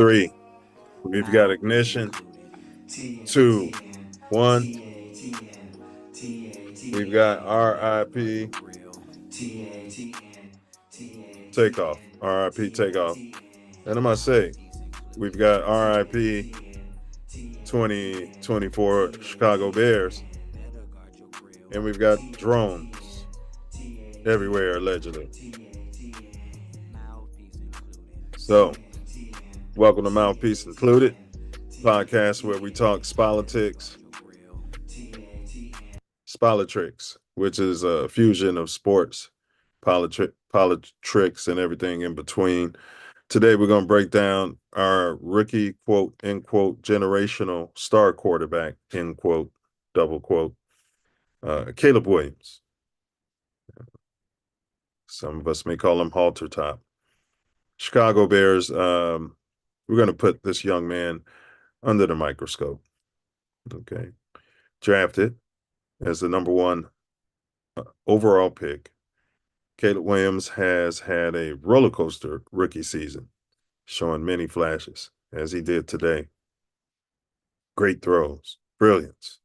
3. We've got ignition. 2, 1. We've got RIP takeoff. RIP takeoff. And I must say, we've got RIP 2024 Chicago Bears. And we've got drones everywhere, allegedly. So, welcome to Mouthpiece Included, podcast where we talk politics, politics, which is a fusion of sports, politics, and everything in between. Today, we're going to break down our rookie, quote, end quote, generational star quarterback, end quote, double quote, Caleb Williams. Some of us may call him halter top. Chicago Bears, we're going to put this young man under the microscope. Okay. Drafted as the number 1 overall pick. Caleb Williams has had a roller coaster rookie season, showing many flashes, as he did today. Great throws, brilliance,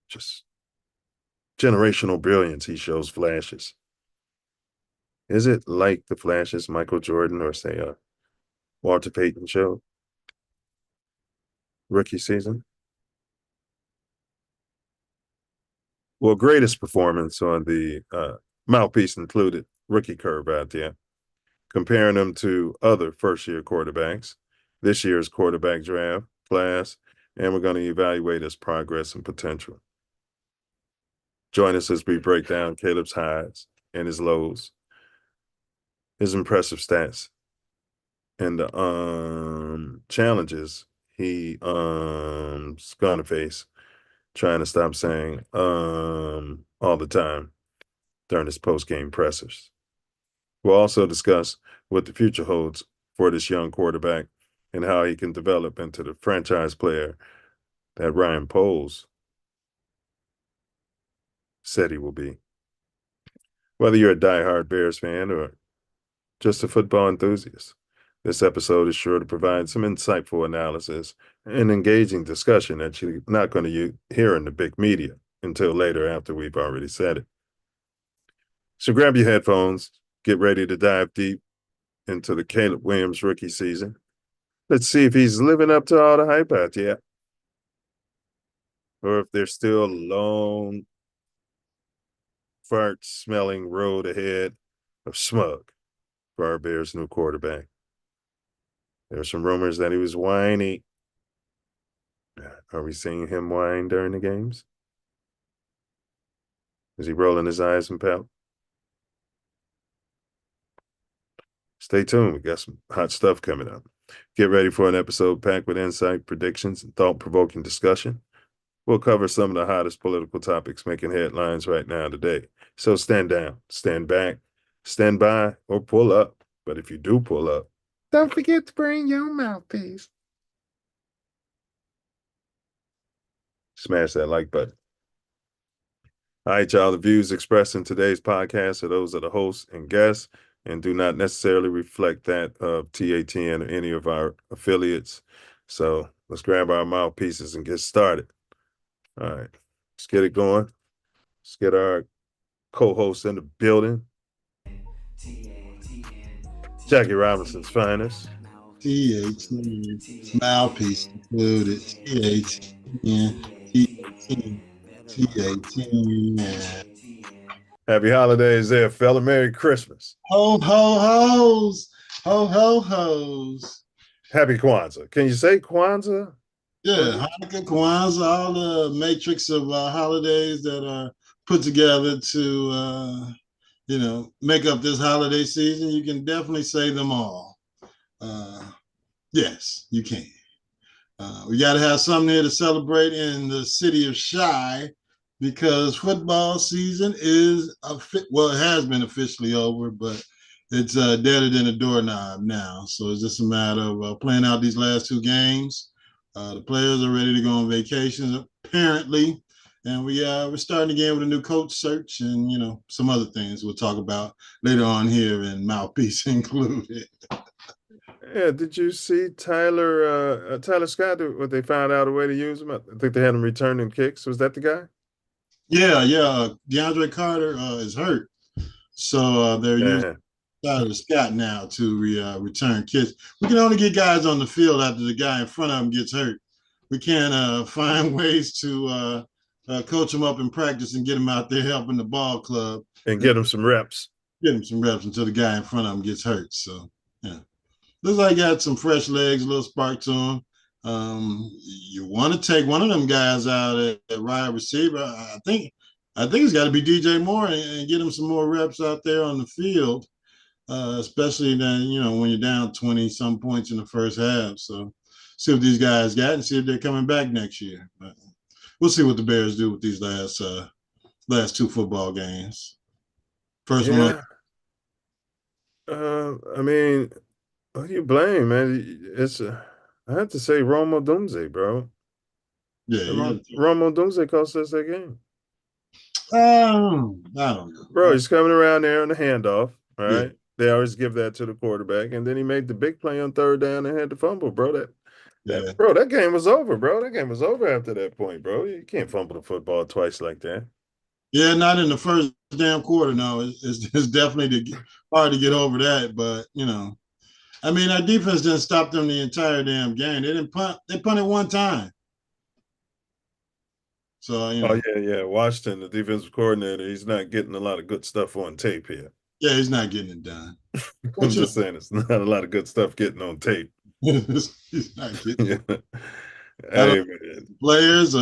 just generational brilliance. He shows flashes. Is it like the flashes Michael Jordan or, say, Walter Payton showed rookie season? Well, greatest performance on the Mouthpiece Included rookie curve out there, comparing them to other first-year quarterbacks, this year's quarterback draft class, and we're going to evaluate his progress and potential. Join us as we break down Caleb's highs and his lows, his impressive stats, and the challenges he's going to face, trying to stop saying all the time during his post-game pressers. We'll also discuss what the future holds for this young quarterback and how he can develop into the franchise player that Ryan Poles said he will be. Whether you're a diehard Bears fan or just a football enthusiast, this episode is sure to provide some insightful analysis and engaging discussion that you're not going to hear in the big media until later after we've already said it. So grab your headphones, get ready to dive deep into the Caleb Williams rookie season. Let's see if he's living up to all the hype out there, or if there's still a long, fart-smelling road ahead of smug for our Bears' new quarterback. There are some rumors that he was whiny. Are we seeing him whine during the games? Is he rolling his eyes and pout? Stay tuned. We got some hot stuff coming up. Get ready for an episode packed with insight, predictions, and thought-provoking discussion. We'll cover some of the hottest political topics making headlines right now today. So stand down, stand back, stand by, or pull up. But if you do pull up, don't forget to bring your mouthpiece. Smash that like button. All right, y'all. The views expressed in today's podcast are those of the hosts and guests and do not necessarily reflect that of TATN or any of our affiliates. So let's grab our mouthpieces and get started. All right, let's get it going. Let's get our co-host in the building. Jackie Robinson's finest. TATN, Mouthpiece Included, TATN. Happy holidays there, fella. Merry Christmas. Ho, ho, hoes. Ho, ho, hoes. Happy Kwanzaa. Can you say Kwanzaa? Yeah, Hanukkah, Kwanzaa, all the matrix of holidays that are put together to, make up this holiday season. You can definitely say them all. Yes, you can. We got to have something here to celebrate in the city of Chi because football season is, it has been officially over, but it's deader than a doorknob now. So it's just a matter of playing out these last 2 games. The players are ready to go on vacations, apparently. And we're starting again with a new coach search and some other things we'll talk about later on here in Mouthpiece Included. Yeah, did you see Tyler Scott? What they found out a way to use him? I think they had him returning kicks. Was that the guy? Yeah. DeAndre Carter is hurt, so they're using Yeah. Tyler Scott now to return kicks. We can only get guys on the field after the guy in front of them gets hurt. We can't find ways to coach them up in practice and get them out there helping the ball club And and get him some reps. get them some reps until the guy in front of them gets hurt. So, yeah. Looks like he got some fresh legs, a little spark to him. You want to take one of them guys out at wide receiver. I think it's got to be DJ Moore and get him some more reps out there on the field, especially then when you're down 20 some points in the first half. So see what these guys got and see if they're coming back next year. But we'll see what the Bears do with these last two football games. First one. Yeah. I mean, who do you blame, man? I have to say Romo Dunze, bro. Yeah. Romo Dunze cost us that game. I don't know. Bro, he's coming around there on the handoff, all Yeah. right? They always give that to the quarterback, and then he made the big play on third down and had the fumble, bro. That game was over, bro. That game was over after that point, bro. You can't fumble the football twice like that. Yeah, not in the first damn quarter. No, it's definitely hard to get over that. But I mean, our defense didn't stop them the entire damn game. They didn't punt. They punted one time. So Oh yeah. Washington, the defensive coordinator, he's not getting a lot of good stuff on tape here. yeah, he's not getting it done. I'm just saying, it's not a lot of good stuff getting on tape. He's not getting it. Hey, man. Players,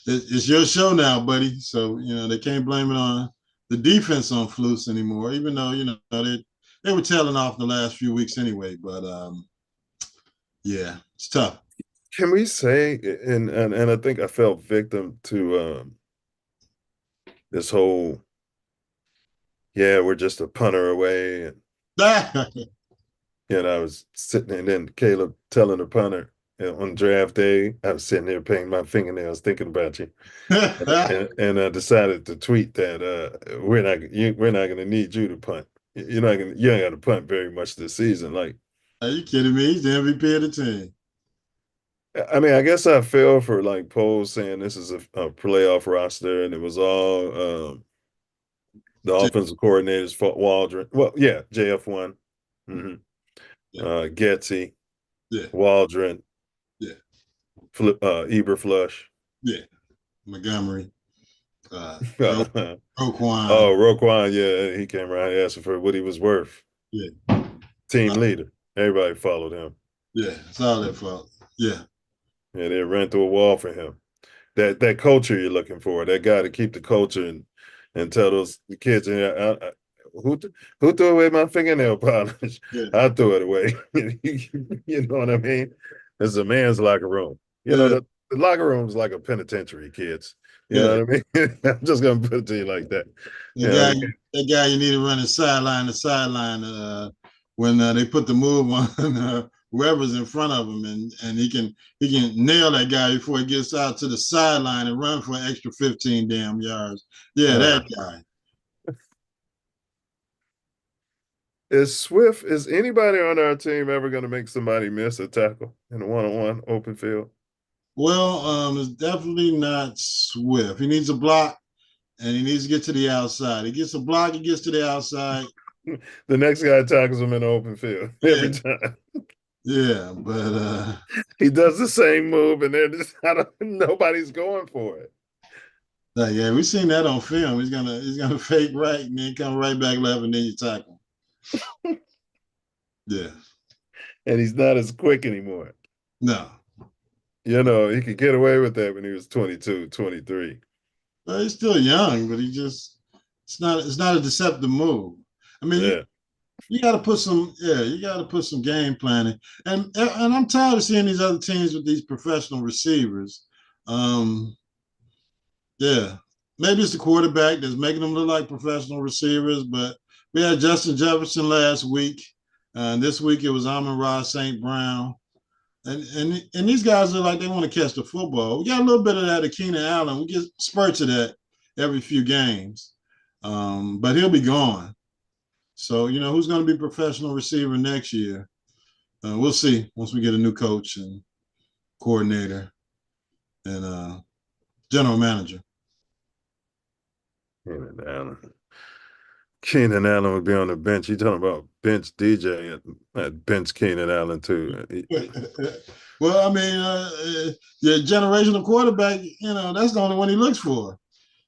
it's your show now, buddy. So they can't blame it on the defense on flukes anymore. Even though they were tailing off the last few weeks anyway. But yeah, it's tough. Can we say, and I think I fell victim to this whole, we're just a punter away. And I was sitting there, and then Caleb telling the punter on draft day, I was sitting there painting my fingernails thinking about you. and I decided to tweet that we're not going to need you to punt. You ain't got to punt very much this season. Like, are you kidding me? He's the MVP of the team. I mean, I guess I fell for like polls saying this is a playoff roster, and it was all the offensive coordinator's fault. Waldron. Well, yeah, JF1. Mm-hmm. Yeah. Getsy. Yeah. Waldron. Yeah. Eberflush. Yeah. Montgomery. Roquan. Oh, Roquan. Yeah, he came around asking for what he was worth. Yeah. Team leader. Everybody followed him. Yeah, it's all their fault. Yeah. Yeah, they ran through a wall for him. That culture you're looking for, that guy to keep the culture and tell those kids, who threw away my fingernail polish? Yeah. I threw it away. You know what I mean? It's a man's locker room. The locker room's like a penitentiary, kids. You know what I mean? I'm just gonna put it to you like that. That guy you need to run his sideline to sideline when they put the move on whoever's in front of him, and he can nail that guy before he gets out to the sideline and run for an extra 15 damn yards. Yeah, that guy. Is anybody on our team ever going to make somebody miss a tackle in a one-on-one open field? Well, it's definitely not Swift. He needs a block, and he needs to get to the outside. He gets a block, he gets to the outside. The next guy tackles him in the open field every time. Yeah, but he does the same move, and they're just nobody's going for it. Yeah, we've seen that on film. He's gonna fake right and then come right back left, and then you tackle. Yeah, and he's not as quick anymore. No, he could get away with that when he was 22, 23. Well, he's still young, but it's not a deceptive move. I mean, you got to put some game planning, and I'm tired of seeing these other teams with these professional receivers. Maybe it's the quarterback that's making them look like professional receivers, but we had Justin Jefferson last week. This week it was Amon-Ra St. Brown. and these guys are like they want to catch the football. We got a little bit of that at Keenan Allen. We get spurts of that every few games, but he'll be gone. So who's going to be professional receiver next year? We'll see once we get a new coach and coordinator and general manager. Keenan Allen. Keenan Allen would be on the bench. You talking about bench DJ at bench Keenan Allen too. Well, I mean, your generational quarterback, that's the only one he looks for.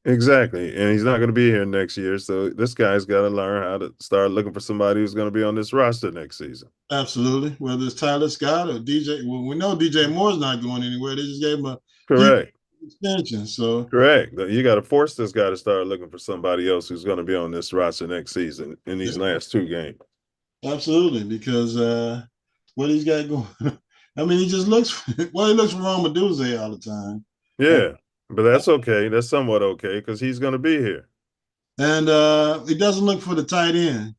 Exactly. And he's not going to be here next year. So this guy's got to learn how to start looking for somebody who's going to be on this roster next season. Absolutely. Whether it's Tyler Scott or DJ, well, we know DJ Moore's not going anywhere. They just gave him a Correct. extension. So correct. You got to force this guy to start looking for somebody else who's going to be on this roster next season in these last 2 games. Absolutely, because what he's got going. I mean, he just looks. Well, he looks for Roma Duze all the time. Yeah, but that's okay. That's somewhat okay because he's going to be here. And he doesn't look for the tight end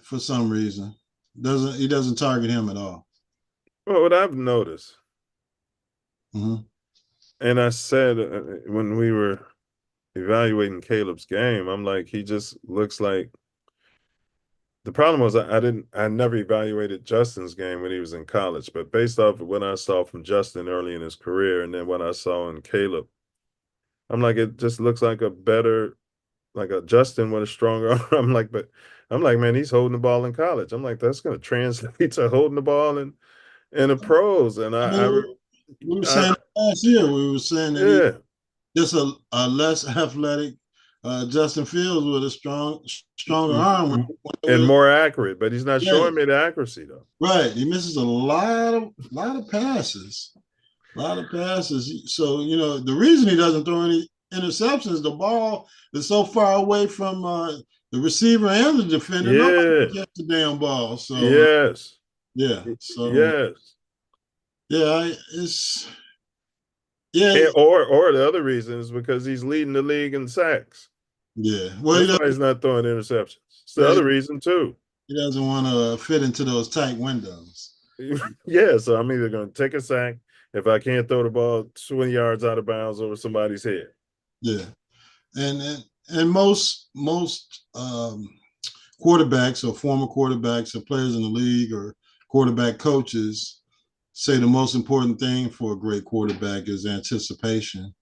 for some reason. He doesn't target him at all. Well, what I've noticed, Mm-hmm. and I said when we were evaluating Caleb's game, I'm like, he just looks like. The problem was I never evaluated Justin's game when he was in college, but based off of what I saw from Justin early in his career and then what I saw in Caleb, I'm like, it just looks like a Justin with a stronger arm. I'm like, man, he's holding the ball in college. I'm like, that's going to translate to holding the ball in the pros. And we were saying last year, we were saying that yeah, just a less athletic Justin Fields with a stronger arm and more accurate, but he's not yeah. showing me the accuracy though. Right, he misses a lot of passes, So the reason he doesn't throw any interceptions, the ball is so far away from the receiver and the defender. Yeah, nobody can catch the damn ball. So yes, yeah, so yes. yeah, it's yeah, or the other reason is because he's leading the league in sacks. yeah. Well, That's why he's not throwing interceptions. It's the yeah, other reason too. he doesn't want to fit into those tight windows. Yeah, so I'm either going to take a sack if I can't throw the ball 20 yards out of bounds over somebody's head. Yeah, and most quarterbacks or former quarterbacks or players in the league or quarterback coaches say the most important thing for a great quarterback is anticipation,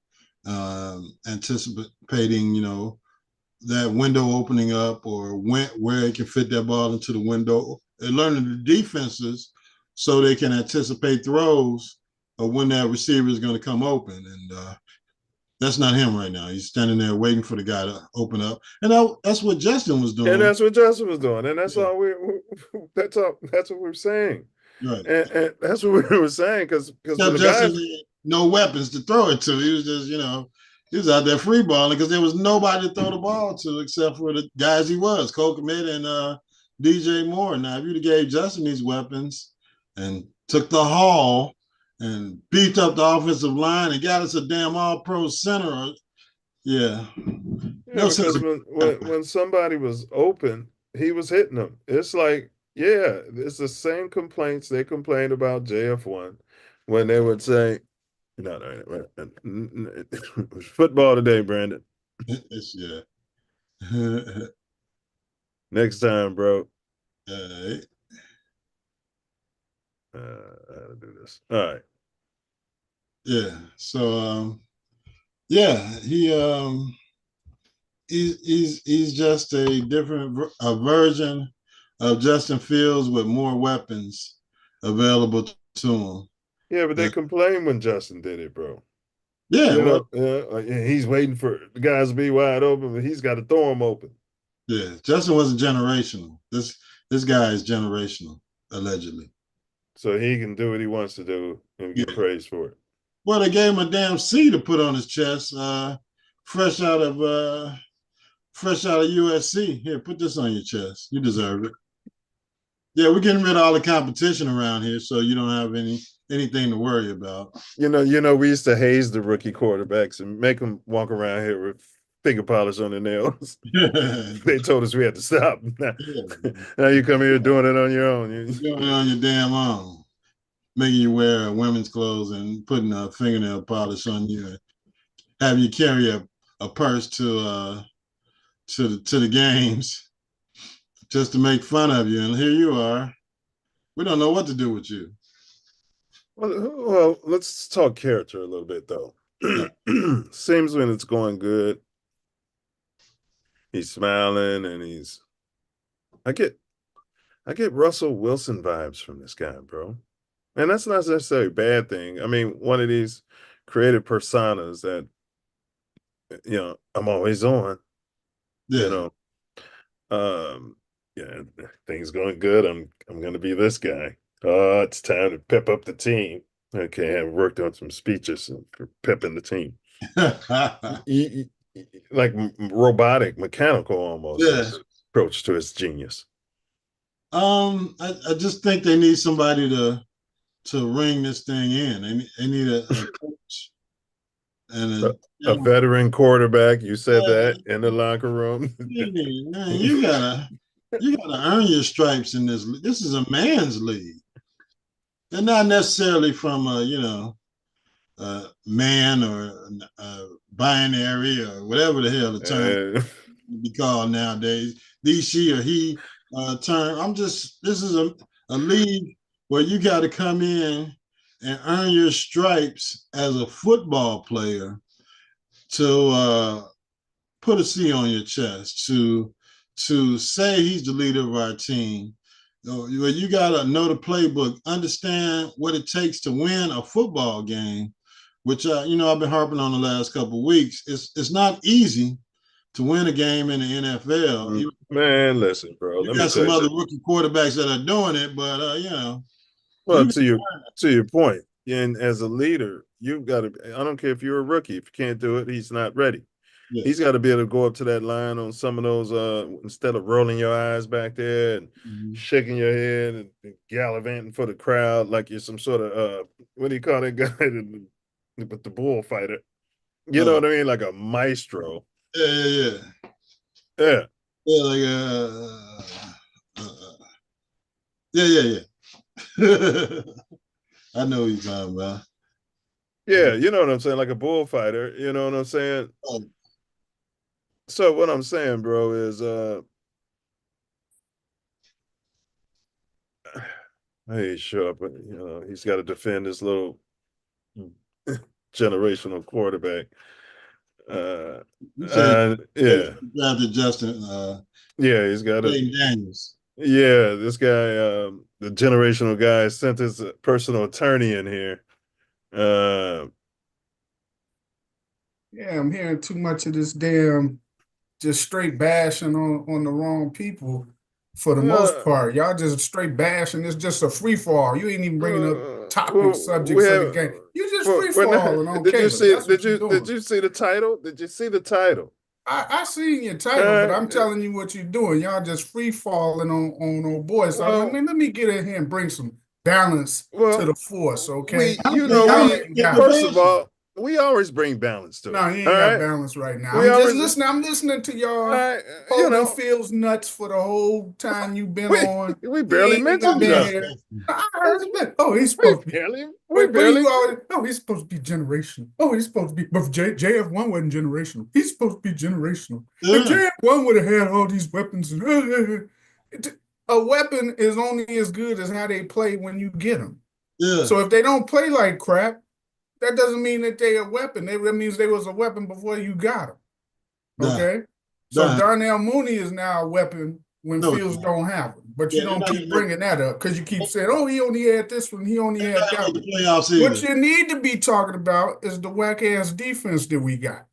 anticipating, that window opening up or where it can fit that ball into the window, and learning the defenses so they can anticipate throws of when that receiver is going to come open. And that's not him right now. He's standing there waiting for the guy to open up, and that's what Justin was doing. And that's what Justin was doing, and that's all That's what we're saying. Right. And that's what we were saying because the Justin guys had no weapons to throw it to. He was just, he was out there free balling because there was nobody to throw the ball to except for the guys he was, Cole Kmet and DJ Moore. Now, if you'd have gave Justin these weapons and took the haul and beefed up the offensive line and got us a damn all-pro center, yeah, because when somebody was open, he was hitting them. It's like, yeah, it's the same complaints they complained about JF1 when they would say, no, football today, Brandon. Yeah. Next time, bro. Right. How to do this? All right. Yeah. So, yeah, he's just a different version of Justin Fields with more weapons available to him. Yeah, but they complained when Justin did it, bro. Yeah, he's waiting for the guys to be wide open, but he's got to throw them open. Yeah, Justin wasn't generational. This guy is generational, allegedly. So he can do what he wants to do and get praised for it. Well, they gave him a damn C to put on his chest, fresh out of USC. Here, put this on your chest. You deserve it. Yeah, we're getting rid of all the competition around here, so you don't have anything to worry about. We used to haze the rookie quarterbacks and make them walk around here with finger polish on their nails. They told us we had to stop. Now you come here doing it on your own. You're doing it on your damn own. making you wear women's clothes and putting a fingernail polish on you, and have you carry a purse to the games just to make fun of you. And here you are. We don't know what to do with you. Well, let's talk character a little bit though. Yeah. Seems when it's going good, he's smiling and I get I get Russell Wilson vibes from this guy, bro. And that's not necessarily a bad thing. I mean, one of these creative personas that, I'm always on, you Yeah. know. Yeah, things going good. I'm gonna be this guy. Oh, it's time to pep up the team. Okay, I've worked on some speeches for pepping the team. Like robotic, mechanical almost Yeah. his approach to his genius. I just think they need somebody to ring this thing in. They need a coach and A a veteran quarterback. You said that in the locker room. man, you gotta earn your stripes in this. This is a man's league. They're not necessarily from man or binary or whatever the hell the term be called nowadays. The she or he term. This is a league where you got to come in and earn your stripes as a football player to put a C on your chest, to say he's the leader of our team. You got to know the playbook, understand what it takes to win a football game, which I've been harping on the last couple of weeks. It's not easy to win a game in the NFL. Man, listen, bro. You Let me got tell some you other something. rookie quarterbacks that are doing it, but Well, you to your point, and as a leader, you've got to. I don't care if you're a rookie. If you can't do it, he's not ready. yeah. He's got to be able to go up to that line on some of those. Instead of rolling your eyes back there and shaking your head and gallivanting for the crowd like you're some sort of what do you call that guy? The bullfighter. You know what I mean? Like a maestro. Yeah. Yeah. Yeah, like yeah. I know what you're talking about. Yeah, you know what I'm saying? Like a bullfighter. You know what I'm saying? Oh, So what I'm saying, bro, is hey, show up, he's got to defend his little generational quarterback. you say Yeah, drafted Justin yeah, he's got to. Peyton Daniels. Yeah, this guy, the generational guy, sent his personal attorney in here. Yeah, I'm hearing too much of this damn just straight bashing on the wrong people for the most uh, part. Y'all just straight bashing. It's just a free fall. You ain't even bringing up topics, we subjects of the have. game. You just Well, free we're not, falling on did you Caleb. see? That's what you're Did doing. you see the title? Did you see the title? I seen your title, but Uh, I'm telling you what you're doing. Y'all just free falling on old boys. So I'm like, well, man, let me get in here and bring some balance to well, the force, okay? Y'all we ain't got first it. of all, we always bring balance to it. No, he All ain't got right, balance right now. we I'm just always, listening. I'm listening to all y'all right, holding Phil's nuts for the whole time you've been we on. we He barely ain't even mentioned been Justin. here. I heard him. Oh, he's supposed to be. We What do barely. you always? Oh, he's supposed to be generational. Oh, he's supposed to be. But JF1 wasn't generational. He's supposed to be generational. Yeah. If JF1 would have had all these weapons, and a weapon is only as good as how they play when you get them. Yeah. So if they don't play like crap, that doesn't mean that they're a weapon. That means they was a weapon before you got them. Okay? So Darnell Mooney is now a weapon when Fields don't have them. But you don't keep bringing that up because you keep saying, oh, he only had this one, he only had that one. What you need to be talking about is the whack-ass defense that we got.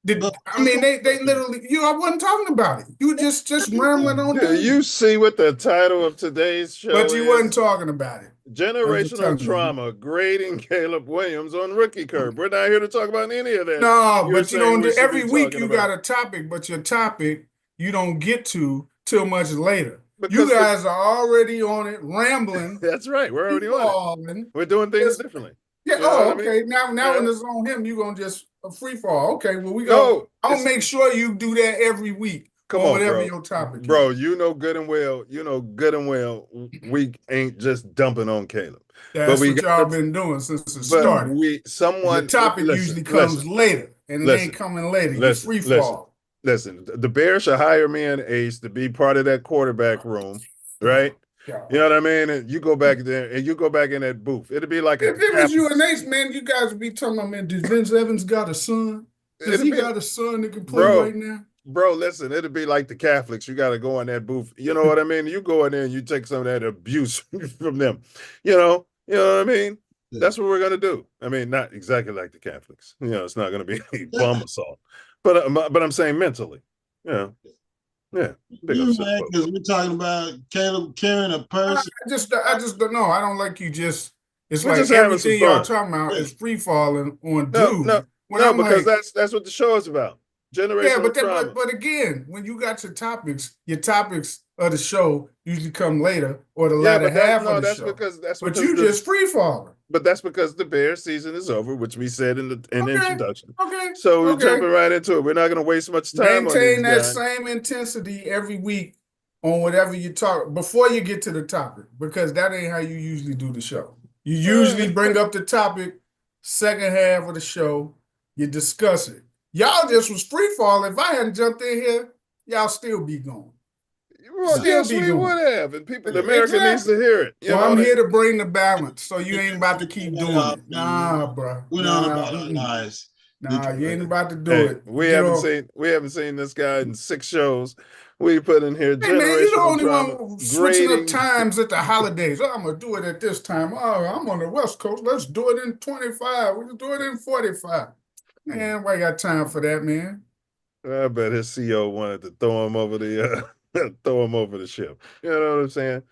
They literally, I wasn't talking about it. You were just rambling on Do you see what the title of today's show is? But you wasn't talking about it. Generational trauma, grading Caleb Williams on rookie curve. We're not here to talk about any of that. No, but you don't do every week you got a topic, but your topic you don't get to till much later. Because you guys are already on it, rambling. That's right. We're already on it. We're doing things differently. Yeah. Okay. Now when it's on him, you're gonna just free fall. Okay. Well, I'll make sure you do that every week. Come or on, whatever bro. your topic Bro, is. you know good and well, we ain't just dumping on Caleb. But That's we what y'all got been doing since it but started. we Your someone topic listen, usually listen, comes later, and it ain't listen, coming later. You listen, free listen, fall. listen. The Bears should hire me and Ace to be part of that quarterback room, right? Oh, God. You know what I mean? And you go back there and you go back in that booth. It'd be like a If it was you and Catholic. Ace, man, you guys would be talking about, man, does Vince Evans got a son? Does It'd he be got a son that can play bro, right now? bro, listen, it'd be like the Catholics. You got to go in that booth. You know what I mean? You go in there and you take some of that abuse from them. You know what I mean? Yeah. That's what we're gonna do. I mean, not exactly like the Catholics. It's not gonna be a bum assault, but I'm saying mentally. Yeah, yeah. Big You upset. man, because we're talking about Caleb carrying a person. I just don't know. I don't like you just. It's We're like just having some everything y'all fun. talking about is free falling on No, no, dude. When no, I'm because like, that's what the show is about. yeah, Generational trauma. but again, when you got your topics of the show usually come later or the Yeah, latter but that half of no, the show. that's But because you just free falling. that's because the Bears season is over, which we said in the Okay, introduction. okay, So we're okay. jumping right into it. We're not going to waste much time on Maintain these that guys. same intensity every week on whatever you talk before you get to the topic, because that ain't how you usually do the show. You usually bring up the topic second half of the show, you discuss it. Y'all just was free falling. If I hadn't jumped in here, y'all still be going. Well, Still yes, be we going. would have, and people, America needs Exactly. to hear it. Well, I'm here to bring the balance, so you ain't about to keep doing it. Nah, bro. We don't about our lives. Nah, you ain't about to do Hey, it. we haven't seen this guy in 6 shows. We put in here Hey man, you the generational only trauma, one switching up grading. times at the holidays. Oh, I'm gonna do it at this time. Oh, I'm on the West Coast. Let's do it in 25. We can do it in 45. Man, why got time for that, man? I bet his CO wanted to throw him over the throw him over the ship. You know what I'm saying?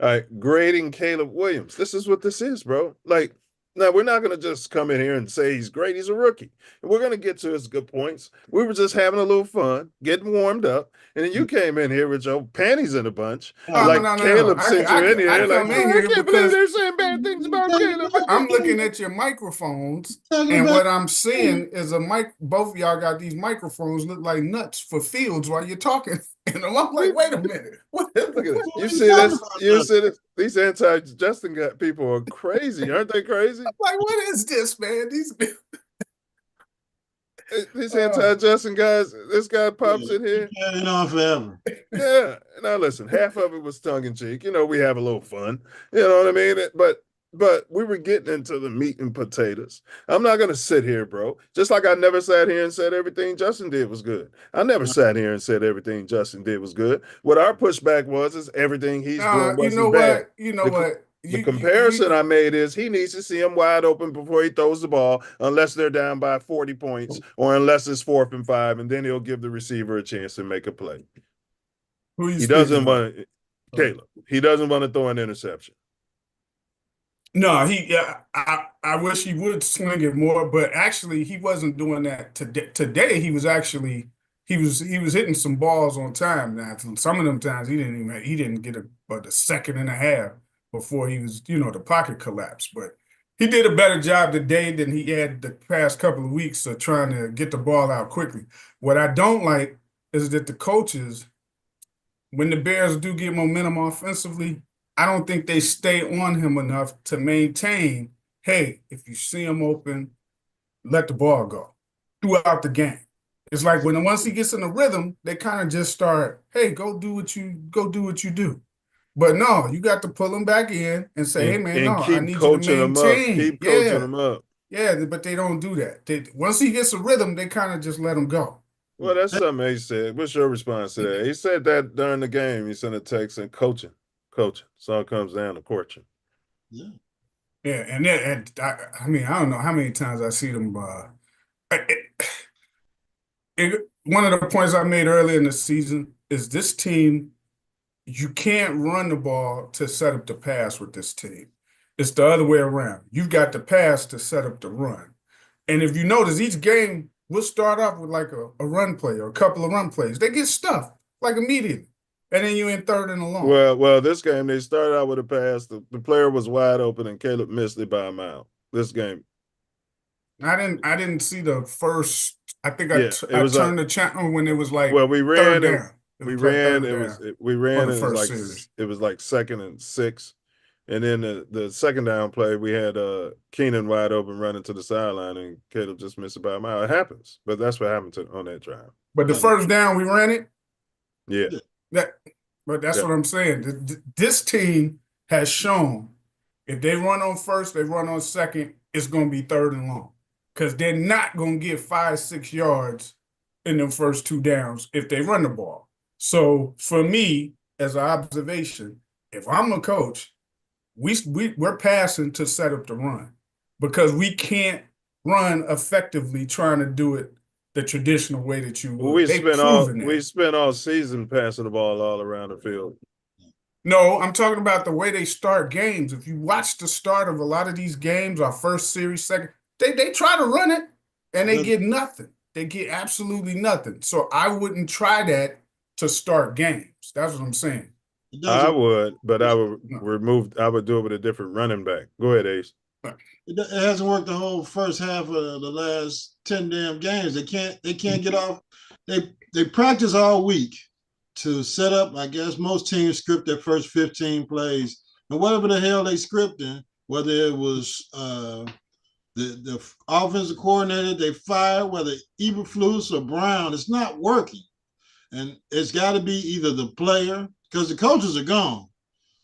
All right, grading Caleb Williams. This is what this is, bro. Like, now we're not gonna just come in here and say he's great. He's a rookie. And we're gonna get to his good points. We were just having a little fun, getting warmed up, and then you came in here with your panties in a bunch. Like No. Caleb sent you in I here. Like, come in oh, I here can't believe because they're saying bad things about Caleb. I'm looking at your microphones, and what I'm seeing is a mic. Both of y'all got these microphones look like nuts for Fields while you're talking, and I'm like, wait a minute. Look at this. You see this? You see this? These anti-Justin people are crazy, aren't they crazy? I'm like, what is this, man? These anti-Justin guys, this guy pops in here. Carrying on forever. Yeah. Now listen, half of it was tongue in cheek. We have a little fun. You know what I mean? But we were getting into the meat and potatoes. I'm not gonna sit here, bro. Just like I never sat here and said everything Justin did was good. I never sat here and said everything Justin did was good. What our pushback was is everything he's doing wasn't bad. You know what? The comparison I made is he needs to see him wide open before he throws the ball, unless they're down by 40 points or unless it's 4th and 5, and then he'll give the receiver a chance to make a play. He doesn't want to, Caleb. He doesn't want to throw an interception. No, I wish he would swing it more, but actually he wasn't doing that today. Today he was hitting some balls on time. Now some of them times he didn't get but a second and a half before he was, the pocket collapsed. But he did a better job today than he had the past couple of weeks of trying to get the ball out quickly. What I don't like is that the coaches, when the Bears do get momentum offensively, I don't think they stay on him enough to maintain, hey, if you see him open, let the ball go throughout the game. It's like once he gets in the rhythm, they kind of just start, hey, go do what you do. But no, you got to pull him back in and say, hey man, no, I need you to maintain. Keep coaching him up. Yeah, but they don't do that. Once he gets a rhythm, they kind of just let him go. Well, that's something he said. What's your response to that? He said that during the game. He sent a text and coaching. So it comes down to coaching. Yeah, and I mean, I don't know how many times I see them. One of the points I made earlier in the season is this team, you can't run the ball to set up the pass with this team. It's the other way around. You've got the pass to set up the run. And if you notice, each game we'll start off with like a run play or a couple of run plays. They get stuffed like immediately. And then you in 3rd and long. Well, this game they started out with a pass. The player was wide open and Caleb missed it by a mile. This game. I didn't see the first. I think I turned the channel when it was like we ran We play ran. third It down was we for ran. the It was first like series. it was like 2nd and 6, and then the second down play we had Keenan wide open running to the sideline, and Caleb just missed it by a mile. It happens, but that's what happened on that drive. But the first down we ran it. Yeah. But that's Yeah. what I'm saying. This team has shown if they run on first, they run on second, it's going to be 3rd and long because they're not going to get 5-6 yards in the first 2 downs if they run the ball. So for me, as an observation, if I'm a coach, we're passing to set up the run because we can't run effectively trying to do it the traditional way that you would. They've proven that. We spent all season passing the ball all around the field. No, I'm talking about the way they start games. If you watch the start of a lot of these games, our first series, second, they try to run it and they get nothing. They get absolutely nothing. So I wouldn't try that to start games. That's what I'm saying. I would, but I would I would do it with a different running back. Go ahead, Ace. It hasn't worked the whole first half of the last 10 damn games. They can't get off. They practice all week to set up. I guess most teams script their first 15 plays, and whatever the hell they scripting, whether it was the offensive coordinator they fired, whether Eberflus or Brown, it's not working, and it's got to be either the player because the coaches are gone.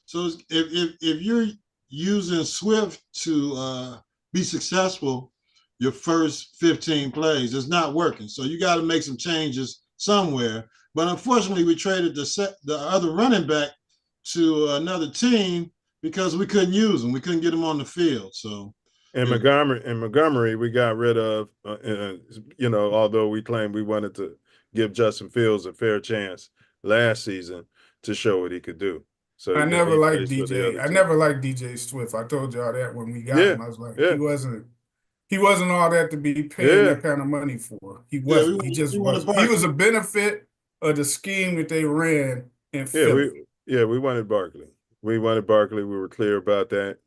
So if you're using Swift to be successful, your first 15 plays, it's not working. So you got to make some changes somewhere. But unfortunately, we traded the other running back to another team because we couldn't use him. We couldn't get him on the field. So and Montgomery, we got rid of. Although we claimed we wanted to give Justin Fields a fair chance last season to show what he could do. So I never liked DJ. I never liked DJ Swift. I told y'all that when we got him. I was like, he wasn't all that to be paying that kind of money for. He wasn't. He just wasn't. He was a benefit of the scheme that they ran in Philly. We wanted Barkley. We wanted Barkley. We were clear about that.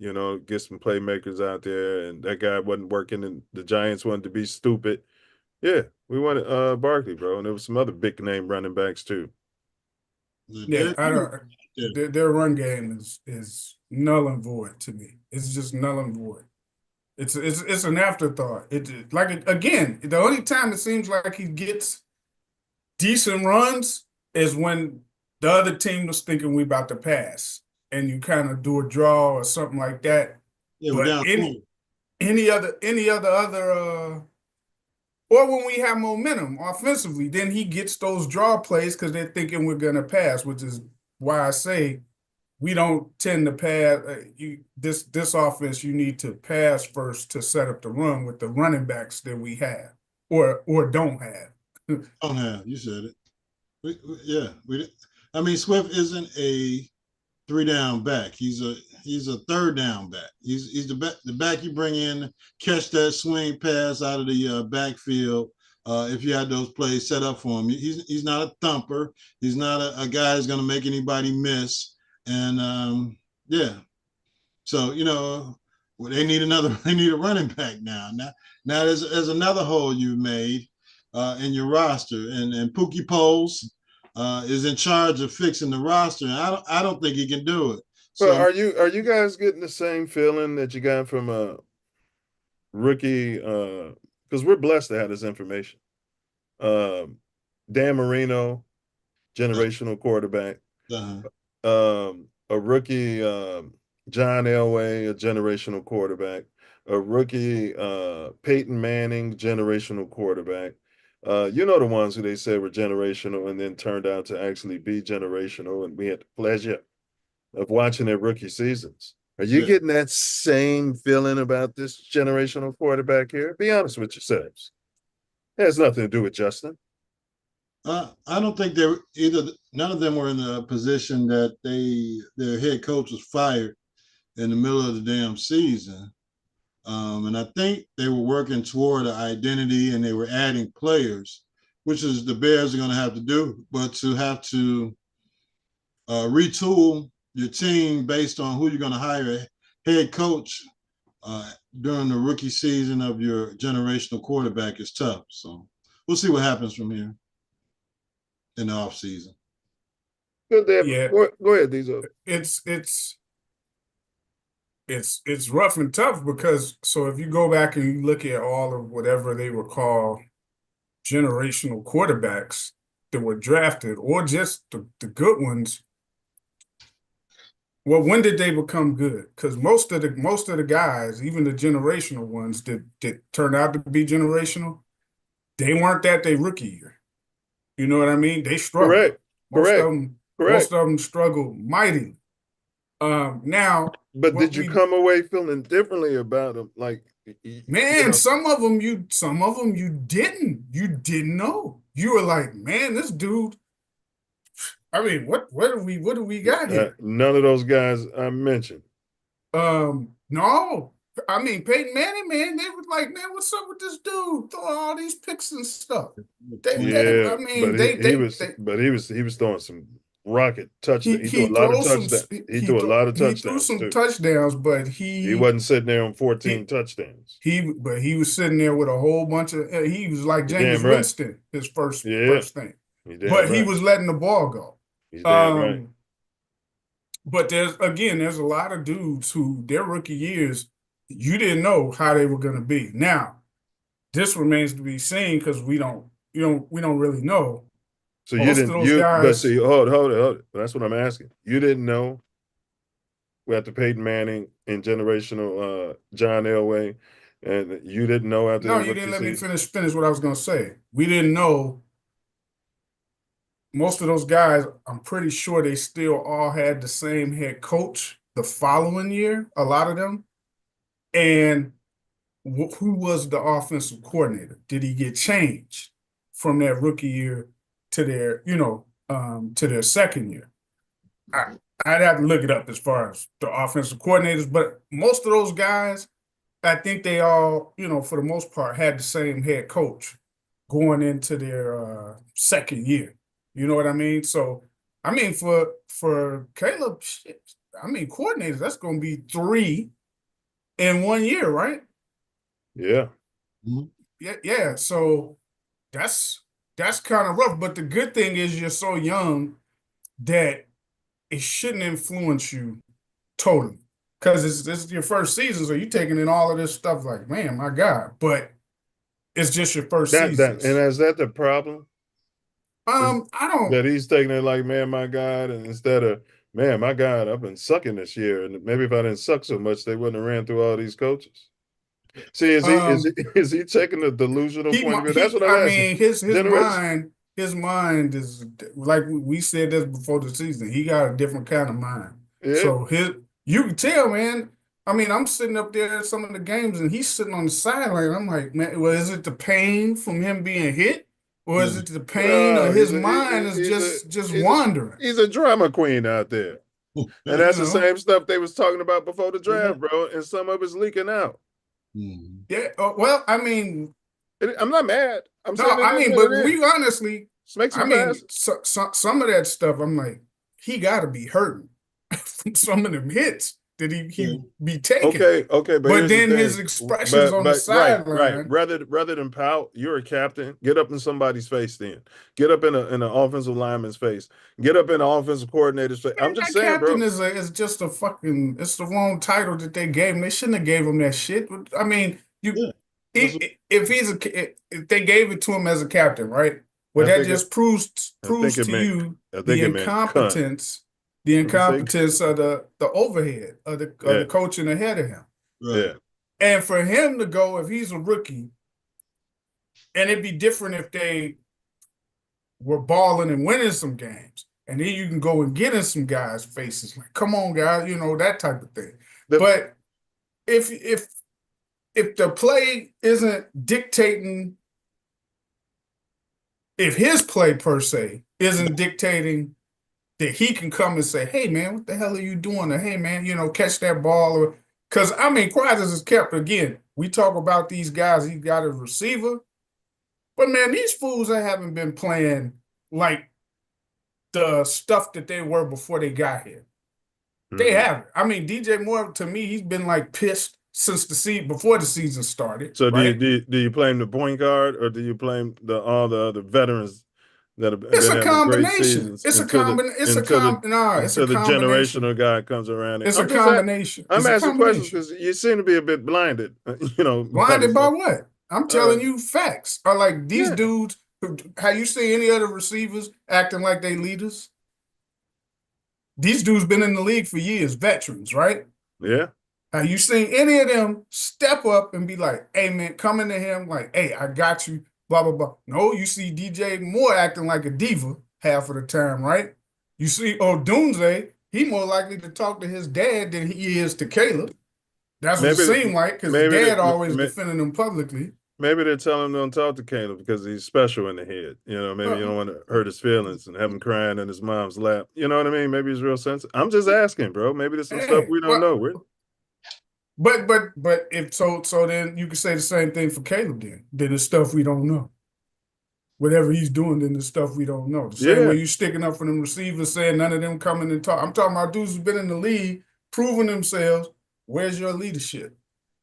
Get some playmakers out there, and that guy wasn't working, and the Giants wanted to be stupid. Yeah, we wanted Barkley, bro, and there was some other big name running backs too. Yeah, I don't. Their run game is null and void to me. It's just null and void. It's an afterthought. Again, the only time it seems like he gets decent runs is when the other team was thinking we about to pass, and you kind of do a draw or something like that. Yeah, but any other or when we have momentum offensively, then he gets those draw plays because they're thinking we're gonna pass, which is why I say we don't tend to pass. This offense, you need to pass first to set up the run with the running backs that we have or don't have. Don't have. You said it. I mean, Swift isn't a 3-down back. He's a 3rd-down back. He's the back you bring in, catch that swing pass out of the backfield. If you had those plays set up for him, he's not a thumper. He's not a guy who's going to make anybody miss. And so they need a running back now. Now there's another hole you've made in your roster, and Pookie Poles is in charge of fixing the roster. And I don't think he can do it. So are you guys getting the same feeling that you got from a rookie? Because we're blessed to have this information. Dan Marino, generational quarterback. A rookie, John Elway, a generational quarterback. A rookie, Peyton Manning, generational quarterback. The ones who they said were generational and then turned out to actually be generational, and we had the pleasure of watching their rookie seasons. Are you getting that same feeling about this generational quarterback here? Be honest with yourselves. It has nothing to do with Justin. I don't think none of them were in a position that their head coach was fired in the middle of the damn season. And I think they were working toward an identity and they were adding players, which is the Bears are going to have to do, but to have to retool your team based on who you're going to hire a head coach during the rookie season of your generational quarterback is tough. So we'll see what happens from here in the offseason. Good day. Yeah, Go ahead, Diesel. It's rough and tough because so if you go back and you look at all of whatever they were called generational quarterbacks that were drafted, or just the good ones. Well, when did they become good? Because most of the guys, even the generational ones that turned out to be generational, they weren't that they rookie year. You know what I mean? They struggled. Correct. Correct. Most of them struggled mightily. Now, but did you come away feeling differently about them? Like, man, some of them you didn't know. You were like, man, this dude. I mean, what do we got here? None of those guys I mentioned. No. I mean, Peyton Manning, man, they were like, man, what's up with this dude? Throwing all these picks and stuff. He was throwing some rocket touchdowns. He threw a lot of touchdowns. He threw a lot of touchdowns. He threw some touchdowns, but he wasn't sitting there on 14 touchdowns. But he was sitting there with a whole bunch of. He was like Jameis Winston, his first thing. But he was letting the ball go. He's damn right. But there's a lot of dudes who their rookie years, you didn't know how they were going to be. Now, this remains to be seen because we don't really know. So you didn't. But see, hold it. That's what I'm asking. You didn't know. We had the Peyton Manning and generational John Elway, and you didn't know after. No, you didn't let me finish what I was going to say. We didn't know. Most of those guys, I'm pretty sure they still all had the same head coach the following year, a lot of them. And who was the offensive coordinator? Did he get changed from that rookie year to their, to their second year? I'd have to look it up as far as the offensive coordinators, but most of those guys, I think they all, for the most part, had the same head coach going into their second year. You know what I mean? So, I mean, for Caleb, coordinators, that's going to be 3 in 1 year, right? Yeah. Mm-hmm. Yeah. So that's kind of rough. But the good thing is you're so young that it shouldn't influence you totally. Because it's your first season, so you're taking in all of this stuff like, man, my God. But it's just your first season. And is that the problem? I don't. That he's taking it like, man, my God, and instead of, man, my God, I've been sucking this year, and maybe if I didn't suck so much, they wouldn't have ran through all these coaches. See, is he taking a delusional point of view? That's what I'm asking. His mind is like we said this before the season. He got a different kind of mind. Yeah. So you can tell, man. I mean, I'm sitting up there at some of the games, and he's sitting on the sideline. I'm like, man, well, is it the pain from him being hit? Or is it the pain or his mind is just wandering? He's a drama queen out there. And that's the same stuff they was talking about before the draft, bro. And some of it's leaking out. Yeah. Well, I mean. I'm not mad. But we honestly. Some of that stuff, I'm like, he got to be hurting from some of them hits that he be taking. Okay. But then his expressions on the sideline. Right. Rather than pout, you're a captain. Get up in somebody's face then. Get up in an offensive lineman's face. Get up in an offensive coordinator's face. I'm just saying, captain is just it's the wrong title that they gave him. They shouldn't have gave him that shit. I mean, if they gave it to him as a captain, right? Well, that just proves to you the incompetence. The incompetence of the overhead of the coaching ahead of him. Yeah. And for him to go, if he's a rookie, and it'd be different if they were balling and winning some games. And then you can go and get in some guys' faces like, come on, guys, that type of thing. But if the play isn't dictating, if his play per se isn't dictating that he can come and say, hey, man, what the hell are you doing? Or, hey, man, catch that ball. Or because, Quadras is kept, again, we talk about these guys, he got a receiver. But, man, these fools that haven't been playing like the stuff that they were before they got here. They haven't. DJ Moore, to me, he's been like pissed since before the season started. So do you play him the point guard, or do you play him all the other veterans that have It's been a having great combination. seasons It's a until the it's a combination. generational guy comes around. It's a combination. I'm It's a asking questions combination. because you seem to be a bit blinded, by Blinded this. by what? I'm telling you facts. Are like these Yeah. dudes. Have you seen any other receivers acting like they leaders? These dudes been in the league for years, veterans, right? Yeah. Have you seen any of them step up and be like, hey, man, coming to him like, hey, I got you, blah, blah, blah. No, you see DJ Moore acting like a diva half of the time, right? You see Odunze, he more likely to talk to his dad than he is to Caleb. That's what it seemed like, because his dad always defending him publicly. Maybe they're telling him don't talk to Caleb because he's special in the head. Maybe you don't want to hurt his feelings and have him crying in his mom's lap. You know what I mean? Maybe he's real sensitive. I'm just asking, bro. Maybe there's some stuff we don't know. But if so then you can say the same thing for Caleb then. Then it's stuff we don't know. Whatever he's doing, then the stuff we don't know. The same way you sticking up for them receivers, saying none of them coming and talk. I'm talking about dudes who've been in the league, proving themselves. Where's your leadership?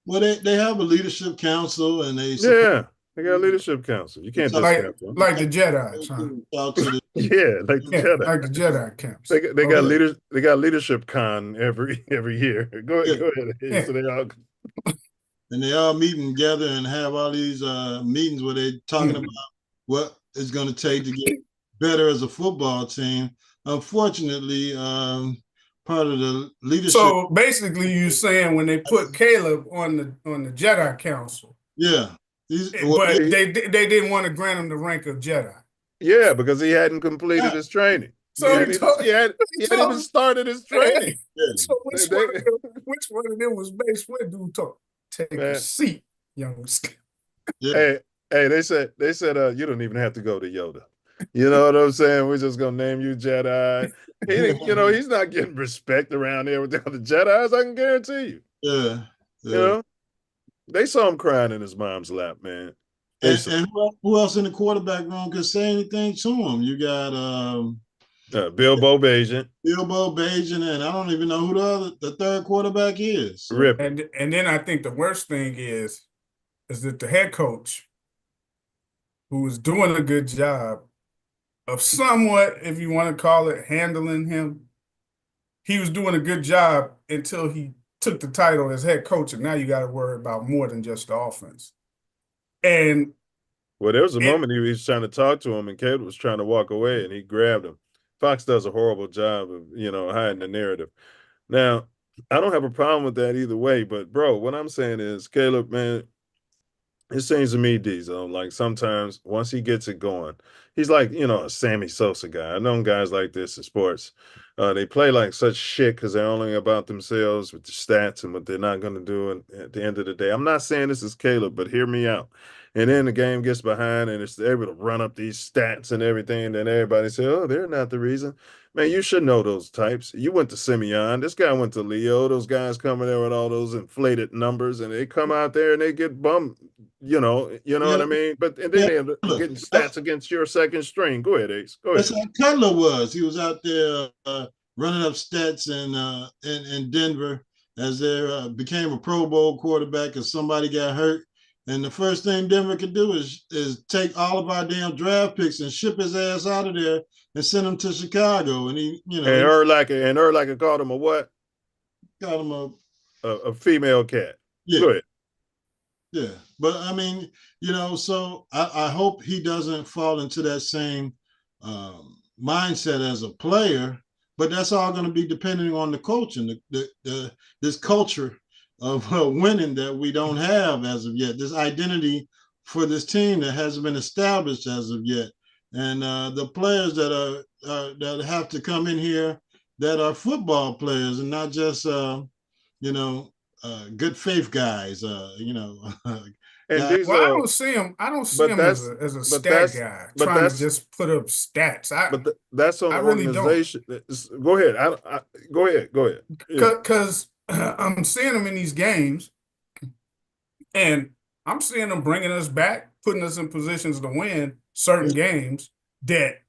Well, they have a leadership council, and they got a leadership council. You can't discount them. Like the Jedi's, huh? Like the Jedi. Like the Jedi camps. They got leaders. They got leadership con every year. Go ahead. Yeah. So they all meeting together and have all these meetings where they're talking about what it's going to take to get better as a football team. Unfortunately, part of the leadership. So basically, you're saying when they put Caleb on the Jedi Council, but they didn't want to grant him the rank of Jedi. Yeah, because he hadn't completed his training. So he hadn't even started his training. So which one of them was Mace Windu talk? Take a seat, young skip. Hey, they said you don't even have to go to Yoda. You know what I'm saying? We're just gonna name you Jedi. He's not getting respect around there with the other Jedis. I can guarantee you. Yeah. They saw him crying in his mom's lap, man. And who else in the quarterback room could say anything to him? You got Bilbo Bajan. And I don't even know who the third quarterback is. So. Rip. And then I think the worst thing is that the head coach, who is doing a good job of somewhat, if you want to call it, handling him, he was doing a good job until he took the title as head coach, and now you got to worry about more than just the offense. And there was a moment he was trying to talk to him, and Caleb was trying to walk away, and he grabbed him. Fox does a horrible job of hiding the narrative. Now, I don't have a problem with that either way, but bro, what I'm saying is, Caleb, man, it seems to me, Diesel, like sometimes once he gets it going, he's like, a Sammy Sosa guy. I've known guys like this in sports. They play like such shit because they're only about themselves with the stats and what they're not going to do at the end of the day. I'm not saying this is Caleb, but hear me out. And then the game gets behind and it's able to run up these stats and everything. And then everybody says, oh, they're not the reason. Man, you should know those types. You went to Simeon. This guy went to Leo. Those guys come in there with all those inflated numbers, and they come out there and they get bummed. What I mean? But and then they're getting stats against your second string. Go ahead, Ace. Go ahead. That's how Cutler was. He was out there running up stats in Denver as they became a Pro Bowl quarterback because somebody got hurt. And the first thing Denver could do is take all of our damn draft picks and ship his ass out of there and send him to Chicago. And he, And Urlacher called him a what? Called him a female cat. Yeah. Go ahead. Yeah. But I mean, so I hope he doesn't fall into that same mindset as a player, but that's all going to be depending on the coach and this culture of winning that we don't have as of yet, this identity for this team that hasn't been established as of yet. And the players that have to come in here that are football players and not just, good faith guys, And I don't see him. I don't see him as a stat guy trying to just put up stats. That's on the organization. Really go ahead. Go ahead. Because I'm seeing him in these games, and I'm seeing him bringing us back, putting us in positions to win certain games that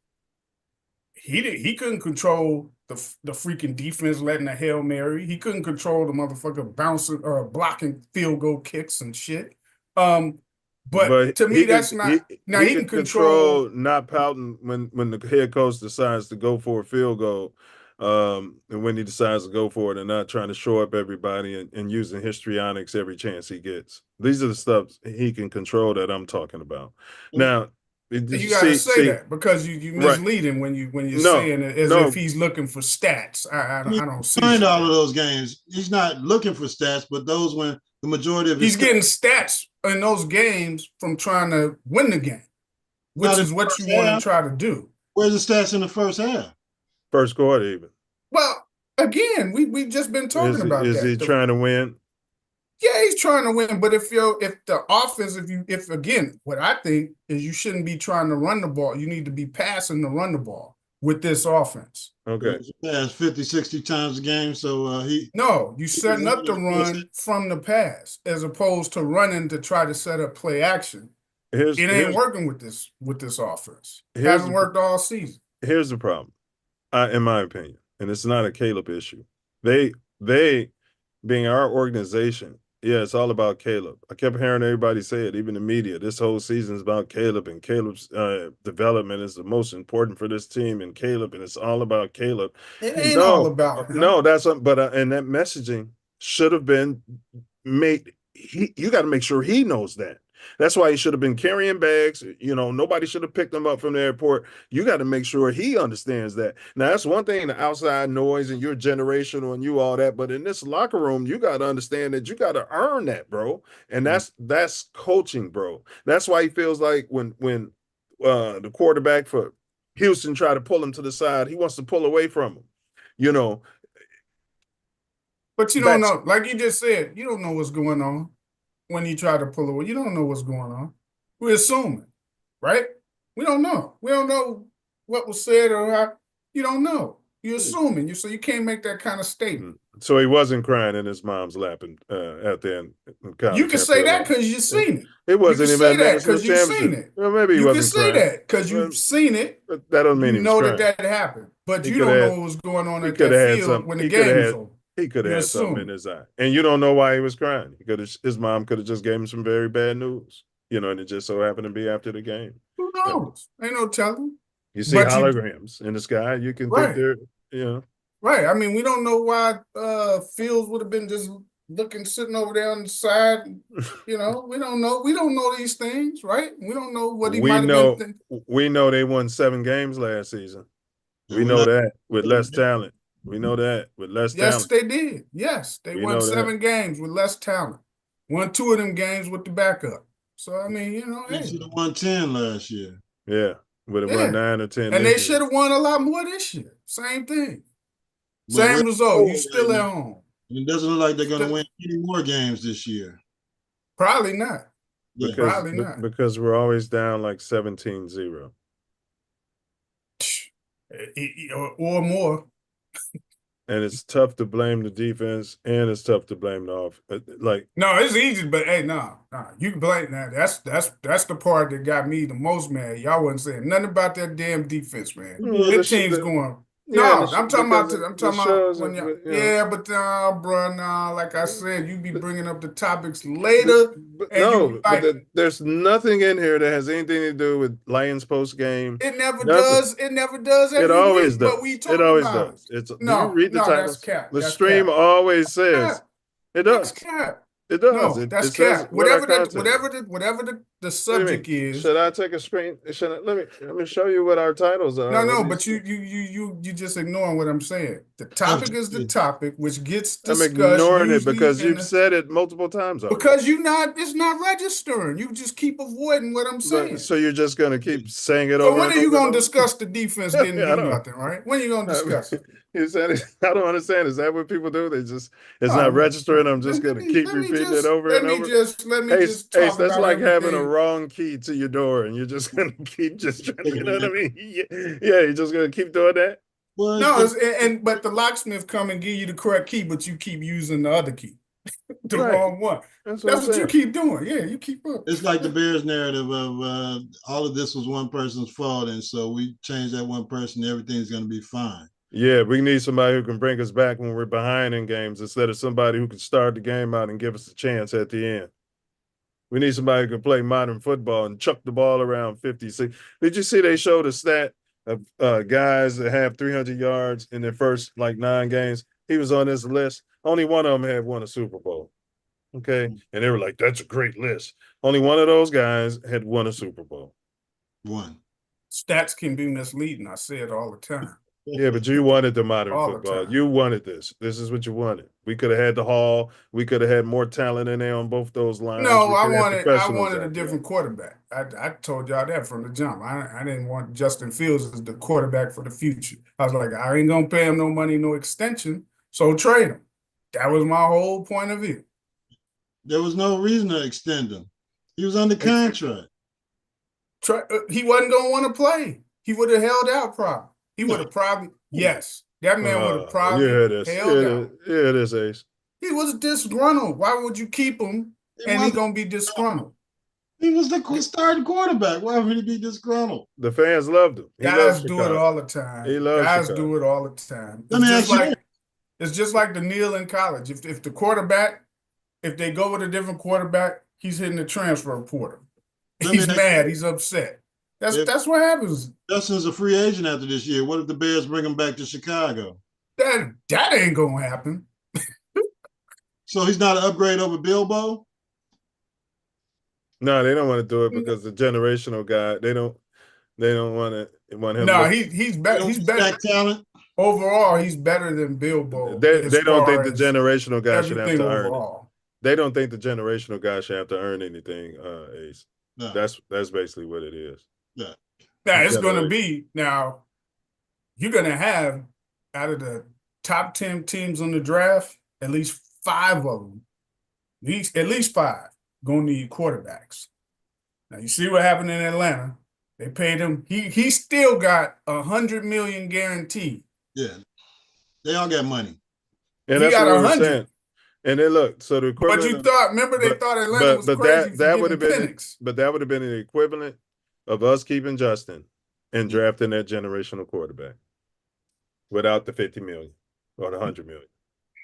he couldn't control the freaking defense letting a Hail Mary. He couldn't control the motherfucker bouncing or blocking field goal kicks and shit. But to me, that's not. Now he can control not pouting when the head coach decides to go for a field goal, and when he decides to go for it, and not trying to show up everybody and using histrionics every chance he gets. These are the stuff he can control that I'm talking about. Now, did you you got to see say that because you misleading when you're saying it as if he's looking for stats. I don't see behind all of those games. He's not looking for stats, but those when the majority of he's getting stats in those games from trying to win the game, which is what you want to try to do. Where's the stats in the first half? First quarter, even. Well, again, we just been talking about that. Is he trying to win? Yeah, he's trying to win, but if the offense, if again, what I think is you shouldn't be trying to run the ball. You need to be passing to run the ball with this offense. Okay. Pass 50, 60 times a game. So you setting up the run from the pass as opposed to running to try to set up play action. It ain't working with this offense. It hasn't worked all season. Here's the problem, in my opinion, and it's not a Caleb issue. They being our organization, yeah, it's all about Caleb. I kept hearing everybody say it, even the media. This whole season is about Caleb, and Caleb's development is the most important for this team, and Caleb, and it's all about Caleb. It ain't all about him. No, and that messaging should have been made. You got to make sure he knows that. That's why he should have been carrying bags. Nobody should have picked him up from the airport. You got to make sure he understands that. Now, that's one thing, the outside noise and your generational and you all that. But in this locker room, you got to understand that you got to earn that, bro. And that's coaching, bro. That's why he feels like when the quarterback for Houston tried to pull him to the side, he wants to pull away from him. But you don't know, like you just said, you don't know what's going on. When you try to pull away, you don't know what's going on. We're assuming, right? We don't know. We don't know what was said or how. You don't know. You're assuming. So you can't make that kind of statement. So he wasn't crying in his mom's lap at the end. You can say that because you've seen it. It wasn't even say that because you've seen it. Well, maybe he wasn't crying. You can say that because you've seen it. But that doesn't mean he was crying. That happened. But you don't know what was going on at that field when the game was over. He could have had something in his eye. And you don't know why he was crying. His mom could have just gave him some very bad news, and it just so happened to be after the game. Who knows? Ain't no telling. You see holograms in the sky. You can think they're, Right. I mean, we don't know why Fields would have been just sitting over there on the side. We don't know. We don't know these things, right? We don't know what he might have been thinking. We know they won 7 games last season. We know that with less talent. We know that with less talent. Yes, they did. Yes, they won 7 games with less talent. Won 2 of them games with the backup. So, I mean, They should have won 10 last year. Yeah, would have won 9 or 10. And they should have won a lot more this year. Same thing. Same result. You still at home. It doesn't look like they're going to win any more games this year. Probably not. Probably not. Because we're always down like 17-0. Or more. And it's tough to blame the defense, and it's tough to blame the offense. No, it's easy, but hey, no, you can blame that. That's the part that got me the most mad. Y'all wasn't saying nothing about that damn defense, man. That team's going. No, I'm talking about when bro. Like I said, you be bringing up the topics later. There's nothing in here that has anything to do with Lions post game. It never does. It never does. It always does. But we talk it always about does. It's you read the titles. That's cap. The stream always says it does. That's cap. It does. No, that's cap. Whatever the subject is. Should I take a screen? Let me show you what our titles are. No, but you just ignoring what I'm saying. The topic is the topic, which gets discussed. I'm ignoring it because you've said it multiple times already. Because it's not registering. You just keep avoiding what I'm saying. So you're just gonna keep saying it over. So when are you gonna discuss the defense didn't do nothing, right? When are you gonna discuss it? You said it. I don't understand. Is that what people do? It's not registering. I'm just gonna keep repeating it over and over. Let me just talk Ace, that's like having a wrong key to your door, and you're just gonna keep trying to, you know what I mean? Yeah, you're just gonna keep doing that. Well, no, but the locksmith come and give you the correct key, but you keep using the other key, the wrong one. That's what you keep doing. Yeah, you keep up. It's like the Bears narrative of all of this was one person's fault, and so we change that one person, everything's gonna be fine. Yeah, we need somebody who can bring us back when we're behind in games instead of somebody who can start the game out and give us a chance at the end. We need somebody who can play modern football and chuck the ball around 56. Did you see they showed a stat of guys that have 300 yards in their first like 9 games? He was on this list. Only one of them had won a Super Bowl. Okay. And they were like, that's a great list. Only one of those guys had won a Super Bowl. One. Stats can be misleading. I say it all the time. Yeah, but you wanted the modern All the football. time. You wanted this. This is what you wanted. We could have had the Hall. We could have had more talent in there on both those lines. No, We I could have wanted professionals a out different quarterback. I told y'all that from the jump. I didn't want Justin Fields as the quarterback for the future. I was like, I ain't gonna pay him no money, no extension, so trade him. That was my whole point of view. There was no reason to extend him. He was under contract. He wasn't gonna want to play. He would have held out probably. He would have probably, yes. That man would have probably held out. Yeah, it is, Ace. He was disgruntled. Why would you keep him and he's gonna be disgruntled? He was the starting quarterback. Why would he be disgruntled? The fans loved him. Guys do it all the time. Guys do it all the time. It's just like the Neil in college. If the quarterback, if they go with a different quarterback, he's hitting the transfer portal. He's mad. He's upset. That's what happens. Justin's a free agent after this year. What if the Bears bring him back to Chicago? That ain't gonna happen. So he's not an upgrade over Bilbo? No, they don't want to do it because the generational guy. They don't want him. No, he's better. He's better. Talent. Overall, he's better than Bilbo. They don't think the generational guy should have to overall. earn it. They don't think the generational guy should have to earn anything, Ace. No. That's basically what it is. Yeah. Now it's going to be now. You're going to have out of the top 10 teams on the draft, at least 5 of them, at least 5, going to need quarterbacks. Now you see what happened in Atlanta. They paid him. He still got $100 million guaranteed. Yeah, they all got money. And that's what we were saying. And then look, so the equivalent. But you thought, remember, they thought Atlanta was crazy. That would have been, but that would have been the equivalent of us keeping Justin and drafting that generational quarterback without the 50 million or the 100 million.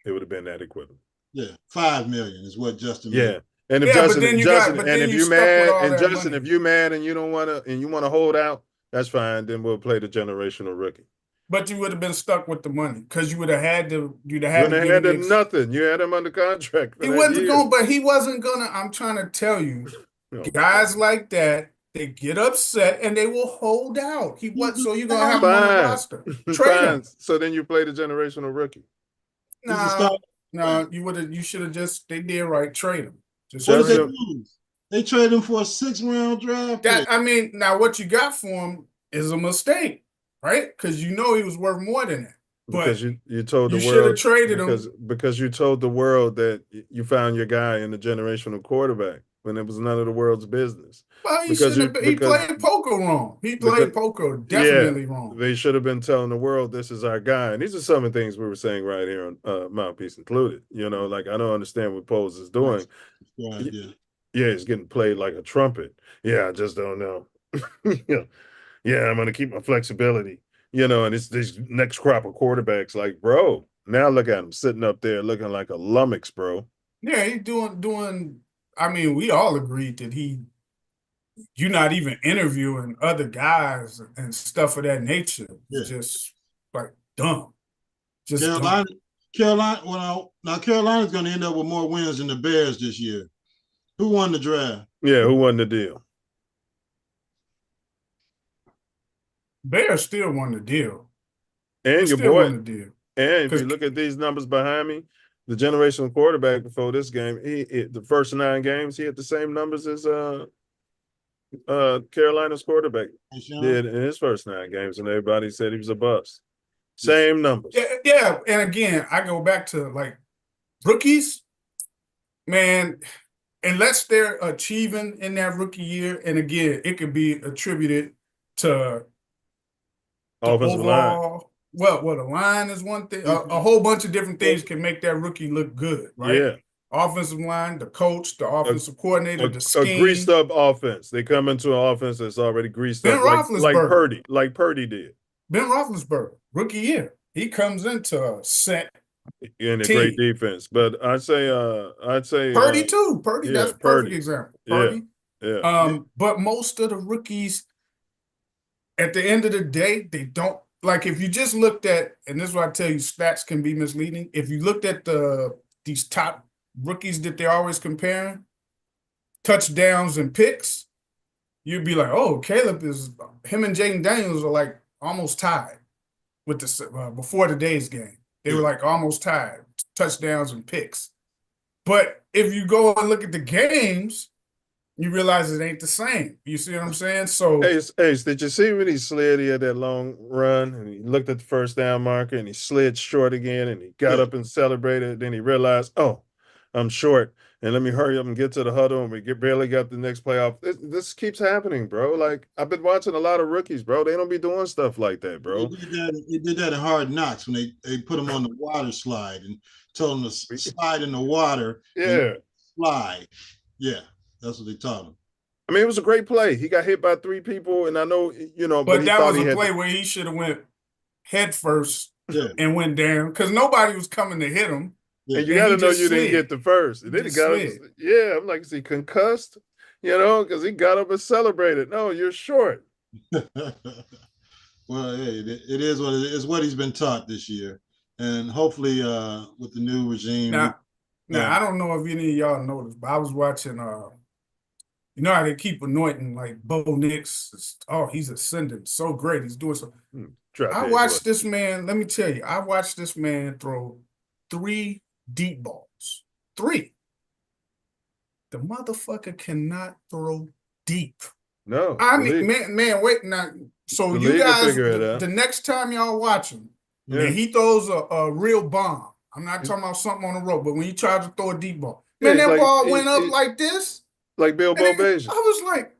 It would have been that equivalent. Yeah, 5 million is what Justin. Yeah. Made. And if Justin, if you mad, and Justin, if you mad and you don't want to, and you want to hold out, that's fine. Then we'll play the generational rookie. But you would have been stuck with the money because you would have had to. You'd have had nothing. You had him under contract. He wasn't going, but he wasn't gonna. I'm trying to tell you, guys like that, they get upset and they will hold out. He was so you're gonna have him on the roster. Trade him. So then you play the generational rookie. No, you would have. You should have just. They did right. Trade him. They traded him for a 6th-round draft. I mean, now what you got for him is a mistake, right? Because you know he was worth more than that. But because you told the world should have traded him because you told the world that you found your guy in the generational quarterback when it was none of the world's business. Well, he played poker wrong. He played poker definitely wrong. They should have been telling the world this is our guy. And these are some of the things we were saying right here on Mouthpiece Included. You know, like I don't understand what Pose is doing. Yeah, he's getting played like a trumpet. Yeah, I just don't know. Yeah, I'm gonna keep my flexibility. You know, and it's this next crop of quarterbacks. Like, bro, now look at him sitting up there looking like a lummox, bro. Yeah, he's doing. I mean, we all agreed that you're not even interviewing other guys and stuff of that nature. Yeah. Just like dumb. Just Carolina's going to end up with more wins than the Bears this year. Who won the draft? Yeah, who won the deal? Bears still won the deal. And your boy. Won the deal. And if you look at these numbers behind me, the generational quarterback before this game, the first 9 games, he had the same numbers as Carolina's quarterback did in his first 9 games, and everybody said he was a bust. Same numbers. Yeah. And again, I go back to like rookies, man, unless they're achieving in that rookie year, and again, it could be attributed to offensive line. Well, the line is one thing. A whole bunch of different things can make that rookie look good, right? Yeah. Offensive line, the coach, the offensive coordinator, the scheme. A greased up offense. They come into an offense that's already greased up, like Purdy did. Ben Roethlisberger, rookie year. He comes into a set and a great team. defense. But I'd say Purdy too. Purdy, yeah, that's a perfect Purdy. example. Yeah, Purdy. yeah. But most of the rookies, at the end of the day, they don't like if you just looked at, and this is what I tell you, stats can be misleading. If you looked at these top rookies that they're always comparing, touchdowns and picks, you'd be like, oh, Caleb is him and Jaden Daniels are like almost tied with the before today's game. They were like almost tied, touchdowns and picks. But if you go and look at the games, you realize it ain't the same. You see what I'm saying? So, Hey, did you see when he slid? He had that long run, and he looked at the first down marker, and he slid short again, and he got up and celebrated. Then he realized, oh, I'm short, and let me hurry up and get to the huddle, and we barely got the next playoff. This keeps happening, bro. Like I've been watching a lot of rookies, bro. They don't be doing stuff like that, bro. They did that in Hard Knocks when they put him on the water slide and told him to slide in the water. Yeah, slide. Yeah, that's what they taught him. I mean, it was a great play. He got hit by 3 people, and I know, but he that thought was he a had play where he should have went head first Yeah. and went down because nobody was coming to hit him. Yeah. And you got to know you didn't get the first. And then he got up. Yeah, I'm like, is he concussed? Because he got up and celebrated. No, you're short. Well, hey, it is what it is. What he's been taught this year, and hopefully, with the new regime. Now, I don't know if any of y'all noticed, but I was watching. You know how they keep anointing like Bo Nix? Oh, he's ascending so great. He's doing so. I watched this man. Let me tell you, I watched this man throw 3 deep balls. 3. The motherfucker cannot throw deep. No, I mean, man, wait now. So you guys, the next time y'all watch him, man, he throws a real bomb. I'm not talking about something on the road, but when he tries to throw a deep ball, man, that ball went up like this. Like Bilbo Beijing. I was like,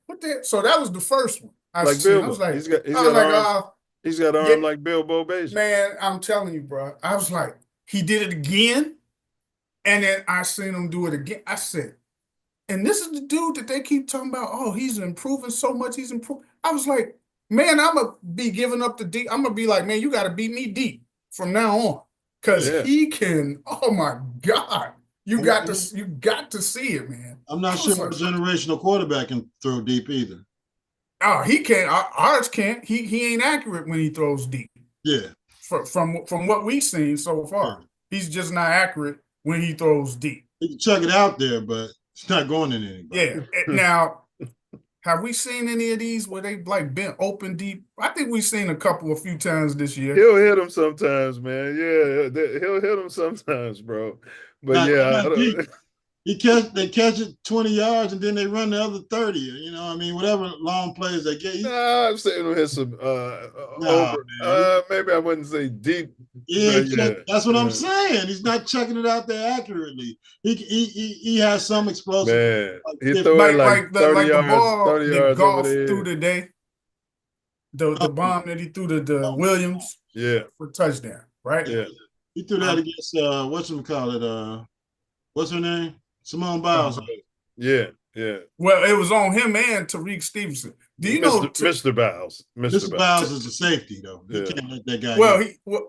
what the? So that was the first one. I was like, he's got arm like Bilbo Beijing. Man, I'm telling you, bro. I was like, he did it again, and then I seen him do it again. I said, and this is the dude that they keep talking about. Oh, he's improving so much. He's improved. I was like, man, I'm gonna be giving up the deep. I'm gonna be like, man, you got to beat me deep from now on, because he can. Oh my God. You got to see it, man. I'm not sure a generational quarterback can throw deep either. Oh, he can't. Ours can't. He ain't accurate when he throws deep. Yeah. From what we've seen so far, he's just not accurate when he throws deep. He can chuck it out there, but it's not going in anybody. Yeah. Now, have we seen any of these where they like been open deep? I think we've seen a few times this year. He'll hit them sometimes, man. Yeah, he'll hit them sometimes, bro. But they catch it 20 yards and then they run the other 30. I mean, whatever long plays they get. I'm saying he'll hit some over. Maybe I wouldn't say deep. That's what I'm saying. He's not chucking it out there accurately. He has some explosive. Man, he threw it like 30 yards, the ball 30 yards Goff over there. Through today. The bomb that he threw to the Williams. Yeah. For touchdown, right? Yeah. He threw that against what's her name? Simone Biles. Yeah. Well, it was on him and Tariq Stevenson. Do you know Mr. Biles? Mr. Biles is a safety, though. You can't let that guy.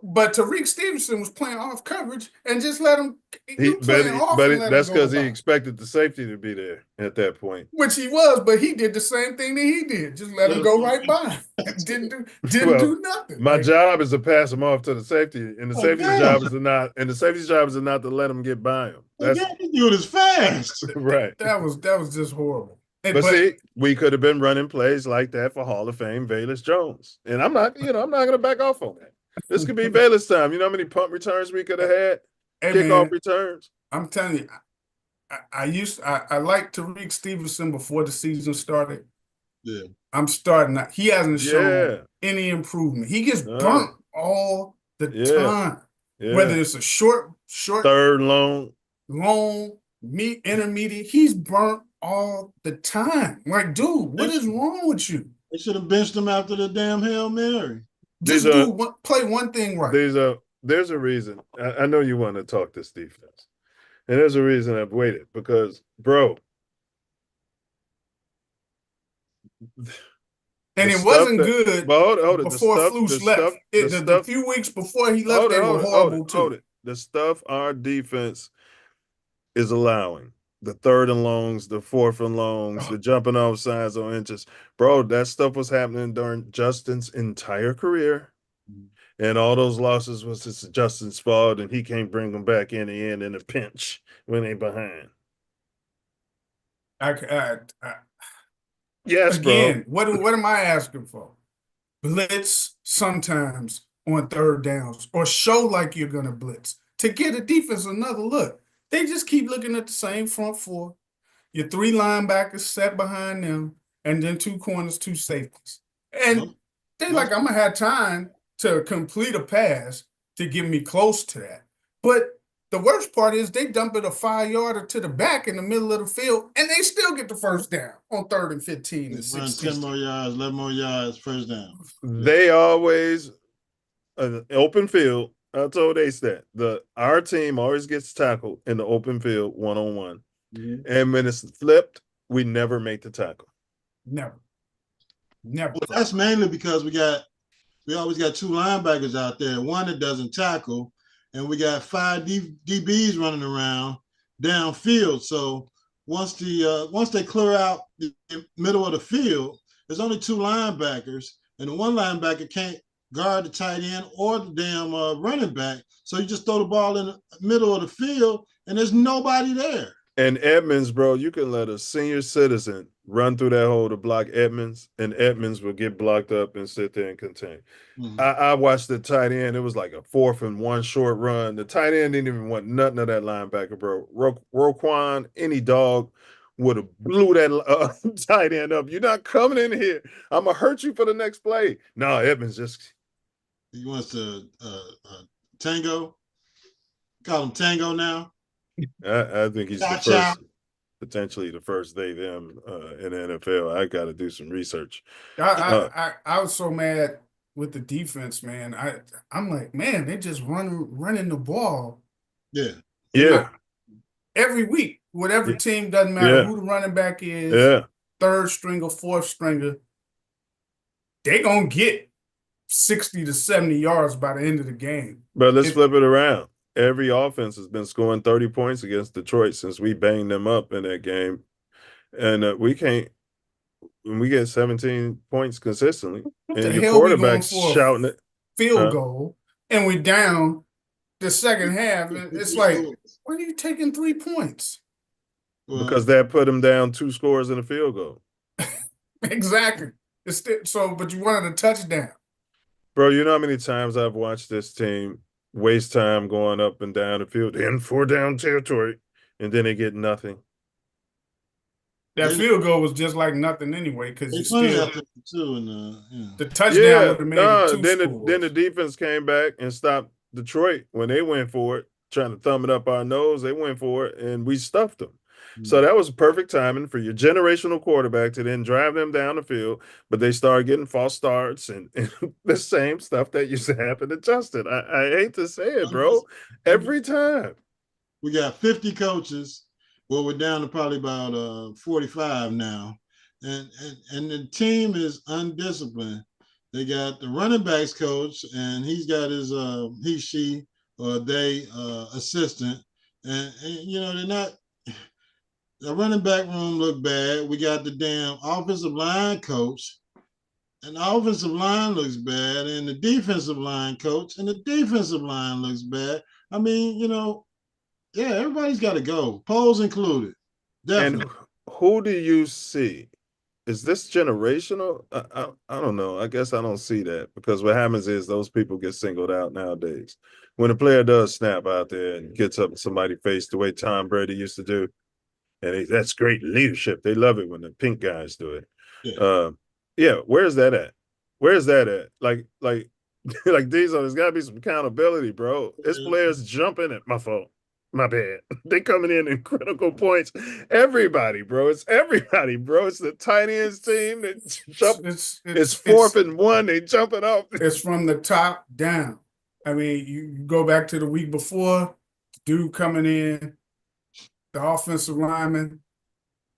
But Tariq Stevenson was playing off coverage and just let him. But that's because he expected the safety to be there at that point. Which he was, but he did the same thing that he did. Just let him go right by. Didn't do nothing. My job is to pass him off to the safety, and the safety's job is not to let him get by him. This dude is fast. Right. That was just horrible. But see, we could have been running plays like that for Hall of Fame Velus Jones. And I'm not going to back off on that. This could be Velus time. You know how many punt returns we could have had? Kickoff returns. I'm telling you, I liked Tariq Stevenson before the season started. Yeah. I'm starting. He hasn't shown any improvement. He gets burnt all the time. Yeah. Whether it's a short, third, long, intermediate, he's burnt all the time. Like, dude, what is wrong with you? They should have benched him after the damn Hail Mary. Just play one thing right. There's a reason. I know you want to talk this defense. And there's a reason I've waited because, bro. And it wasn't good hold it. before Flus left. The few weeks before he left, they were horrible too. Hold it. The stuff our defense is allowing, the 3rd and longs, the 4th and longs, the jumping off sides on inches. Bro, that stuff was happening during Justin's entire career. And all those losses was just Justin's fault, and he can't bring them back in the end in a pinch when they behind. Yes, again, bro. What am I asking for? Blitz sometimes on 3rd downs, or show like you're gonna blitz to get a defense another look. They just keep looking at the same front 4. Your 3 linebackers set behind them, and then 2 corners, 2 safeties. And they're like, I'm gonna have time to complete a pass to get me close to that. But the worst part is they dump it a 5-yarder to the back in the middle of the field, and they still get the 1st down on 3rd and 15 and 16. 10 more yards, 11 more yards, 1st down. They always open field. I told Ace that our team always gets tackled in the open field 1-on-1. And when it's flipped, we never make the tackle. Never. Well, that's mainly because we always got 2 linebackers out there, one that doesn't tackle, and we got 5 DBs running around downfield. So once they clear out the middle of the field, there's only 2 linebackers, and the one linebacker can't guard the tight end or the damn running back. So you just throw the ball in the middle of the field, and there's nobody there. And Edmonds, bro, you can let a senior citizen run through that hole to block Edmonds, and Edmonds will get blocked up and sit there and contain. I watched the tight end. It was like a 4th and 1 short run. The tight end didn't even want nothing of that linebacker, bro. Roquan, any dog would have blew that tight end up. You're not coming in here. I'm going to hurt you for the next play. No, Edmonds just. He wants to Tango. Call him Tango now. I think he's potentially the first they them in the NFL. I got to do some research. I was so mad with the defense, man. I'm like, man, they just running the ball. Yeah. Every week, whatever team, doesn't matter who the running back is, 3rd stringer, 4th stringer, they gonna get 60 to 70 yards by the end of the game. But let's flip it around. Every offense has been scoring 30 points against Detroit since we banged them up in that game. And we can't – when we get 17 points consistently, and your quarterback's shouting it. Field goal, and we down the second half. It's like, where are you taking 3 points? Because that put them down 2 scores in a field goal. Exactly. But you wanted a touchdown. Bro, you know how many times I've watched this team waste time going up and down the field in 4-down territory, and then they get nothing. That field goal was just like nothing anyway, because you still the touchdown would have made it 2 scores. Then the defense came back and stopped Detroit when they went for it, trying to thumb it up our nose. They went for it, and we stuffed them. So that was perfect timing for your generational quarterback to then drive them down the field, but they started getting false starts and the same stuff that used to happen to Justin. I hate to say it, bro. Every time. We got 50 coaches. Well, we're down to probably about 45 now. And the team is undisciplined. They got the running backs coach, and he's got his they assistant. And they're not. The running back room looked bad. We got the damn offensive line coach, and the offensive line looks bad, and the defensive line coach, and the defensive line looks bad. I mean, everybody's got to go, Poles included. Definitely. And who do you see? Is this generational? I don't know. I guess I don't see that, because what happens is those people get singled out nowadays. When a player does snap out there and gets up in somebody's face the way Tom Brady used to do, and that's great leadership. They love it when the pink guys do it. Where's that at? Where's that at? Like Diesel, there's got to be some accountability, bro. It's players jumping at my fault. My bad. They coming in critical points. Everybody, bro. It's everybody, bro. It's the tight ends team that jump. It's 4th and 1. They jumping up. It's from the top down. I mean, you go back to the week before, dude coming in, the offensive lineman,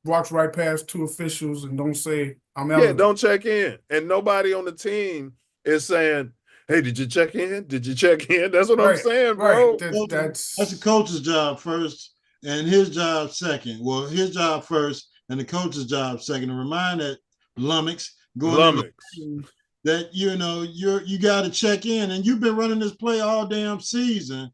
walks right past two officials and don't say, I'm Yeah, eligible. don't check in. And nobody on the team is saying, hey, did you check in? Did you check in? That's what I'm saying, bro. That's the coach's job first and his job second. Well, his job first and the coach's job second. To remind that lummox going in the game that you got to check in, and you've been running this play all damn season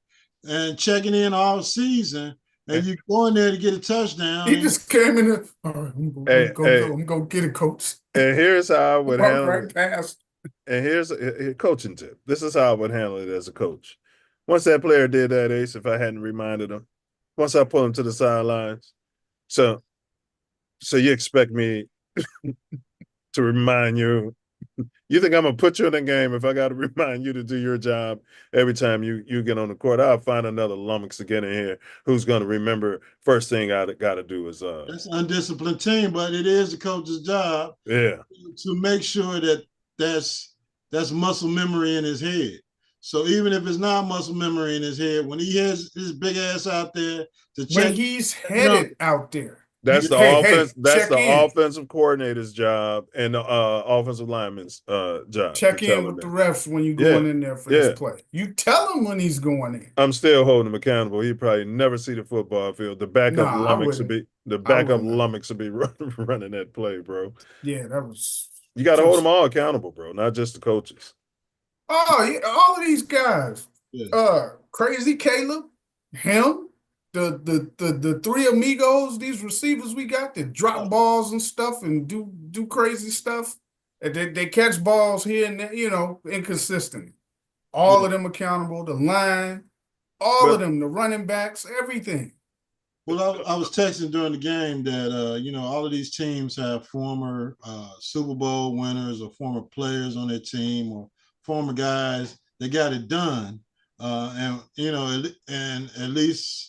and checking in all season, and you going there to get a touchdown. He just came in there. All right, I'm gonna get it, coach. And here's how I would handle right past. And here's a coaching tip. This is how I would handle it as a coach. Once that player did that, Ace, if I hadn't reminded him, once I pull him to the sidelines, so you expect me to remind you. You think I'm gonna put you in the game if I got to remind you to do your job every time you get on the court? I'll find another lummox to get in here who's gonna remember. First thing I got to do is that's an undisciplined team, but it is the coach's job, to make sure that that's muscle memory in his head. So even if it's not muscle memory in his head, when he has his big ass out there to check, when he's headed out there. That's the offense. That's the offensive coordinator's job and the offensive lineman's job. Check in with the refs when you're going in there for this play. You tell him when he's going in. I'm still holding him accountable. He probably never see the football field. The backup lummox would be running that play, bro. Yeah, that was. You got to hold them all accountable, bro, not just the coaches. Oh, yeah, all of these guys. Yeah. Crazy Caleb, him. The three amigos, these receivers we got that drop balls and stuff and do crazy stuff. And they catch balls here and there, inconsistent. All of them accountable, the line, all of them, the running backs, everything. Well, I was texting during the game that all of these teams have former Super Bowl winners or former players on their team or former guys that got it done, and at least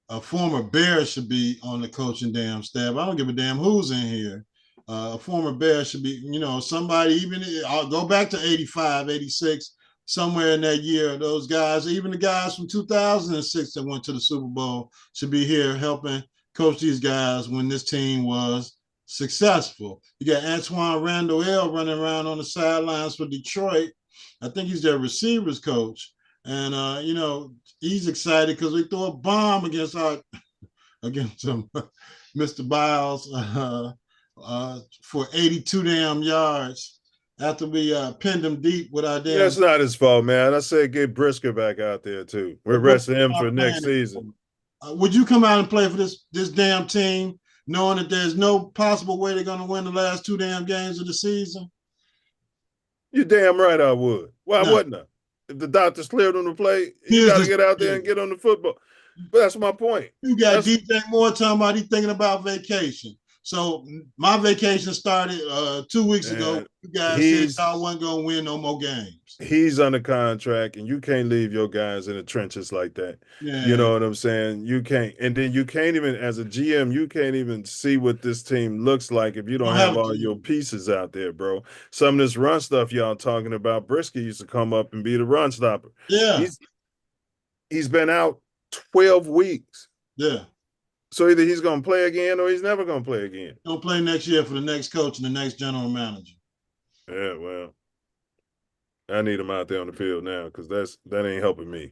a former Bear should be on the coaching damn staff. I don't give a damn who's in here. A former Bear should be, somebody, even I'll go back to 85, 86, somewhere in that year. Those guys, even the guys from 2006 that went to the Super Bowl, should be here helping coach these guys when this team was successful. You got Antoine Randall L running around on the sidelines for Detroit. I think he's their receivers coach. And, he's excited because we threw a bomb against him, Mr. Biles, for 82 damn yards after we pinned him deep with our damn. That's not his fault, man. I said get Brisker back out there too. We're resting him for next season. Would you come out and play for this damn team, knowing that there's no possible way they're going to win the last two damn games of the season? You damn right I would. Why wouldn't I? If the doctors cleared him to play, you got to get out there and get on the football. But that's my point. You got DJ Moore talking about he's thinking about vacation. So my vacation started 2 weeks ago. You guys said y'all wasn't going to win no more games. He's under contract, and you can't leave your guys in the trenches like that. Yeah. You know what I'm saying? You can't. And then you can't even, as a GM, you can't even see what this team looks like if you don't have all your pieces out there, bro. Some of this run stuff y'all talking about, Brisker used to come up and be the run stopper. Yeah. He's been out 12 weeks. Yeah. So either he's going to play again or he's never going to play again. He'll play next year for the next coach and the next general manager. Yeah, well, I need him out there on the field now because that ain't helping me.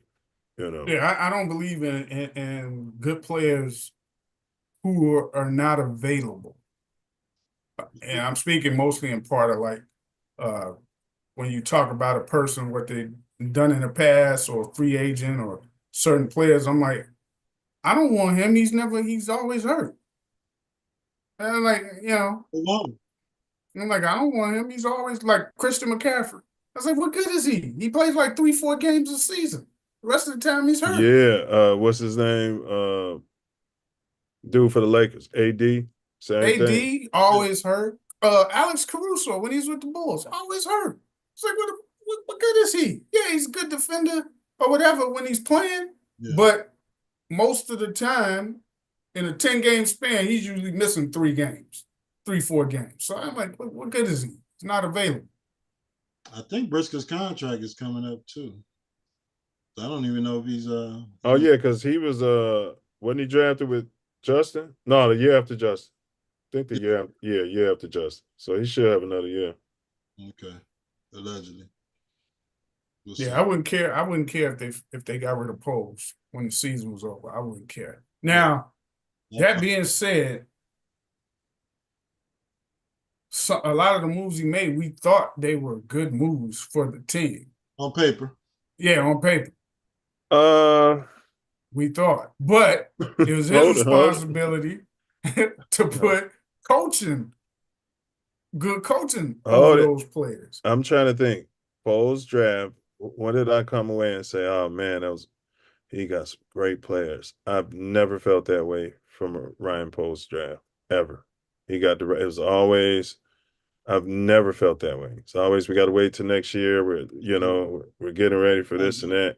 Yeah, I don't believe in good players who are not available. And I'm speaking mostly in part of when you talk about a person, what they've done in the past or free agent or certain players, I'm like, I don't want him. He's always hurt. And I'm like, I'm like, I don't want him. He's always like Christian McCaffrey. I was like, what good is he? He plays like 3-4 games a season. The rest of the time he's hurt. Yeah. What's his name? Dude for the Lakers. AD. Same thing. Always hurt. Alex Caruso, when he's with the Bulls, always hurt. It's like, what good is he? Yeah, he's a good defender or whatever when he's playing. Yeah. But most of the time, in a 10-game span, he's usually missing 3 games, 3-4 games. So I'm like, what good is he? He's not available. I think Brisker's contract is coming up too. I don't even know if he's Oh yeah, because he was wasn't he drafted with Justin? No, the year after Justin. think the year after Justin. So he should have another year. Okay, allegedly. We'll Yeah, see. I wouldn't care. I wouldn't care if they got rid of Poles when the season was over. I wouldn't care. Now, that being said, a lot of the moves he made, we thought they were good moves for the team. On paper. Yeah, on paper. Uh, We thought, but it was his responsibility to put good coaching on those players. I'm trying to think. Foles draft. When did I come away and say, "Oh man, he got some great players"? I've never felt that way from a Ryan Poles draft ever. It was always. I've never felt that way. It's always we got to wait till next year. We're getting ready for this and that.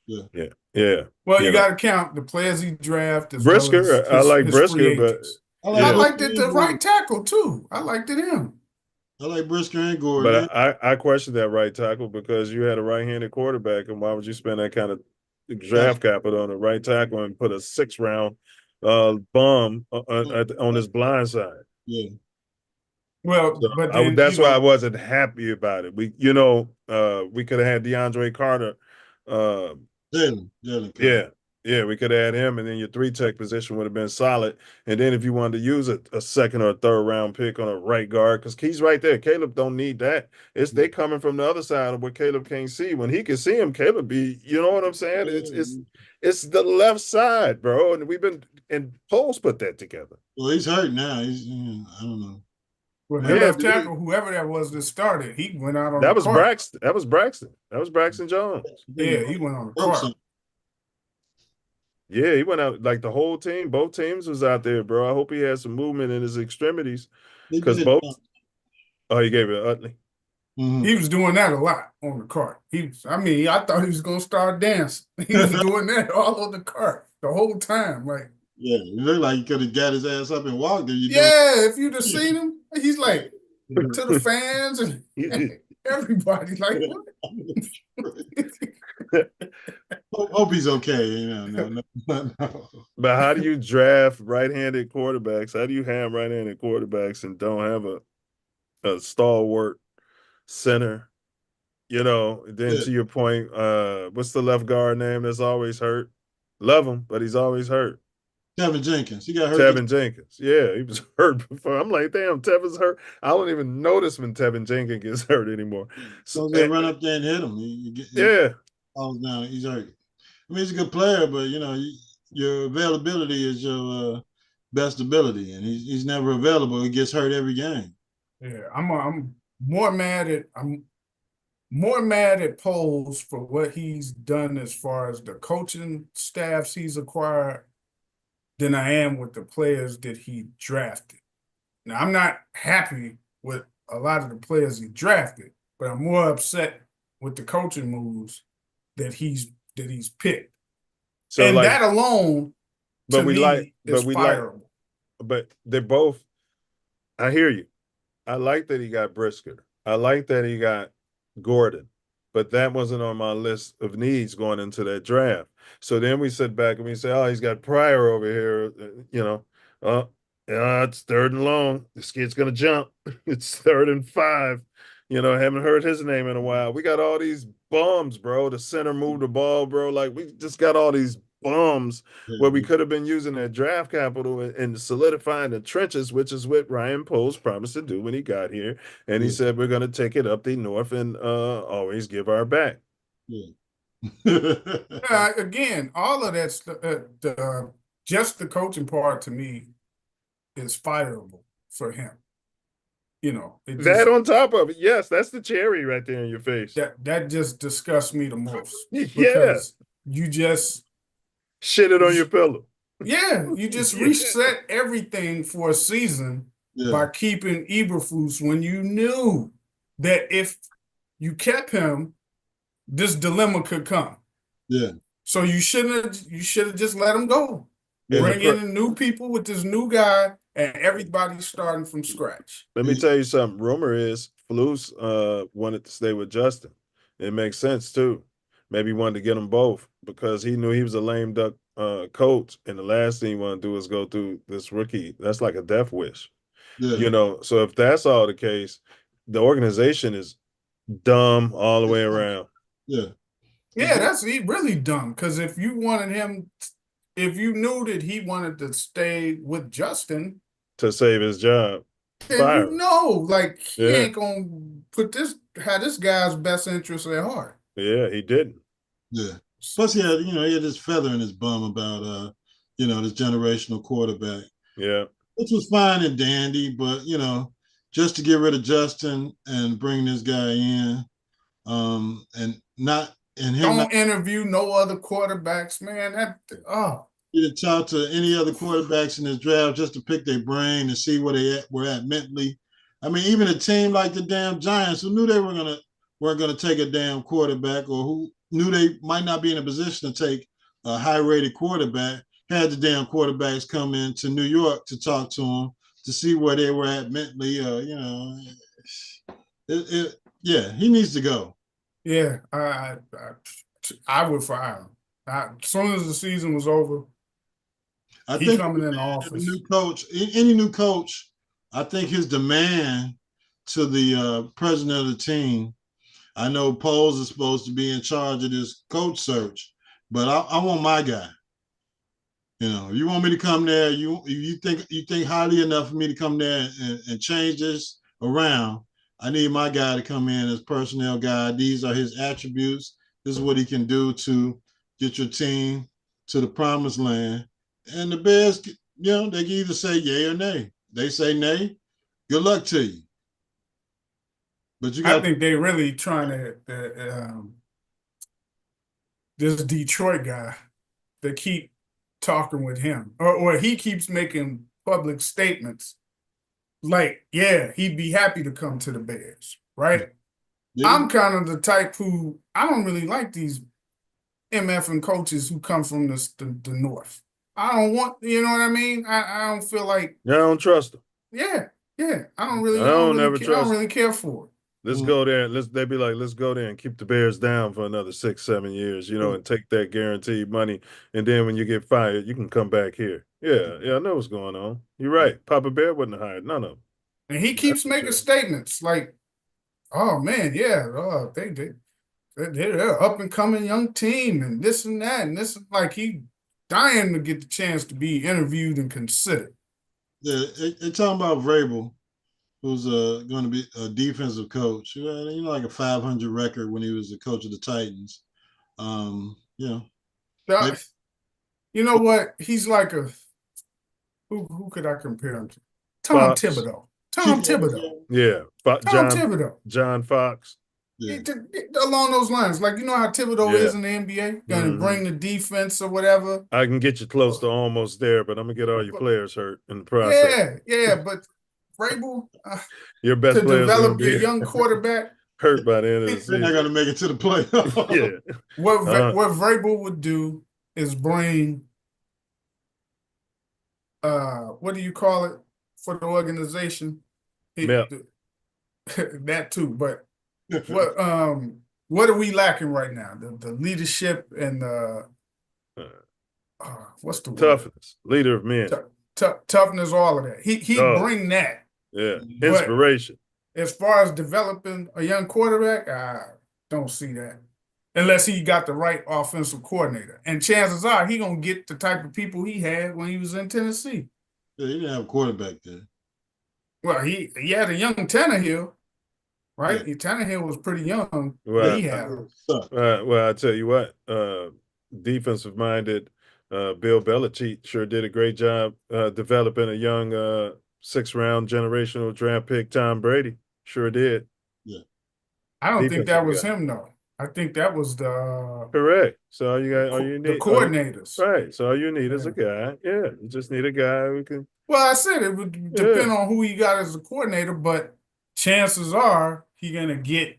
Yeah. Well, you got to count the players he drafted as Brisker. well as I like his Brisker, free agents. but I liked it the right tackle too. I liked it him. I like Brisker and Gordon. But I question that right tackle because you had a right-handed quarterback, and why would you spend that kind of draft capital on a right tackle and put a 6th-round bum on his blind side? Yeah. Well, so but then, that's why I wasn't happy about it. We could have had DeAndre Carter. Jalen. Yeah, we could add him, and then your 3-tech position would have been solid. And then if you wanted to use a 2nd or 3rd round pick on a right guard, because he's right there. Caleb don't need that. They coming from the other side of what Caleb can't see. When he can see him, Caleb you know what I'm saying? It's the left side, bro. And Poles put that together. Well, he's hurt now. I don't know. Well, the left tackle, whoever that was that started, he went out on the court. Braxton. That was Braxton Jones. Yeah, he went on the court. Yeah, he went out like the whole team. Both teams was out there, bro. I hope he had some movement in his extremities because both. Oh, he gave it to Utley. Mm-hmm. He was doing that a lot on the cart. I thought he was gonna start dancing. He was doing that all on the cart the whole time. Like, yeah, it looked like he could have got his ass up and walked. If you'd have seen him, he's like to the fans and everybody. Like, what? Hope he's okay. No. But how do you draft right-handed quarterbacks? How do you have right-handed quarterbacks and don't have a stalwart center? Then to your point, what's the left guard name that's always hurt? Love him, but he's always hurt. Tevin Jenkins. He got hurt. Tevin Jenkins. Yeah, he was hurt before. I'm like, damn, Tevin's hurt. I don't even notice when Tevin Jenkins gets hurt anymore. So they run up there and hit him. He falls down. He's hurt. He's a good player, but your availability is your best ability, and he's never available. He gets hurt every game. Yeah, I'm more mad at Poles for what he's done as far as the coaching staffs he's acquired than I am with the players that he drafted. Now, I'm not happy with a lot of the players he drafted, but I'm more upset with the coaching moves that he's picked. So and that alone, is fireable. But they're both. I hear you. I like that he got Brisker. I like that he got Gordon, but that wasn't on my list of needs going into that draft. So then we sit back and we say, "Oh, he's got Pryor over here." It's 3rd and long. This kid's gonna jump. It's 3rd and 5. Haven't heard his name in a while. We got all these bums, bro. The center moved the ball, bro. Like we just got all these bums where we could have been using that draft capital and solidifying the trenches, which is what Ryan Poles promised to do when he got here. And he said, we're going to take it up the north and always give our back. Again, all of that's just the coaching part to me is fireable for him. That on top of it, yes, that's the cherry right there in your face. That just disgusts me the most. Because you just shit it on your pillow. Yeah, you just reset everything for a season by keeping Eberflus when you knew that if you kept him, this dilemma could come. Yeah. So you should have just let him go. Bring in new people with this new guy, and everybody's starting from scratch. Let me tell you something. Rumor is Flus wanted to stay with Justin. It makes sense too. Maybe he wanted to get them both because he knew he was a lame duck coach, and the last thing he wanted to do is go through this rookie. That's like a death wish. Yeah. So if that's all the case, the organization is dumb all the way around. Yeah. Yeah, that's really dumb. Because if you wanted him, if you knew that he wanted to stay with Justin to save his job, then like he ain't gonna have this guy's best interest at heart. Yeah, he didn't. Yeah. Plus, he had this feather in his bum about this generational quarterback. Yeah. Which was fine and dandy, but just to get rid of Justin and bring this guy in, and don't interview no other quarterbacks, man. He didn't talk to any other quarterbacks in this draft just to pick their brain and see where they were at mentally. I mean, even a team like the damn Giants, who knew they weren't gonna take a damn quarterback, or who knew they might not be in a position to take a high-rated quarterback, had the damn quarterbacks come into New York to talk to them to see where they were at mentally. He needs to go. Yeah, I would fire him. As soon as the season was over, I think coming in the office. Any new coach, I think his demand to the president of the team. I know Poles is supposed to be in charge of this coach search, but I want my guy. If you want me to come there, you think highly enough for me to come there and change this around. I need my guy to come in as personnel guy. These are his attributes. This is what he can do to get your team to the promised land. And the Bears, they can either say yay or nay. They say nay, good luck to you. But I think they really trying to this Detroit guy to keep talking with him, or he keeps making public statements like, yeah, he'd be happy to come to the Bears, right? Yeah. I'm kind of the type who I don't really like these MF and coaches who come from the North. I don't want, you know what I mean? I don't feel like. Yeah, I don't trust them. Yeah. I don't really care for it. Let's go there. They'd be like, let's go there and keep the Bears down for another 6-7 years, and take that guaranteed money. And then when you get fired, you can come back here. Yeah, I know what's going on. You're right. Papa Bear wouldn't have hired none of them. And he keeps making statements like, oh man, yeah, they're up and coming young team and this and that. And this is like he dying to get the chance to be interviewed and considered. Yeah, they're talking about Vrabel, who's going to be a defensive coach. Like a 500 record when he was the coach of the Titans. You know what? He's like who could I compare him to? Tom Thibodeau. Yeah. Thibodeau. John Fox. Yeah. Along those lines. Like, how Thibodeau is in the NBA? Going to bring the defense or whatever. I can get you close to almost there, but I'm going to get all your players hurt in the process. Yeah, but Vrabel, your best to develop your young quarterback, hurt by the end of the season. They're not going to make it to the playoffs. Yeah. What Vrabel would do is bring, what do you call it for the organization? That too, but what are we lacking right now? The leadership and what's the toughness, word? Leader of men, toughness, all of that. He bring that. Yeah, inspiration. But as far as developing a young quarterback, I don't see that unless he got the right offensive coordinator. And chances are he gonna get the type of people he had when he was in Tennessee. Yeah, he didn't have a quarterback there. Well, he had a young Tannehill, right? Yeah. Tannehill was pretty young. Well, I tell you what, defensive-minded Bill Belichick sure did a great job developing a young 6th-round generational draft pick, Tom Brady. Sure did. Yeah. I don't think that was him, though. I think that was the correct. So all you need the coordinators, right? So all you need is a guy. Yeah, you just need a guy who can. Well, I said it would depend on who he got as a coordinator, but chances are he's gonna get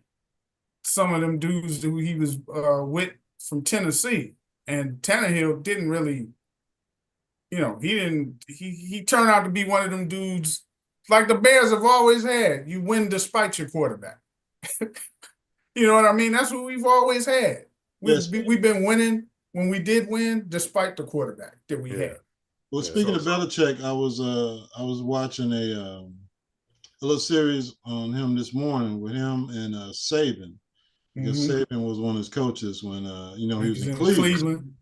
some of them dudes who he was with from Tennessee. And Tannehill didn't really, he turned out to be one of them dudes like the Bears have always had. You win despite your quarterback. You know what I mean? That's what we've always had. We've been winning when we did win, despite the quarterback that we had. Well, speaking of Belichick, I was watching little series on him this morning with him and Saban, because Saban was one of his coaches when he was in Cleveland.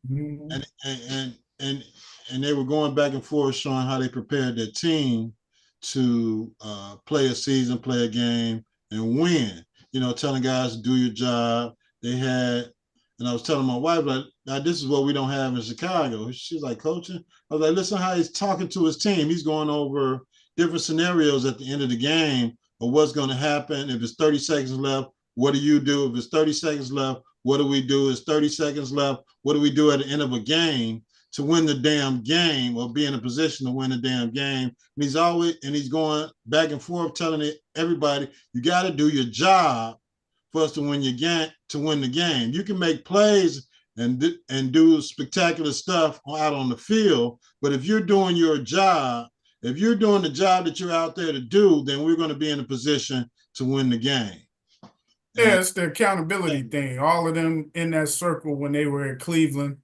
And they were going back and forth showing how they prepared their team to play a season, play a game, and win. Telling guys to do your job. They had, and I was telling my wife, like, this is what we don't have in Chicago. She's like, coaching. I was like, listen how he's talking to his team. He's going over different scenarios at the end of the game of what's going to happen. If it's 30 seconds left, what do you do? If it's 30 seconds left, what do we do? It's 30 seconds left. What do we do at the end of a game to win the damn game or be in a position to win the damn game? And he's going back and forth telling everybody, you got to do your job for us to win the game. You can make plays and do spectacular stuff out on the field, but if you're doing your job, if you're doing the job that you're out there to do, then we're going to be in a position to win the game. Yeah, it's the accountability thing. All of them in that circle when they were at Cleveland,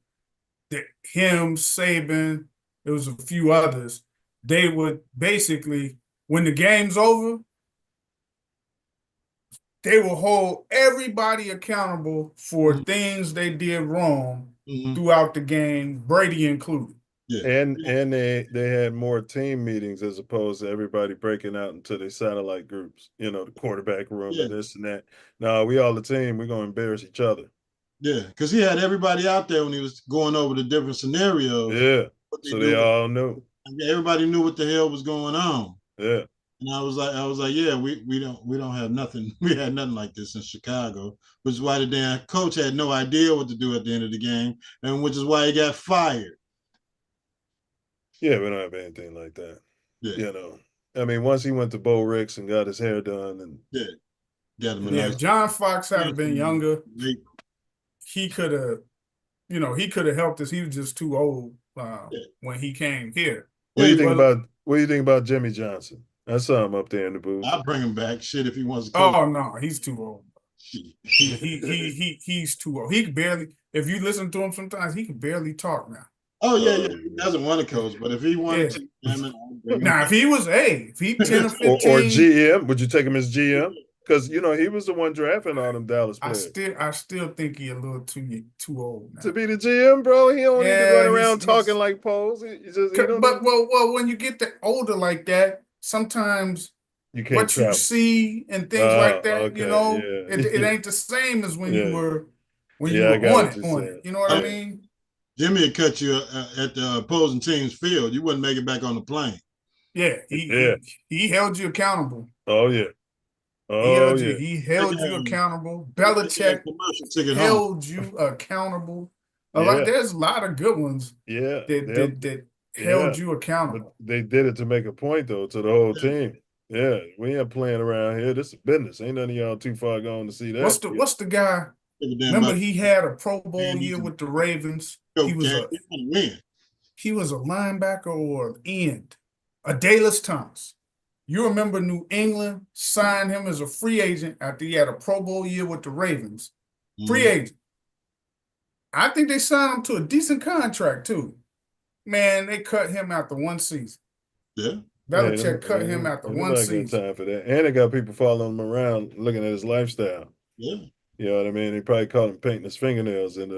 him, Saban, there was a few others, they would basically, when the game's over, they will hold everybody accountable for things they did wrong throughout the game, Brady included. Yeah. And they had more team meetings as opposed to everybody breaking out into their satellite groups, the quarterback room and this and that. No, we all the team, we're going to embarrass each other. Yeah, because he had everybody out there when he was going over the different scenarios. Yeah, so they all knew. Everybody knew what the hell was going on. Yeah. And I was like, yeah, we don't have nothing. We had nothing like this in Chicago, which is why the damn coach had no idea what to do at the end of the game, and which is why he got fired. Yeah, we don't have anything like that. Yeah. I mean, once he went to Bo Ricks and got his hair done, and got him a nice. John Fox had been younger. He could have, he could have helped us. He was just too old when he came here. What do you think about Jimmy Johnson? I saw him up there in the booth. I'll bring him back. Shit, if he wants to coach. Oh no, he's too old. He's too old. He could barely. If you listen to him sometimes, he can barely talk now. Oh yeah. He doesn't want to coach, but if he wanted to, if he was if he 10 or 15 or GM, would you take him as GM? Because he was the one drafting all them Dallas players. I still think he's a little too old now. To be the GM, bro. He don't need to run around talking like Poles. Well, when you get older like that, sometimes you can't travel. You see and things like that, it ain't the same as when you were on it. You know what I mean? Jimmy would cut you at the opposing team's field. You wouldn't make it back on the plane. Yeah, he held you accountable. Oh yeah. He held you accountable. Belichick held you accountable. There's a lot of good ones. Yeah, that held you accountable. But they did it to make a point though to the whole team. Yeah, we ain't playing around here. This is business. Ain't none of y'all too far gone to see that. What's the guy? Remember he had a Pro Bowl year with the Ravens. He was a linebacker or an end. Adalys Thomas. You remember New England signed him as a free agent after he had a Pro Bowl year with the Ravens. Free agent. I think they signed him to a decent contract too. Man, they cut him after one season. Yeah. Belichick cut him after one season. Time for that. And they got people following him around looking at his lifestyle. Yeah. You know what I mean? They probably caught him painting his fingernails and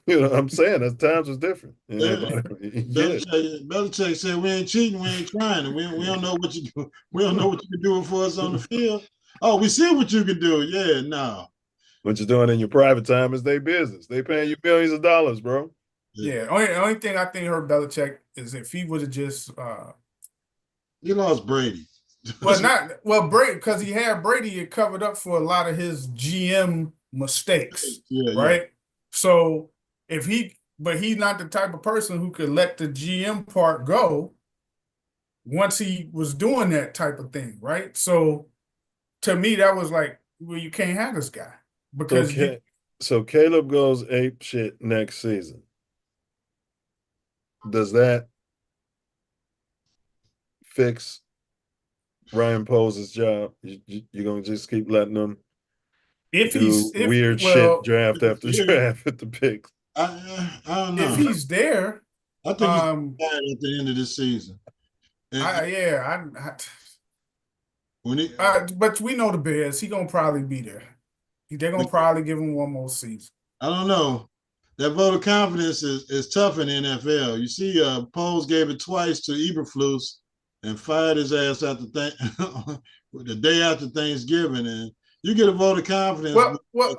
what I'm saying? As times was different. Belichick said, we ain't cheating, we ain't trying, and we don't know what you do. We don't know what you can do for us on the field. Oh, we see what you can do. Yeah, no. What you're doing in your private time is their business. They paying you millions of dollars, bro. Yeah. Only thing I think hurt Belichick is if he would have just he lost Brady. Brady, because he had Brady, it covered up for a lot of his GM mistakes. Right? Yeah. So but he's not the type of person who could let the GM part go once he was doing that type of thing, right? So to me, that was like, well, you can't have this guy. Because so Caleb goes ape shit next season. Does that fix Ryan Poles' job? You're gonna just keep letting them do weird shit draft after draft at the picks? I don't know. If he's there, I think he's at the end of this season. But we know the Bears. He gonna probably be there. They're gonna probably give him one more season. I don't know. That vote of confidence is tough in the NFL. You see, Poles gave it twice to Eberflus and fired his ass after the day after Thanksgiving. And you get a vote of confidence.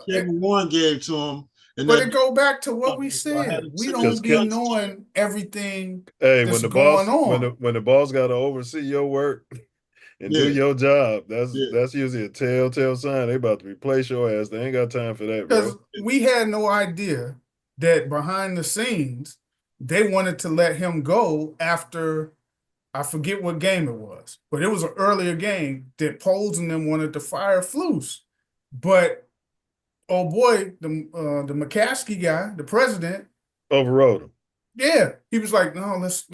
Kevin Warren gave to him. But it go back to what we said. We don't be knowing everything that's going on. When the boss got to oversee your work and do your job, that's usually a telltale sign they about to replace your ass. They ain't got time for that, bro. Because we had no idea that behind the scenes, they wanted to let him go after, I forget what game it was, but it was an earlier game that Poles and them wanted to fire Flus. But oh boy, the McCaskey guy, the president, overrode him. Yeah, he was like, "No, let's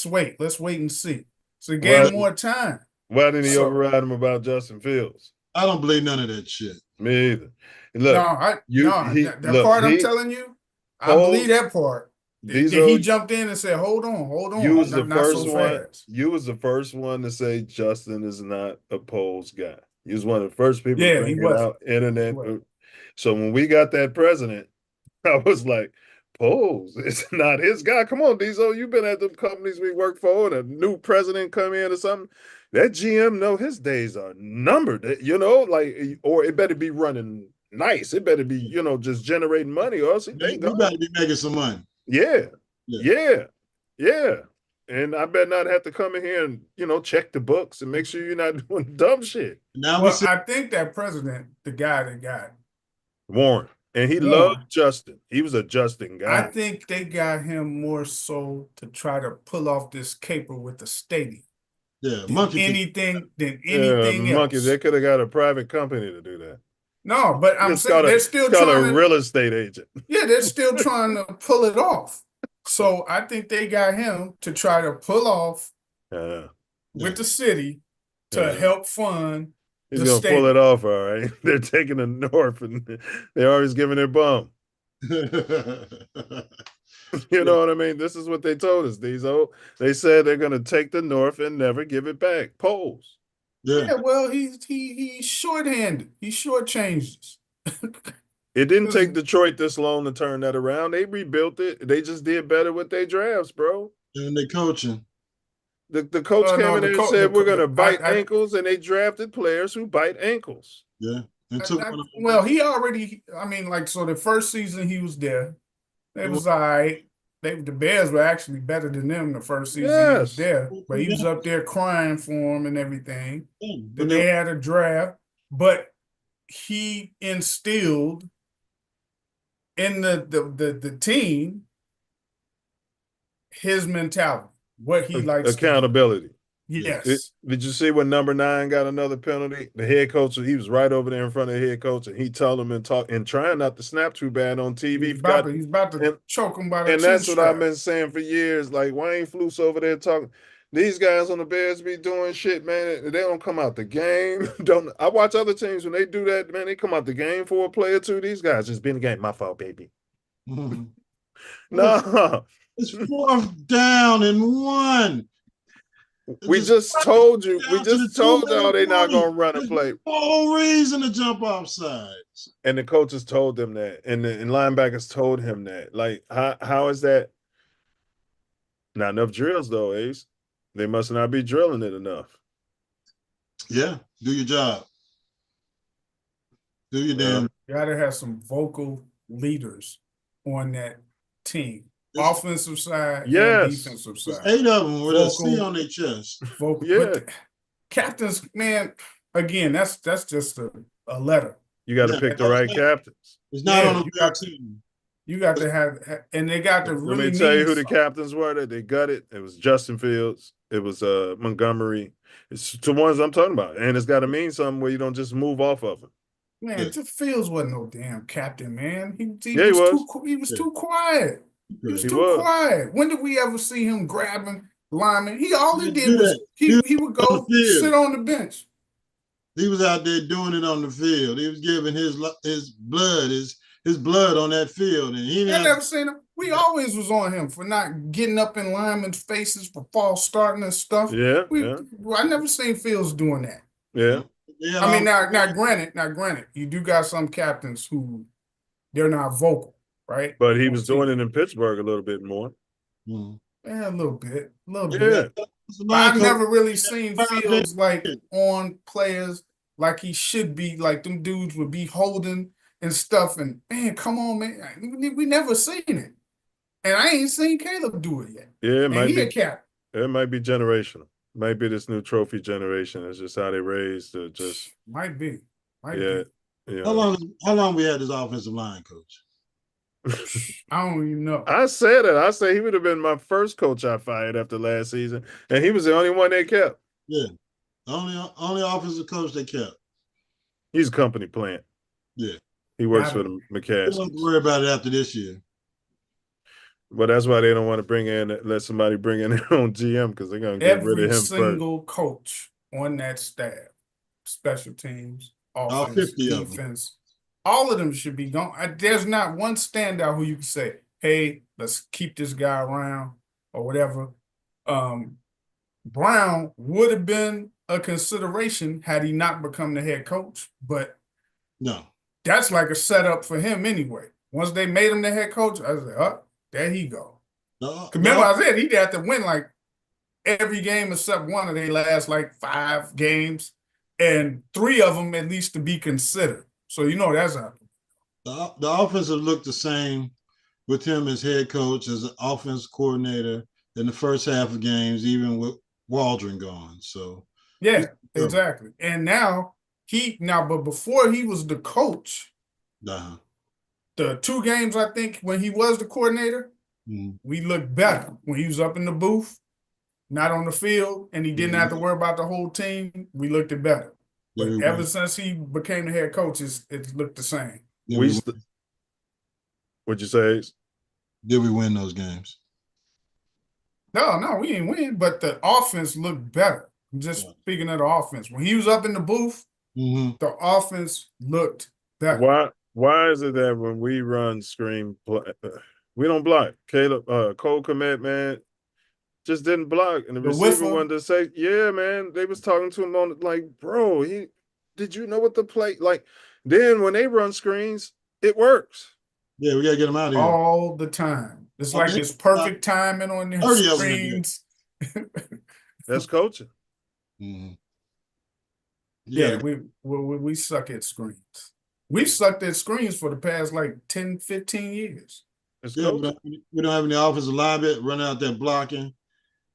wait. Let's wait and see." So he gave him more time. Why didn't he override him about Justin Fields? I don't believe none of that shit. Me either. Look, that part I'm telling you, I believe that part. He jumped in and said, "Hold on." You was the first one. You was the first one to say Justin is not a Poles guy. He was one of the first people to bring it out internet. So when we got that president, I was like, Poles, it's not his guy. Come on, Diesel, you've been at the companies we work for, and a new president come in or something. That GM know his days are numbered, or it better be running nice. It better be, just generating money, or else they better be making some money. Yeah. And I better not have to come in here and, check the books and make sure you're not doing dumb shit. I think that president, the guy that got Warren, and he loved Justin. He was a Justin guy. I think they got him more so to try to pull off this caper with the stadium. Yeah, anything else. Monkey, they could have got a private company to do that. No, but I'm saying they're still trying to. A real estate agent. Yeah, they're still trying to pull it off. So I think they got him to try to pull off with the city to help fund. He's going to pull it off, all right. They're taking the North, and they're always giving their bum. You know what I mean? This is what they told us, Diesel. They said they're going to take the North and never give it back. Poles. Yeah, well, he's shorthanded. He shortchanged us. It didn't take Detroit this long to turn that around. They rebuilt it. They just did better with their drafts, bro. And they coaching. The coach came in there and said, we're going to bite ankles, and they drafted players who bite ankles. Yeah. He already, so the first season he was there, it was all right. The Bears were actually better than them the first season he was there, but he was up there crying for them and everything. Then they had a draft, but he instilled in the team his mentality. What he likes. Accountability. Yes. Did you see when number 9 got another penalty? The head coach, he was right over there in front of the head coach, and he told him and trying not to snap too bad on TV. He's about to choke him by the chin. And that's what I've been saying for years. Like, why ain't Flus over there talking? These guys on the Bears be doing shit, man. They don't come out the game. I watch other teams when they do that, man, they come out the game for a play or two. These guys just be in the game. My fault, baby. Mm-hmm. No. It's 4th down and 1. We just told you. We just told y'all they're not going to run and play. No reason to jump off sides. And the coaches told them that. And linebackers told him that. Like, how is that? Not enough drills, though, Ace. They must not be drilling it enough. Yeah. Do your job. Do your damn. You got to have some vocal leaders on that team. Offensive side and defensive side. There's 8 of them with a C on their chest. Vocal. Yeah. But captains, man, again, that's just a letter. You got to pick the right captains. It's not on the team. You got to have, and they got to really. Let me tell you who the captains were that they gutted. It was Justin Fields. It was Montgomery. It's the ones I'm talking about, and it's got to mean something where you don't just move off of them. Man, Fields wasn't no damn captain, man. He was too quiet. He was too quiet. When did we ever see him grabbing linemen? All he did was he would go sit on the bench. He was out there doing it on the field. He was giving his blood, his his blood on that field, and he I never seen him. We always was on him for not getting up in linemen's faces for false starting and stuff. Yeah, I never seen Fields doing that. yeah. I mean, now granted, you do got some captains who they're not vocal, right? But he was doing it in Pittsburgh a little bit more. Mm-hmm. Yeah, a little bit. Yeah. But I've never really seen Fields like on players like he should be, like them dudes would be holding and stuff. And man, come on, man. We never seen it. And I ain't seen Caleb do it yet. Yeah, it might be a captain. It might be generational. Might be this new trophy generation. It's just how they raised just might be. Yeah. How long we had this offensive line coach? I don't even know. I said it. I say he would have been my first coach I fired after last season, and he was the only one they kept. Yeah, only offensive coach they kept. He's a company plant. Yeah, he works for the McCaskies. Don't worry about it after this year. But that's why they don't want to let somebody bring in their own GM, because they're going to get rid of him first. Every single coach on that staff, special teams, offense, defense, all of them should be gone. There's not one standout who you can say, hey, let's keep this guy around or whatever. Brown would have been a consideration had he not become the head coach, but no, that's like a setup for him anyway. Once they made him the head coach, I was like, oh, there he go. Remember, I said he'd have to win like every game except one of their last like 5 games, and 3 of them at least to be considered. So you know that's out. The offensive looked the same with him as head coach, as an offense coordinator in the first half of games, even with Waldron gone. So yeah, exactly. And but before he was the coach, the 2 games I think when he was the coordinator, we looked better when he was up in the booth, not on the field, and he didn't have to worry about the whole team. We looked it better. But ever since he became the head coach, it looked the same. What'd you say? Did we win those games? No, we didn't win, but the offense looked better. I'm just speaking of the offense. When he was up in the booth, the offense looked better. Why is it that when we run screen, we don't block? Caleb, Cole Kmet, man, just didn't block. And the receiver wanted to say, yeah, man, they was talking to him on like, bro, did you know what the play? Like, then when they run screens, it works. Yeah, we got to get them out of here. All the time. It's like it's perfect timing on their screens. That's coaching. Yeah, we suck at screens. We've sucked at screens for the past like 10, 15 years. We don't have any offensive linemen running out there blocking.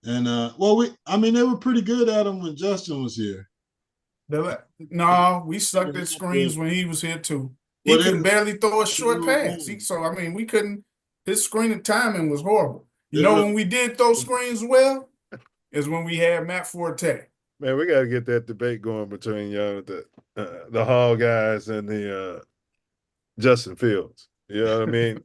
And they were pretty good at them when Justin was here. No, we sucked at screens when he was here too. He could barely throw a short pass. We couldn't. His screening timing was horrible. When we did throw screens well is when we had Matt Forte. Man, we got to get that debate going between the Hall guys and the Justin Fields. You know what I mean?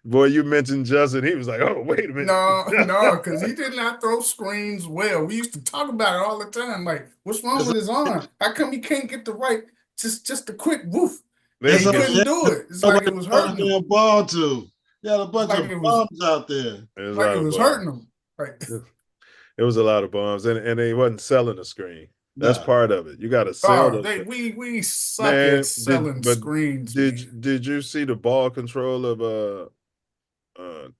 Boy, you mentioned Justin. He was like, oh, wait a minute. No, because he did not throw screens well. We used to talk about it all the time. Like, what's wrong with his arm? How come he can't get the right, just a quick woof? He couldn't do it. It's like it was hurting him. Ball too. He had a bunch of bombs out there. It was hurting him. Right. It was a lot of bombs, and they wasn't selling the screen. That's part of it. You got to sell. We suck at selling screens. Did you see the ball control of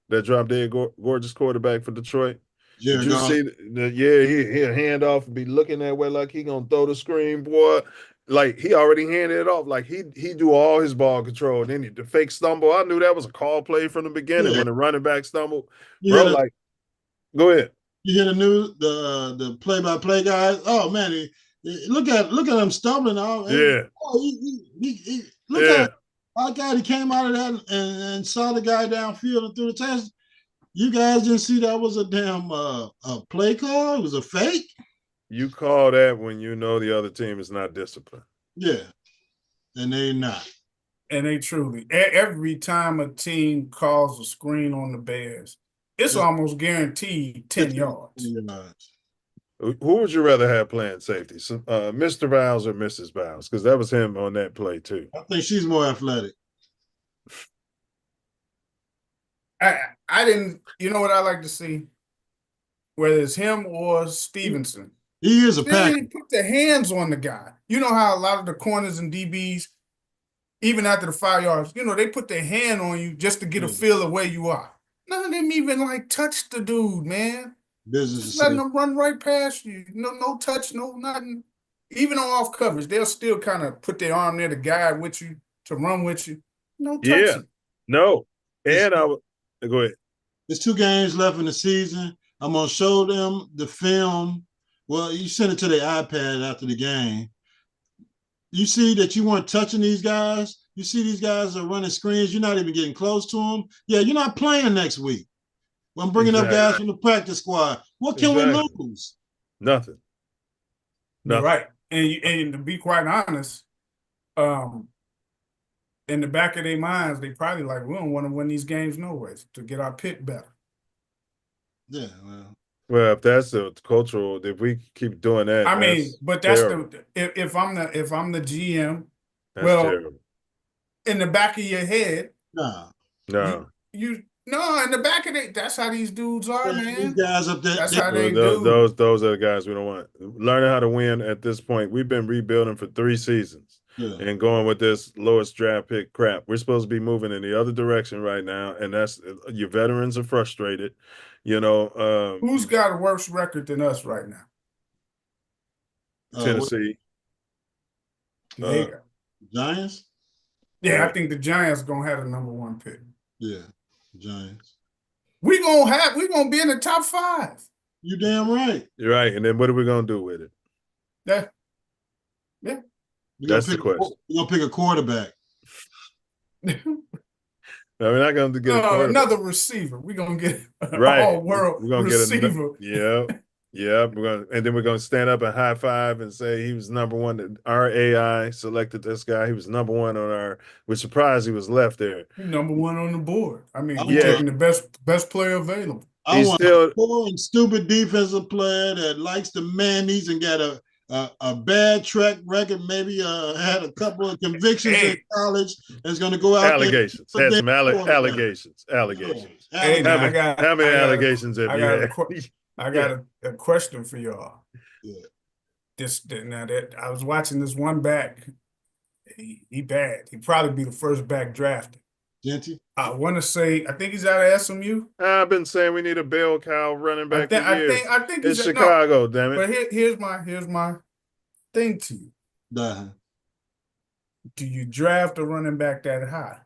that drop dead gorgeous quarterback for Detroit? Yeah, did you see? He'll hand off and be looking that way like he gonna throw the screen, boy. Like he already handed it off. Like he do all his ball control. And then the fake stumble. I knew that was a call play from the beginning when the running back stumbled. Bro, go ahead. You hear the play-by-play guys? Oh man, look at him stumbling out. Yeah. Look at our guy. He came out of that and saw the guy downfield and threw the test. You guys didn't see that was a damn a play call? It was a fake. You call that when you know the other team is not disciplined. Yeah, and they're not. And they truly, every time a team calls a screen on the Bears, it's almost guaranteed 10 yards. Who would you rather have playing safety, Mr. Biles or Mrs. Biles? Because that was him on that play too. I think she's more athletic. I didn't. You know what I like to see, whether it's him or Stevenson. He is a pack. They put their hands on the guy. You know how a lot of the corners and DBs, even after the 5 yards, they put their hand on you just to get a feel of where you are. None of them even like touch the dude, man. Business Just letting them run right past you. No touch, no nothing. Even on off coverage, they'll still kind of put their arm there to guide with you, to run with you. No touching. Yeah, no. And I would go ahead. There's 2 games left in the season. I'm gonna show them the film. Well, you send it to their iPad after the game. You see that you weren't touching these guys. You see these guys are running screens. You're not even getting close to them. Yeah, you're not playing next week. Well, I'm bringing up guys from the practice squad. What can we lose? Nothing. Right. And to be quite honest, in the back of their minds, they probably like, we don't want to win these games no ways to get our pit better. Yeah, well, if that's the cultural, if we keep doing that, I mean, but that's terrible. If I'm the GM, that's terrible. In the back of your head, no, in the back of it, that's how these dudes are, man. These guys up there, that's how they do. Those are the guys we don't want. Learning how to win at this point. We've been rebuilding for 3 seasons and going with this lowest draft pick crap. We're supposed to be moving in the other direction right now, and that's your veterans are frustrated. Who's got a worse record than us right now? Tennessee. Giants? Yeah, I think the Giants gonna have the #1 pick. Yeah, Giants. We gonna be in the top 5. You damn right. You're right. And then what are we gonna do with it? Yeah. That's the question. We're gonna pick a quarterback. No, we're not going to get another receiver. We're going to get all-world receiver. Yeah. And then we're going to stand up and high five and say he was #1. Our AI selected this guy. He was #1 on our. We're surprised he was left there. He's #1 on the board. I mean, we're taking the best player available. I want a poor and stupid defensive player that likes the mayonnaise and got a bad track record, maybe had a couple of convictions in college, and is going to go out allegations. there. Had some allegations. Hey, how many allegations have you had? I got a question for y'all. Yeah. I was watching this one back. He bad. He'd probably be the first back drafted. Genty? I want to say, I think he's out of SMU. I've been saying we need a bell cow running back for years. I think it's Chicago, damn it. But here's my thing to you. Do you draft a running back that high?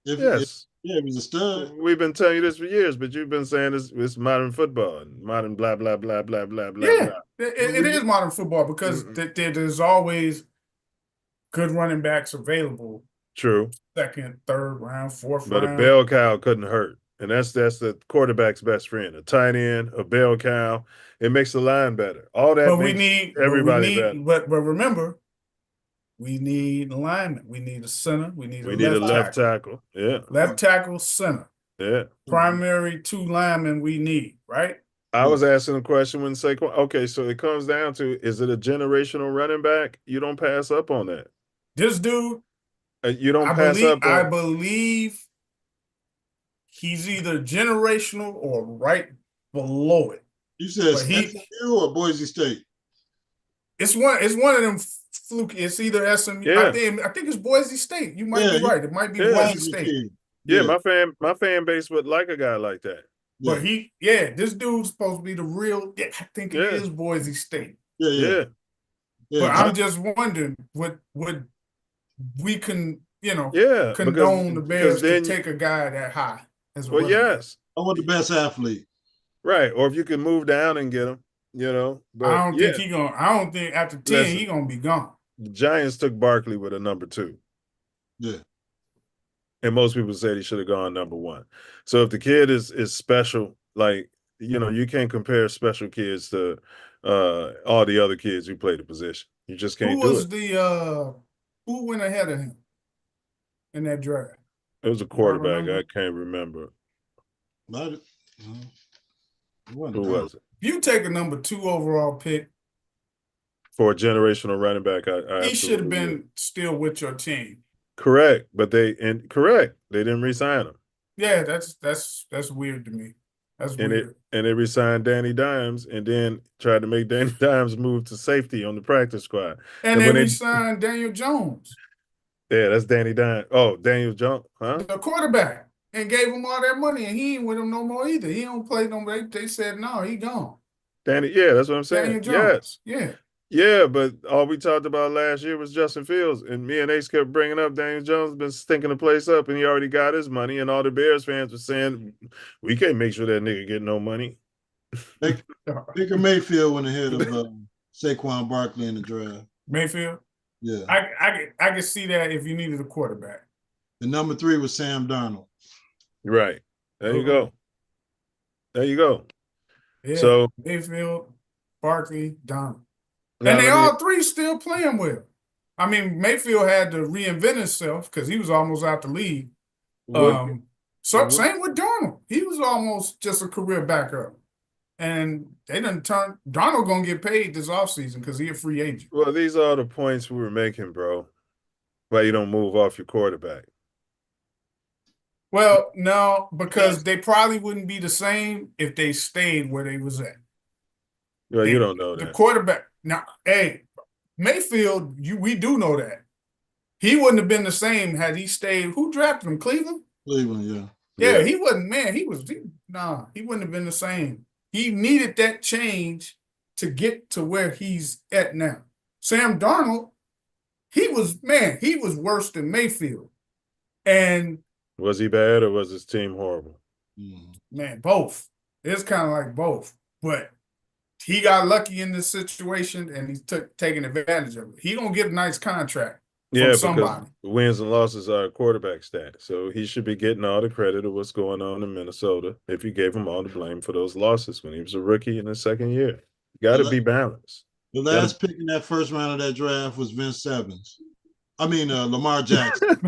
Yes. If he's a stud. We've been telling you this for years, but you've been saying it's modern football, modern blah, blah, blah, blah, blah, blah. Yeah, it is modern football because there's always good running backs available. True. 2nd, 3rd round, 4th round. But a bell cow couldn't hurt. And that's the quarterback's best friend. A tight end, a bell cow. It makes the line better. All that makes everybody better. But remember, we need alignment. We need a center. We need a left tackle. Yeah. Left tackle, center. Yeah. Primary 2 linemen we need, right? I was asking a question when Saquon. Okay, so it comes down to, is it a generational running back? You don't pass up on that. This dude, you don't pass up on. I believe he's either generational or right below it. You said SMU or Boise State? It's one of them fluky. It's either SMU. Yeah. I think it's Boise State. You might be right. It might be Boise State. Yeah, my fan base would like a guy like that. But this dude's supposed to be the real. Yeah, I think it is Boise State. Yeah. But I'm just wondering, would we condone the Bears to take a guy that high as well? Yes. I want the best athlete. Right. Or if you can move down and get him, But I don't think after 10 he's gonna be gone. The Giants took Barkley with a #2. Yeah. And most people said he should have gone #1. So if the kid is special, like, you can't compare special kids to all the other kids who play the position. You just can't do it. Who went ahead of him in that draft? It was a quarterback. I can't remember. Who was it? If you take a number 2 overall pick For a generational running back, I he should have been would. still with your team. Correct, but they didn't re-sign him. Yeah, that's weird to me. That's weird. They re-signed Danny Dimes and then tried to make Danny Dimes move to safety on the practice squad. And they re-signed Daniel Jones. Yeah, that's Danny Dimes. Oh, Daniel Jones, huh? The quarterback, and gave him all that money, and he ain't with him no more either. He don't play no more. They said no, he gone. Yeah, that's what I'm saying. Daniel Jones. Yes. Yeah, but all we talked about last year was Justin Fields, and me and Ace kept bringing up Daniel Jones been stinking the place up, and he already got his money, and all the Bears fans were saying, we can't make sure that nigga get no money. Baker Mayfield went ahead of Saquon Barkley in the draft. Mayfield? Yeah. I could see that if you needed a quarterback. The number 3 was Sam Darnold. Right. There you go. There you go. Yeah, so Mayfield, Barkley, Darnold. And they all three still playing well. I mean, Mayfield had to reinvent himself because he was almost out the league. Same with Darnold. He was almost just a career backup. And they didn't turn – Darnold going to get paid this offseason because he's a free agent. Well, these are the points we were making, bro. Why you don't move off your quarterback? Well, no, because they probably wouldn't be the same if they stayed where they was at. Well, you don't know that. The quarterback – now, hey, Mayfield, we do know that. He wouldn't have been the same had he stayed. Who drafted him? Cleveland? Cleveland, yeah. Yeah, he wasn't, man. He wouldn't have been the same. He needed that change to get to where he's at now. Sam Darnold, he was worse than Mayfield. And was he bad or was his team horrible? Man, both. It's kind of like both. But he got lucky in this situation and he's taking advantage of it. He gonna get a nice contract from somebody. Because wins and losses are quarterback stats. So he should be getting all the credit of what's going on in Minnesota if you gave him all the blame for those losses when he was a rookie in his second year. You got to be balanced. The last pick in that first round of that draft was Lamar Jackson.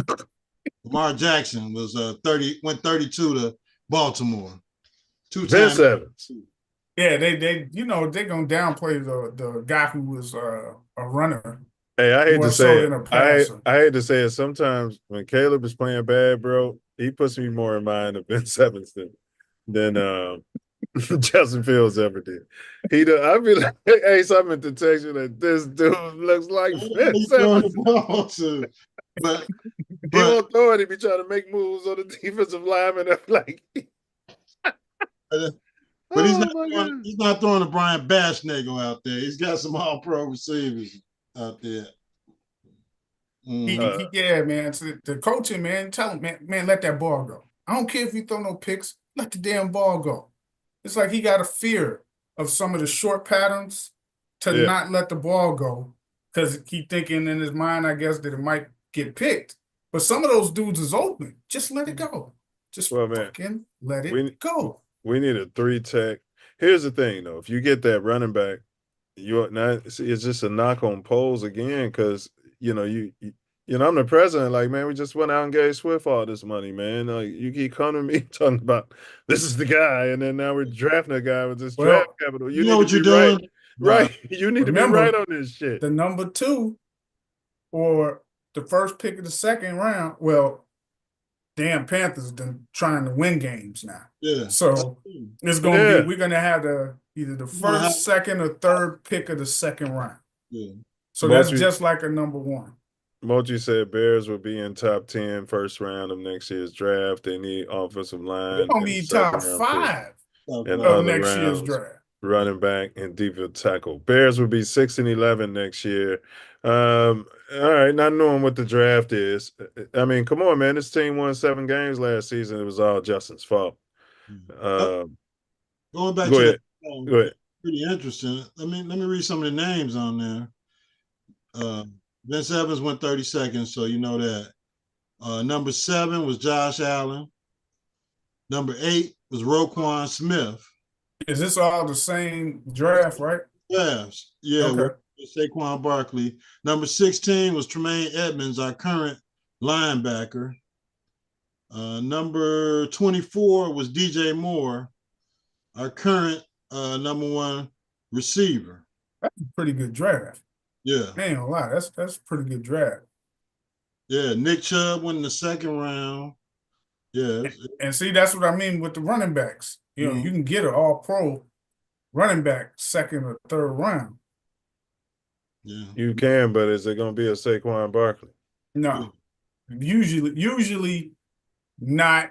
Lamar Jackson was went 32 to Baltimore. Vince Evans. Yeah, they're gonna downplay the guy who was a runner. Hey, I hate to say it. I hate to say it. Sometimes when Caleb is playing bad, bro, he puts me more in mind of Vince Evans than Justin Fields ever did. I'd be like, hey, something at the texture that this dude looks like Vince Evans. But he won't throw it. He be trying to make moves on the defensive lineman. I'm like, but he's not throwing a Brian Baschnagel out there. He's got some all-pro receivers out there. Yeah, man. So the coaching, man, tell him, man, let that ball go. I don't care if you throw no picks. Let the damn ball go. It's like he got a fear of some of the short patterns to not let the ball go because he thinking in his mind, I guess, that it might get picked. But some of those dudes is open. Just let it go. Just fucking let it go. We need a 3-tech. Here's the thing, though. If you get that running back, it's just a knock on polls again because, I'm the president. Like, man, we just went out and gave Swift all this money, man. Like, you keep coming to me talking about this is the guy, and then now we're drafting a guy with this draft capital. You know what you're doing? Right. You need to be right on this shit. The number 2 or the first pick of the second round, well, damn Panthers been trying to win games now. Yeah. So it's gonna be we're gonna have either the first, second, or third pick of the second round. Yeah. So that's just like a number 1. Moji said Bears will be in top 10 first round of next year's draft. They need offensive line. They're gonna be top 5 of next year's draft. Running back and defensive tackle. Bears will be 6-11 next year. All right, not knowing what the draft is. I mean, come on, man. This team won 7 games last season. It was all Justin's fault. Going back go to ahead. that, go ahead. Pretty interesting. Let me read some of the names on there. Vince Evans went 32nd, so you know that. Number 7 was Josh Allen. Number 8 was Roquan Smith. Is this all the same draft, right? Yes. Yeah. Okay. Saquon Barkley. Number 16 was Tremaine Edmonds, our current linebacker. Number 24 was DJ Moore, our current #1 receiver. That's a pretty good draft. Yeah. I ain't gonna lie, that's a pretty good draft. Yeah, Nick Chubb went in the 2nd round. Yeah. And see, that's what I mean with the running backs. You know, you can get an all-pro running back 2nd or 3rd round. Yeah. You can, but is it going to be a Saquon Barkley? No. Usually not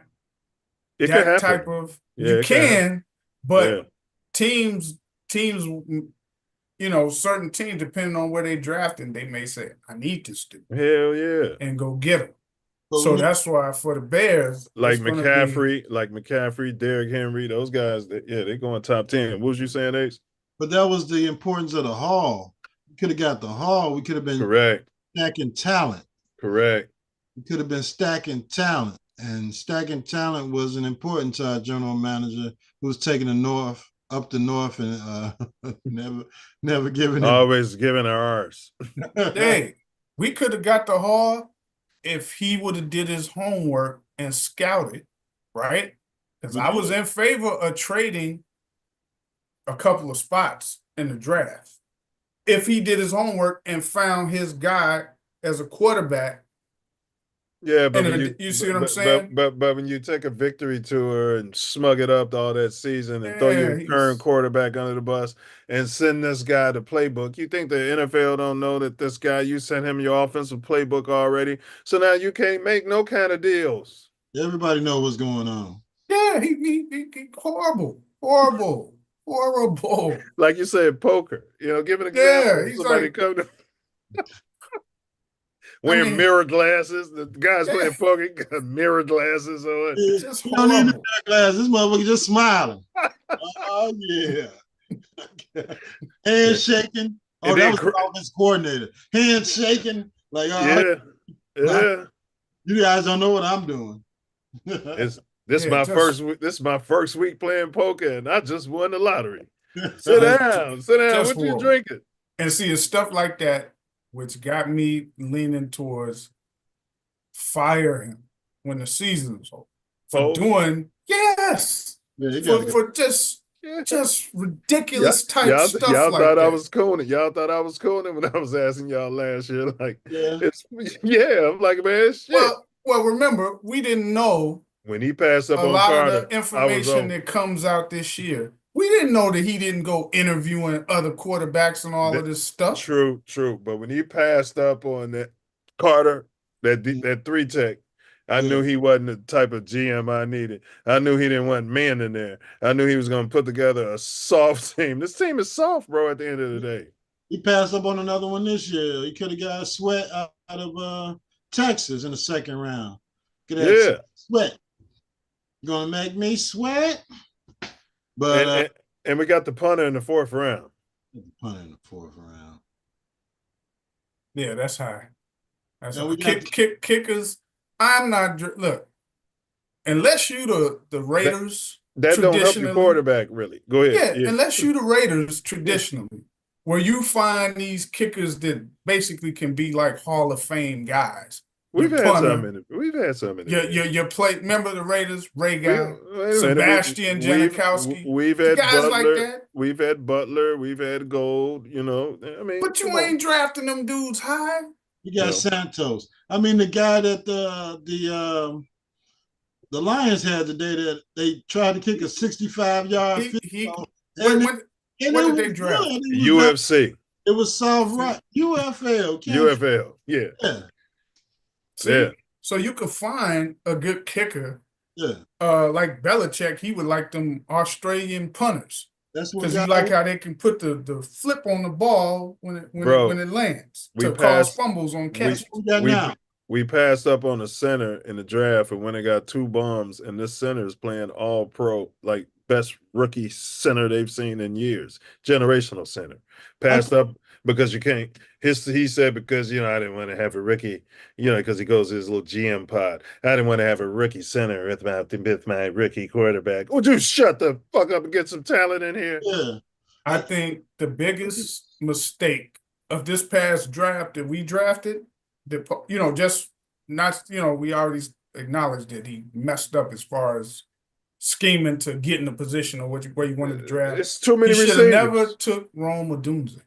It that could happen. type of Yeah, you can, but teams, you know, certain teams, depending on where they drafting, they may say, I need this dude. Hell yeah. And go get him. So that's why for the Bears, like McCaffrey, Derrick Henry, those guys, they're going top 10. What was you saying, Ace? But that was the importance of the haul. We could have got the haul. We could have been stacking talent. Correct. We could have been stacking talent. And stacking talent wasn't important to our general manager, who was taking up the north and never giving it. Always giving our ours. Hey, we could have got the haul if he would have did his homework and scouted, right? Because I was in favor of trading a couple of spots in the draft. If he did his homework and found his guy as a quarterback. Yeah, but you see what I'm saying? But when you take a victory tour and smug it up all that season and throw your current quarterback under the bus and send this guy the playbook, you think the NFL don't know that this guy, you sent him your offensive playbook already? So now you can't make no kind of deals. Everybody know what's going on. Yeah, he horrible. Like you said, poker. You know, give an example. Somebody come to wearing mirror glasses. The guys playing poker got mirror glasses on. It's just you don't need the glasses. This motherfucker just smiling. Oh yeah. Hands shaking. Oh, that was the offense coordinator. Hands shaking. Like, yeah. You guys don't know what I'm doing. This is my first week playing poker, and I just won the lottery. Sit down. What you drinking? And see, it's stuff like that which got me leaning towards firing him when the season was over. For doing for just ridiculous type stuff y'all like thought that. I was cooning. Y'all thought I was cooning when I was asking y'all last year. Like, I'm like, man, shit. Well, remember, we didn't know when he passed up a on lot Carter, of the information that comes out this year. We didn't know that he didn't go interviewing other quarterbacks and all of this stuff. True. But when he passed up on that Carter, that 3-tech, I knew he wasn't the type of GM I needed. I knew he didn't want men in there. I knew he was going to put together a soft team. This team is soft, bro, at the end of the day. He passed up on another one this year. He could have got a Sweat out of Texas in the 2nd round. Sweat. You're going to make me sweat? But and we got the punter in the 4th round. Punter in the 4th round. Yeah, that's high. That's high. Kickers. I'm not look. Unless you the Raiders, that don't help your quarterback really. Go ahead. Yeah, unless you the Raiders traditionally, where you find these kickers that basically can be like Hall of Fame guys. We've had some in it. Your play. Remember the Raiders, Ray Guy, Sebastian Janikowski. We've had guys Butler, like that. We've had Butler. We've had Gold. You know, I mean, but you ain't drafting them dudes high. You got Santos. I mean, the guy that the Lions had today that they tried to kick a 65-yard field. What did they draft? UFC. It was soft right. UFL. Yeah. See? So you could find a good kicker. Yeah. Like Belichick, he would like them Australian punters. That's what because you like how they can put the flip on the ball when it lands to cause fumbles on catch. We passed up on a center in the draft and when it got 2 bums, and this center is playing all pro, like best rookie center they've seen in years, generational center. Passed up because you can't. He said because I didn't want to have a rookie, because he goes to his little GM pod. I didn't want to have a rookie center with my rookie quarterback. Would you shut the fuck up and get some talent in here? Yeah, I think the biggest mistake of this past draft that we drafted, just not we already acknowledged that he messed up as far as scheming to get in the position or where you wanted to draft. It's too many He should receivers. have never took Rome Odunze.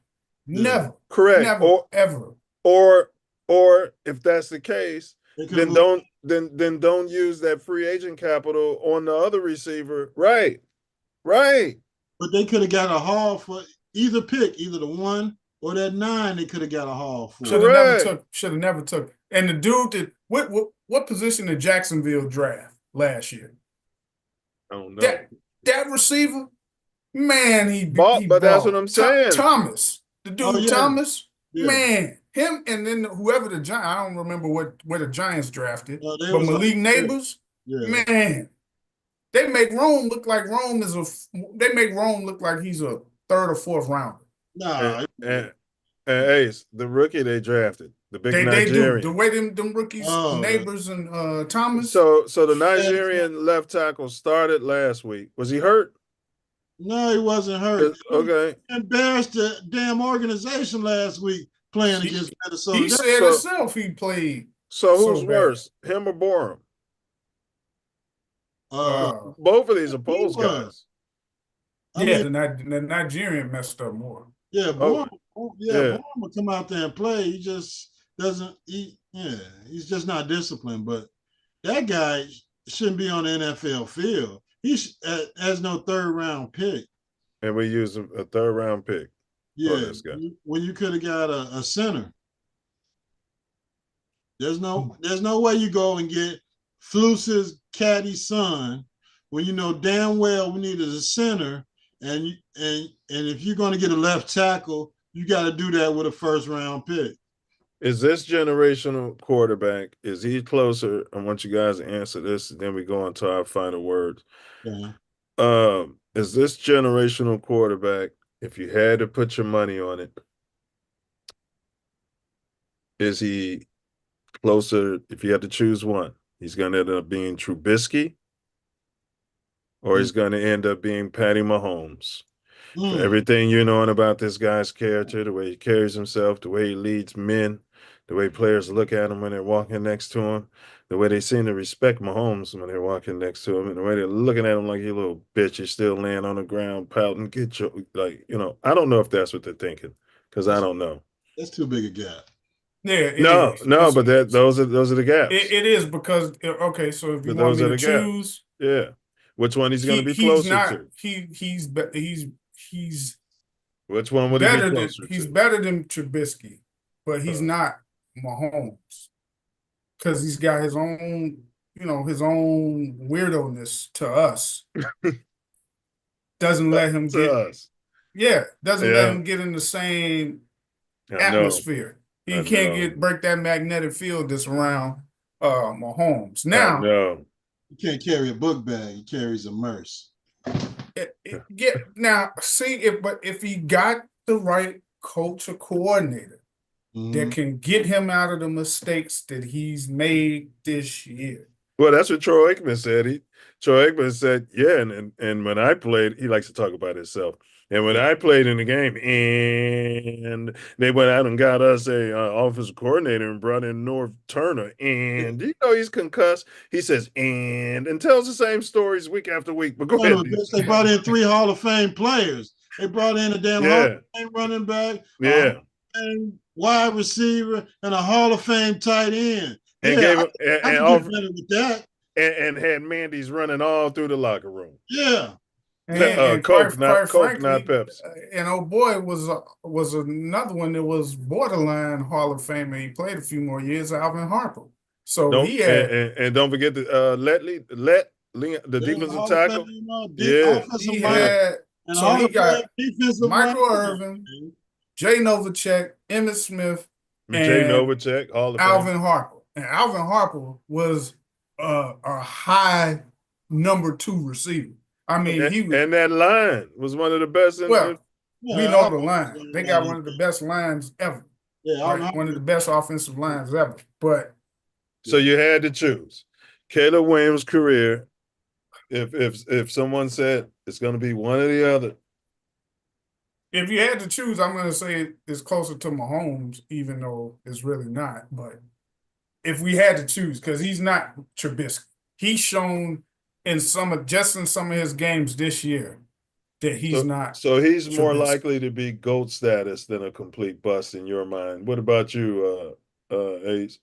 Never. Correct. Never, ever. Or if that's the case, then move. don't use that free agent capital on the other receiver. Right. But they could have got a haul for either pick, either the 1 or that 9. They could have got a haul for. Should have never took. And the dude that what position did Jacksonville draft last year? I don't know. That receiver, man, he but that's what I'm saying. Thomas, the dude Thomas, yeah. Man, him and then whoever the Giants, I don't remember where the Giants drafted, but Malik Neighbors, man, they make Rome look like he's a 3rd or 4th rounder. Nah, and Ace, the rookie they drafted, the big Nigerian. They do the way them rookies, Neighbors and Thomas. So the Nigerian left tackle started last week. Was he hurt? No, he wasn't hurt. Okay. He embarrassed the damn organization last week playing against Minnesota. He said himself he played. So who's worse, him or Borum? Both of these are Poles guys. The Nigerian messed up more. Yeah, Borum will come out there and play. He just doesn't. He's just not disciplined. But that guy shouldn't be on the NFL field. He has no 3rd round pick. And we use a 3rd round pick. Yeah, this guy. When you could have got a center. There's no way you go and get Flus's caddy son when you know damn well we needed a center, and if you're going to get a left tackle, you got to do that with a 1st round pick. Is this generational quarterback? Is he closer? I want you guys to answer this, and then we go on to our final words. Yeah. Is this generational quarterback? If you had to put your money on it, is he closer? If you had to choose one, he's going to end up being Trubisky, or he's going to end up being Patty Mahomes. For everything you know about this guy's character, the way he carries himself, the way he leads men, the way players look at him when they're walking next to him, the way they seem to respect Mahomes when they're walking next to him, and the way they're looking at him like you little bitch, you're still laying on the ground pouting, get your, I don't know if that's what they're thinking, because I don't know. That's too big a gap. Yeah. No, but those are the gaps. It is because so if you want me to choose, which one he's going to be closer to? He's which one would he be closer to? He's better than Trubisky, but he's not Mahomes because he's got his own weirdo-ness to us. Doesn't let him let him get in the same atmosphere. He can't break that magnetic field that's around Mahomes. Now, he can't carry a book bag. He carries a Merce. Now, if he got the right coach or coordinator that can get him out of the mistakes that he's made this year. Well, that's what Troy Aikman said. Troy Aikman said, and when I played, he likes to talk about himself. And when I played in the game, and they went out and got us a offensive coordinator and brought in North Turner, and he's concussed. He says, and tells the same stories week after week. But go ahead. They brought in 3 Hall of Fame players. They brought in a damn Hall of Fame running back, and wide receiver, and a Hall of Fame tight end. And gave him with that. And had Mandy's running all through the locker room. Yeah. And Coke, not Pepsi. And old boy was another one that was borderline Hall of Fame, and he played a few more years. Alvin Harper. So don't forget the the defensive tackle. He got Michael Irvin, Jay Novacek, Emmitt Smith, and Jay Novacek, Hall of Alvin Harper. And Alvin Harper was a high number 2 receiver. I mean, and that line was one of the best. We know the line. They got one of the best lines ever. Yeah, one of the best offensive lines ever. But so you had to choose Caleb Williams' career. If someone said it's going to be one or the other, if you had to choose, I'm going to say it's closer to Mahomes, even though it's really not. But if we had to choose, because he's not Trubisky, he's shown in some of his games this year that he's not So he's more Trubisky. likely to be GOAT status than a complete bust in your mind. What about you, Ace?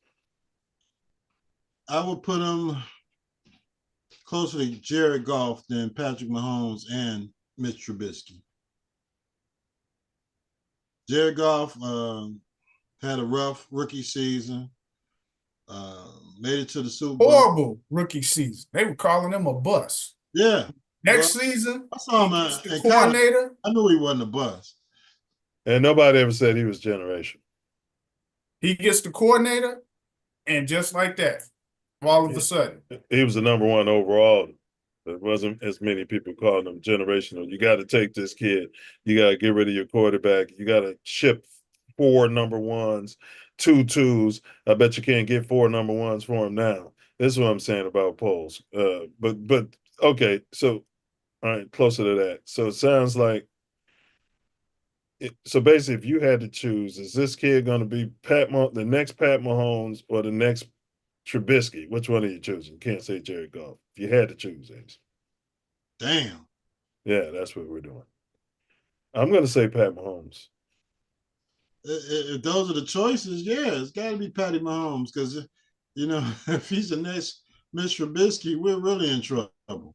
I would put him closer to Jared Goff than Patrick Mahomes and Mitch Trubisky. Jared Goff had a rough rookie season. Made it to the Super Bowl. Horrible rookie season. They were calling him a bust. Yeah. Next season, I saw him the coordinator. I knew he wasn't a bust. And nobody ever said he was generational. He gets the coordinator, and just like that, all of a sudden, he was the #1 overall. There wasn't as many people calling him generational. You got to take this kid. You got to get rid of your quarterback. You got to ship 4 #1s, 2 2s. I bet you can't get 4 #1s for him now. This is what I'm saying about polls. But okay, so all right, closer to that. So it sounds like so basically, if you had to choose, is this kid going to be the next Pat Mahomes or the next Trubisky? Which one are you choosing? You can't say Jared Goff. If you had to choose, Ace. Damn. Yeah, that's what we're doing. I'm going to say Pat Mahomes. If those are the choices, yeah, it's got to be Patty Mahomes because, if he's the next Mitch Trubisky, we're really in trouble.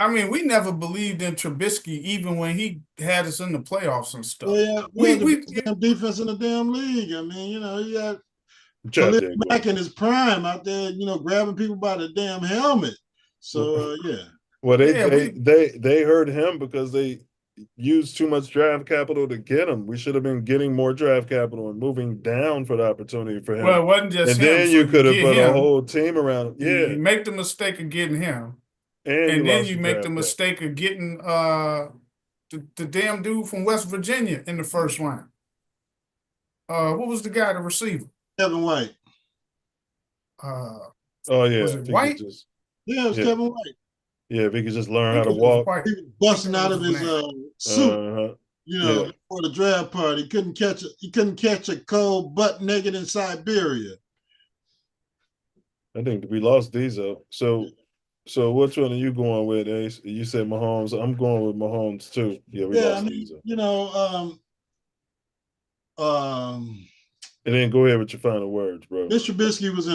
I mean, we never believed in Trubisky even when he had us in the playoffs and stuff. Yeah, we the damn defense in the damn league. I mean, he had Khalil Mack in his prime out there, grabbing people by the damn helmet. So yeah. Well, they hurt him because they used too much draft capital to get him. We should have been getting more draft capital and moving down for the opportunity for him. Well, it wasn't just and him. Then you could have put a whole team around him. Yeah. You make the mistake of getting him. And then you make the mistake of getting the damn dude from West Virginia in the first round. What was the guy, the receiver? Kevin White. Oh yeah. Was it White? Yeah, it was Kevin White. Yeah, if he could just learn how to walk. He was busting out of his suit. For the draft party. He couldn't catch a cold butt naked in Siberia. I think we lost Diesel. So which one are you going with, Ace? You said Mahomes. I'm going with Mahomes too. Yeah, we lost Diesel. And then go ahead with your final words, bro. Mr. Trubisky was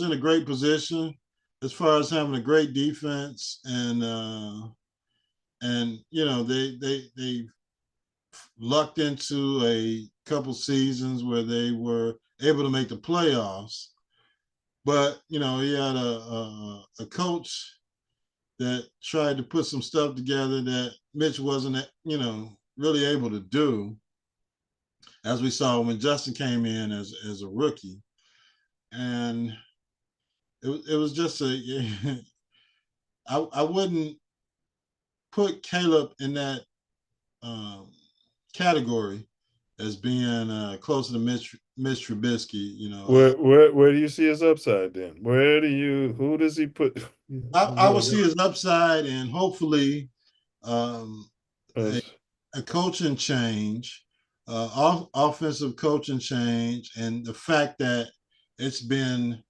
in a great position as far as having a great defense, and they lucked into a couple seasons where they were able to make the playoffs. But he had a coach that tried to put some stuff together that Mitch wasn't really able to do, as we saw when Justin came in as a rookie. And it was just I wouldn't put Caleb in that category as being closer to Mitch Trubisky. Where do you see his upside then? Who does he put? I will see his upside, and hopefully a coaching change, offensive coaching change, and the fact that it's been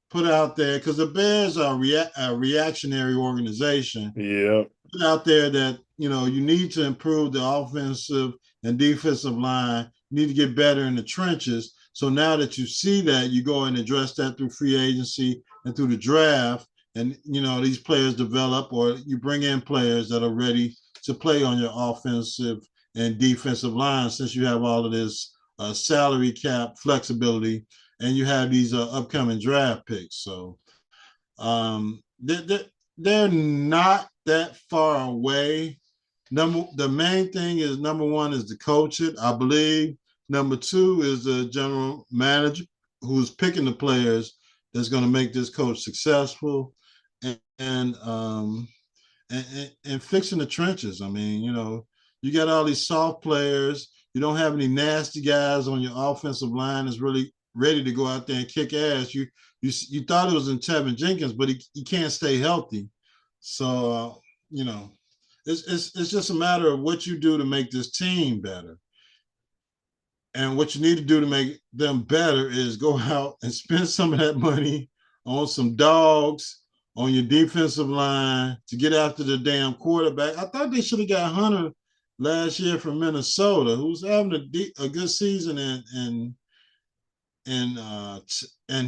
put out there, because the Bears are a reactionary organization. Yeah. Put out there that, you need to improve the offensive and defensive line. You need to get better in the trenches. So now that you see that, you go and address that through free agency and through the draft. And, these players develop, or you bring in players that are ready to play on your offensive and defensive line, since you have all of this salary cap flexibility and you have these upcoming draft picks. So they're not that far away. The main thing is, number one is to coach it, I believe. Number two is the general manager who's picking the players that's going to make this coach successful, and fixing the trenches. I mean, you got all these soft players. You don't have any nasty guys on your offensive line that's really ready to go out there and kick ass. You thought it was in Tevin Jenkins, but he can't stay healthy. So it's just a matter of what you do to make this team better. And what you need to do to make them better is go out and spend some of that money on some dogs, on your defensive line to get after the damn quarterback. I thought they should have got Hunter last year from Minnesota, who's having a good season in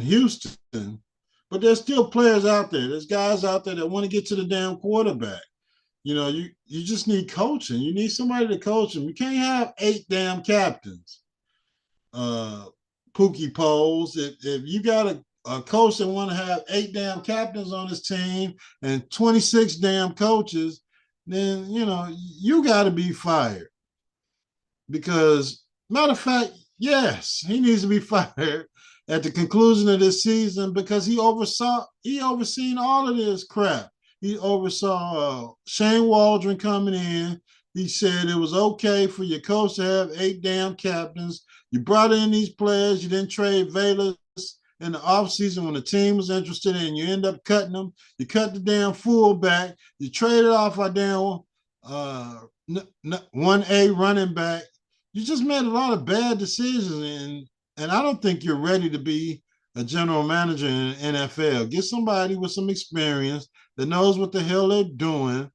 Houston. But there's still players out there. There's guys out there that want to get to the damn quarterback. You just need coaching. You need somebody to coach them. You can't have 8 damn captains. Pookie Poles. If you got a coach that want to have 8 damn captains on his team and 26 damn coaches, then you got to be fired. Because matter of fact, yes, he needs to be fired at the conclusion of this season because he overseen all of this crap. He oversaw Shane Waldron coming in. He said it was okay for your coach to have 8 damn captains. You brought in these players. You didn't trade Valus in the offseason when the team was interested in. You end up cutting them. You cut the damn fullback. You traded off our damn 1A running back. You just made a lot of bad decisions, and I don't think you're ready to be a general manager in the NFL. Get somebody with some experience that knows what the hell they're doing,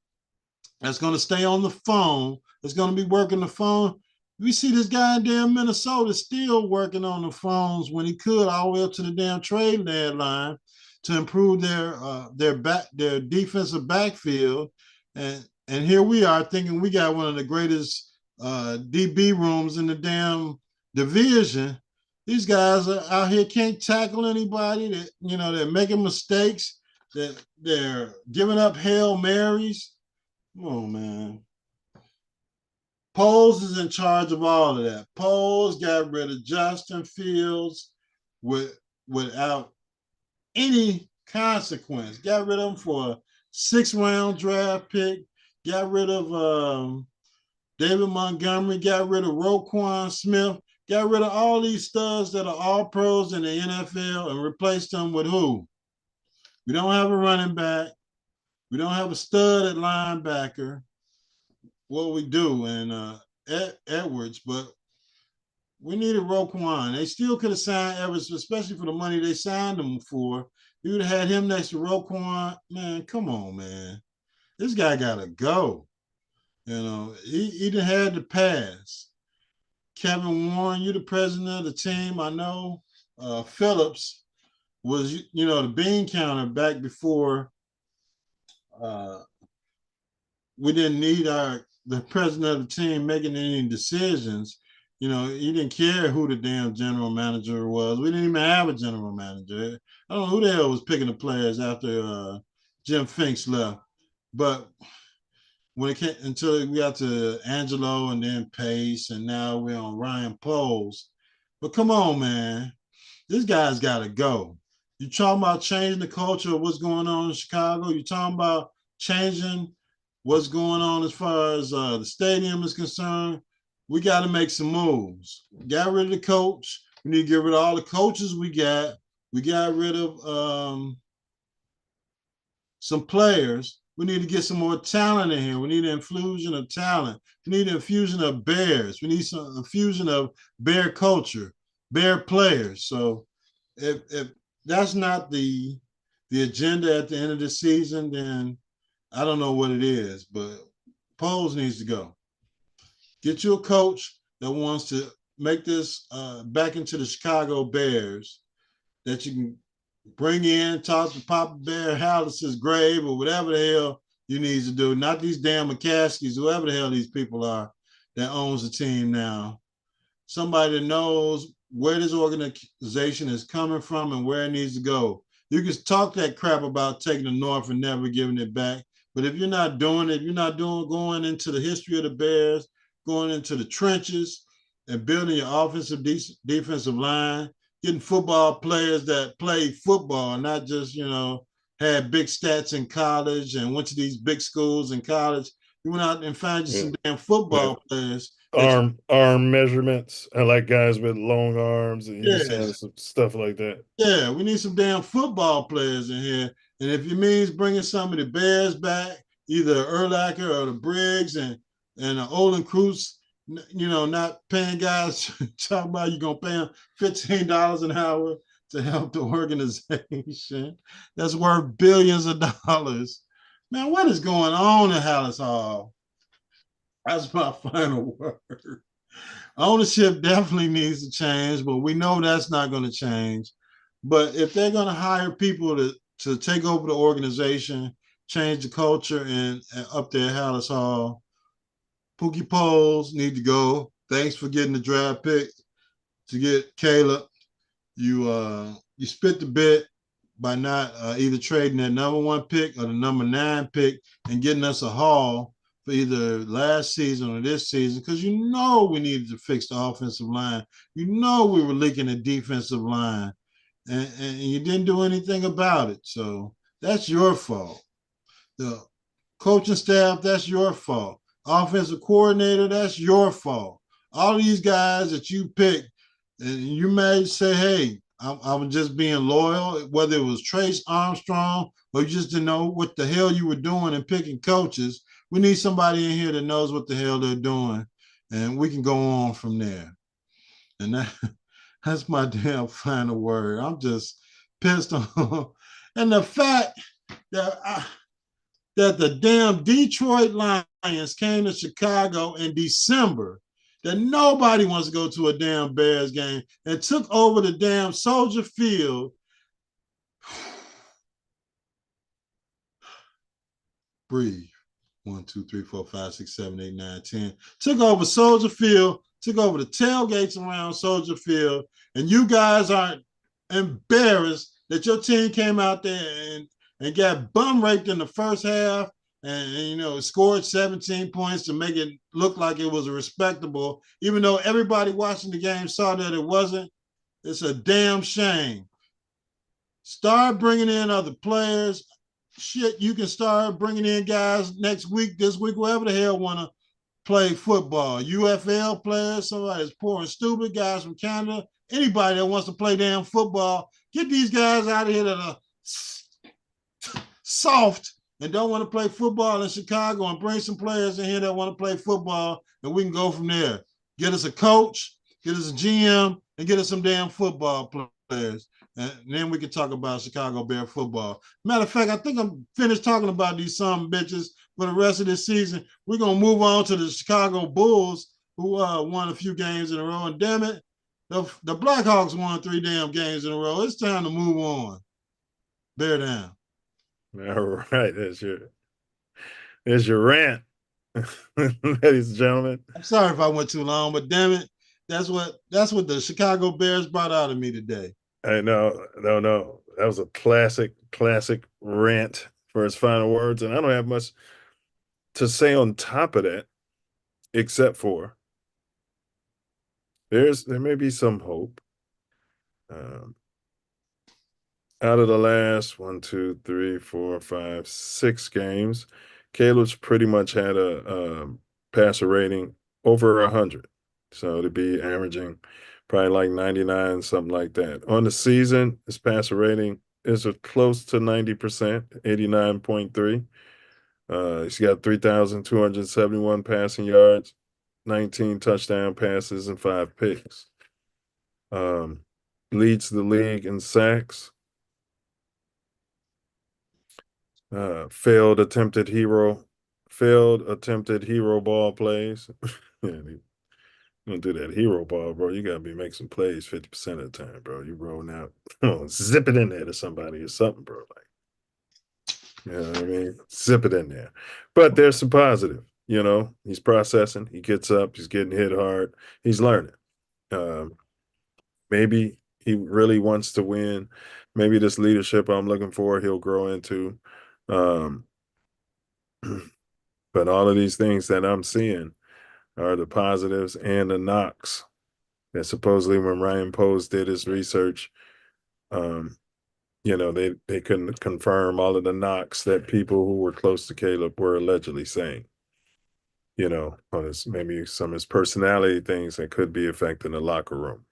that's going to stay on the phone, that's going to be working the phone. We see this guy in damn Minnesota still working on the phones when he could all the way up to the damn trade deadline to improve their defensive backfield. And here we are thinking we got one of the greatest DB rooms in the damn division. These guys are out here can't tackle anybody. That they're making mistakes. That they're giving up Hail Marys. Come on, man. Poles is in charge of all of that. Poles got rid of Justin Fields without any consequence. Got rid of him for a 6th-round draft pick. Got rid of David Montgomery. Got rid of Roquan Smith. Got rid of all these studs that are all pros in the NFL and replaced them with who? We don't have a running back. We don't have a stud at linebacker. What we do, and Edwards, but we needed Roquan. They still could have signed Edwards, especially for the money they signed him for. You would have had him next to Roquan. Man, come on, man. This guy got to go. He done had to pass. Kevin Warren, you're the president of the team. I know Phillips was, the bean counter back before we didn't need the president of the team making any decisions. He didn't care who the damn general manager was. We didn't even have a general manager. I don't know who the hell was picking the players after Jim Finks left. But when it came until we got to Angelo and then Pace, and now we're on Ryan Poles. But come on, man. This guy's got to go. You talking about changing the culture of what's going on in Chicago. You talking about changing what's going on as far as the stadium is concerned. We got to make some moves. Got rid of the coach. We need to get rid of all the coaches we got. We got rid of some players. We need to get some more talent in here. We need an infusion of talent. We need an infusion of bears. We need some infusion of bear culture, bear players. So if that's not the agenda at the end of the season, then I don't know what it is, but Poles needs to go. Get you a coach that wants to make this back into the Chicago Bears that you can bring in, talk to Papa Bear Hallis's grave or whatever the hell you need to do. Not these damn McCaskies, whoever the hell these people are that owns the team now. Somebody that knows where this organization is coming from and where it needs to go. You can talk that crap about taking the North and never giving it back. But if you're not doing it, going into the history of the Bears, going into the trenches and building your offensive defensive line, getting football players that play football, not just, had big stats in college and went to these big schools in college. You went out and found you some damn football players. Arm measurements. I like guys with long arms and some stuff like that. Yeah, we need some damn football players in here. And if it means bringing some of the Bears back, either Urlacher or the Briggs and the Olin Cruz, not paying guys, talking about you're going to pay them $15 an hour to help the organization that's worth billions of dollars. Man, what is going on in Hallis Hall? That's my final word. Ownership definitely needs to change, but we know that's not going to change. But if they're going to hire people to take over the organization, change the culture, and up there at Hallis Hall, Pookie Poles need to go. Thanks for getting the draft pick to get Caleb. You spit the bit by not either trading that number 1 pick or the number 9 pick and getting us a haul for either last season or this season, because you know we needed to fix the offensive line. You know we were leaking the defensive line, and you didn't do anything about it. So that's your fault. The coaching staff, that's your fault. Offensive coordinator, that's your fault. All these guys that you picked, and you may say, hey, I'm just being loyal, whether it was Trace Armstrong or you just didn't know what the hell you were doing and picking coaches. We need somebody in here that knows what the hell they're doing, and we can go on from there. And that's my damn final word. I'm just pissed on. And the fact that the damn Detroit Lions came to Chicago in December, that nobody wants to go to a damn Bears game, and took over the damn Soldier Field. Breathe. 1, 2, 3, 4, 5, 6, 7, 8, 9, 10. Took over Soldier Field, took over the tailgates around Soldier Field, and you guys aren't embarrassed that your team came out there and got bum raped in the first half and scored 17 points to make it look like it was respectable, even though everybody watching the game saw that it wasn't. It's a damn shame. Start bringing in other players. Shit, you can start bringing in guys next week, this week, whoever the hell want to play football. UFL players, somebody that's poor and stupid, guys from Canada, anybody that wants to play damn football. Get these guys out of here that are soft and don't want to play football in Chicago, and bring some players in here that want to play football, and we can go from there. Get us a coach, get us a GM, and get us some damn football players. And then we can talk about Chicago Bear football. Matter of fact, I think I'm finished talking about these some bitches for the rest of this season. We're going to move on to the Chicago Bulls, who won a few games in a row. And damn it, the Blackhawks won 3 damn games in a row. It's time to move on. Bear down. All right, there's your rant, ladies and gentlemen. I'm sorry if I went too long, but damn it, that's what the Chicago Bears brought out of me today. I know, no. That was a classic rant for his final words. And I don't have much to say on top of that, except for there may be some hope. Out of the last 1, 2, 3, 4, 5, 6 games, Caleb's pretty much had a passer rating over 100. So to be averaging probably like 99, something like that. On the season, his passer rating is close to 90%, 89.3. He's got 3,271 passing yards, 19 touchdown passes, and 5 picks. Leads the league in sacks. Failed attempted hero ball plays. Yeah, you don't do that hero ball, bro. You gotta be making some plays 50% of the time, bro. You rolling out, zip it in there to somebody or something, bro. Like, you know what I mean? Zip it in there. But there's some positive. He's processing. He gets up. He's getting hit hard. He's learning. Maybe he really wants to win. Maybe this leadership I'm looking for, he'll grow into. But all of these things that I'm seeing are the positives and the knocks. That supposedly when Ryan Post did his research, they couldn't confirm all of the knocks that people who were close to Caleb were allegedly saying. On maybe some of his personality things that could be affecting the locker room.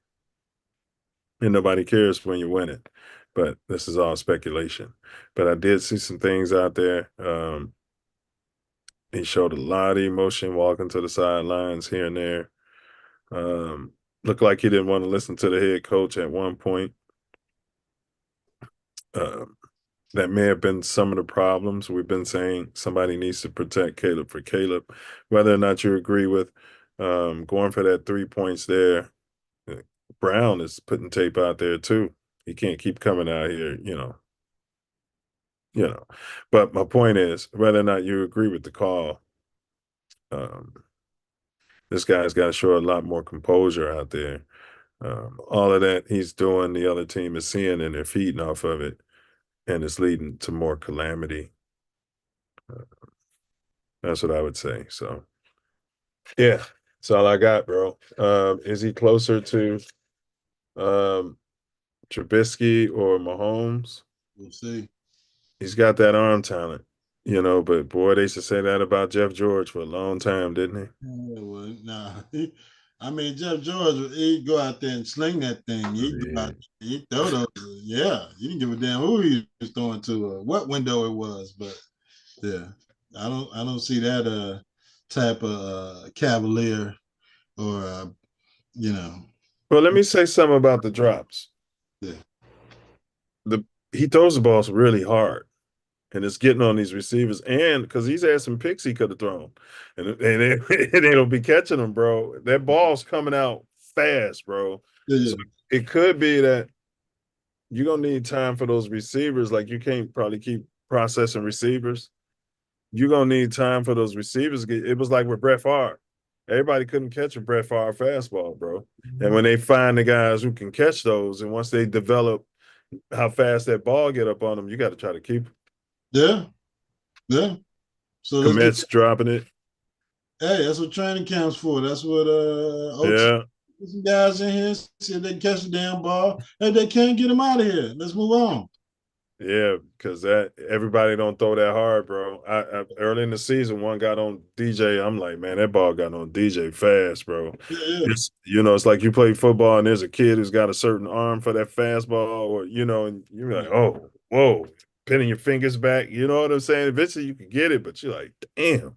And nobody cares when you win it. But this is all speculation. But I did see some things out there. He showed a lot of emotion walking to the sidelines here and there. Looked like he didn't want to listen to the head coach at one point. that may have been some of the problems. We've been saying somebody needs to protect Caleb for Caleb, whether or not you agree with going for that 3 points there. Brown is putting tape out there too. He can't keep coming out here, But my point is, whether or not you agree with the call, this guy's got to show a lot more composure out there. All of that he's doing, the other team is seeing, and they're feeding off of it, and it's leading to more calamity. That's what I would say. So, yeah, that's all I got, bro. Is he closer to Trubisky or Mahomes? We'll see. He's got that arm talent, but boy, they used to say that about Jeff George for a long time, didn't they? Yeah, well, nah. I mean, Jeff George, he'd go out there and sling that thing. He'd throw those. Yeah, he didn't give a damn who he was throwing to or what window it was. But yeah, I don't see that type of cavalier or Well, let me say something about the drops. Yeah. He throws the balls really hard, and it's getting on these receivers, and because he's had some picks he could have thrown, and they don't be catching them, bro. That ball's coming out fast, bro. Yeah. So it could be that you're gonna need time for those receivers. Like you can't probably keep processing receivers. You're gonna need time for those receivers. It was like with Brett Favre. Everybody couldn't catch a Brett Favre fastball, bro. And when they find the guys who can catch those, and once they develop how fast that ball get up on them, you got to try to keep them. Yeah. So Commits dropping it. Hey, that's what training camp's for. That's what some guys in here see if they can catch the damn ball. If they can't, get them out of here. Let's move on. Yeah, because that everybody don't throw that hard, bro. I early in the season, one got on DJ. I'm like, man, that ball got on DJ fast, bro. Yeah. It's like you play football and there's a kid who's got a certain arm for that fastball, or and you're like, oh, whoa, pinning your fingers back. You know what I'm saying? Eventually you can get it, but you're like, damn.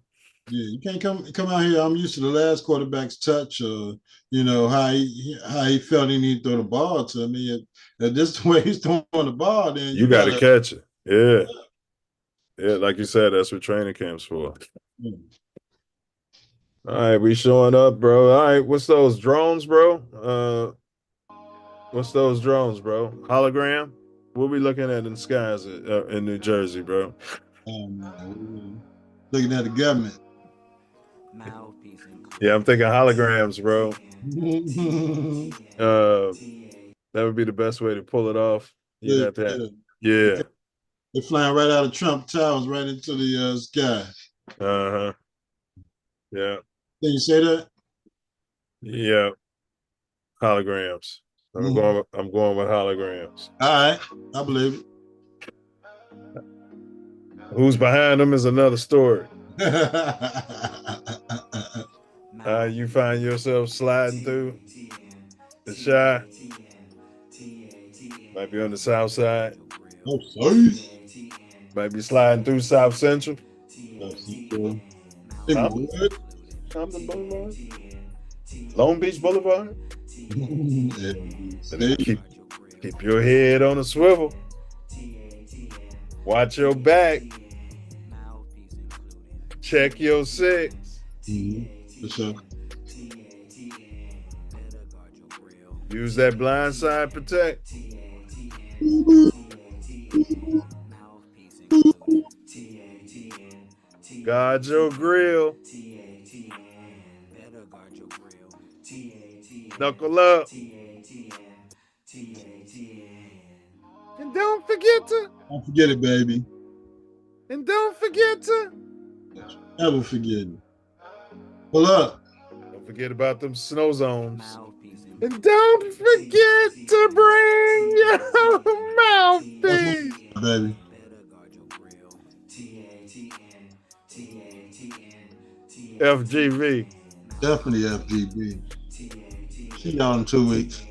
Yeah, you can't come out here. I'm used to the last quarterback's touch, how he felt he needed to throw the ball to me. If this is the way he's throwing the ball, then you got to catch it. Yeah, like you said, that's what training camp's for. All right, we showing up, bro. All right, what's those drones, bro? What's those drones, bro? Hologram? We'll be looking at in the skies in New Jersey, bro. Looking at the government. Yeah, I'm thinking holograms, bro. That would be the best way to pull it off. Yeah. They're flying right out of Trump Towers right into the sky. Uh-huh. Yeah. Can you say that? Yeah. Holograms. I'm going with holograms. All right. I believe it. Who's behind them is another story. You find yourself sliding through the Chi. Might be on the south side. Oh, sorry. Might be sliding through South Central. Compton Boulevard. Long Beach Boulevard. Keep your head on a swivel. Watch your back. Check your six. For sure. Use that blind side protect. Guard your grill. Knuckle up. And don't forget to. Don't forget it, baby. And don't forget to. Never forget it. Pull up. Don't forget about them snow zones. And don't forget to bring your mouthpiece. Baby. FGV. Definitely FGB. See y'all in 2 weeks.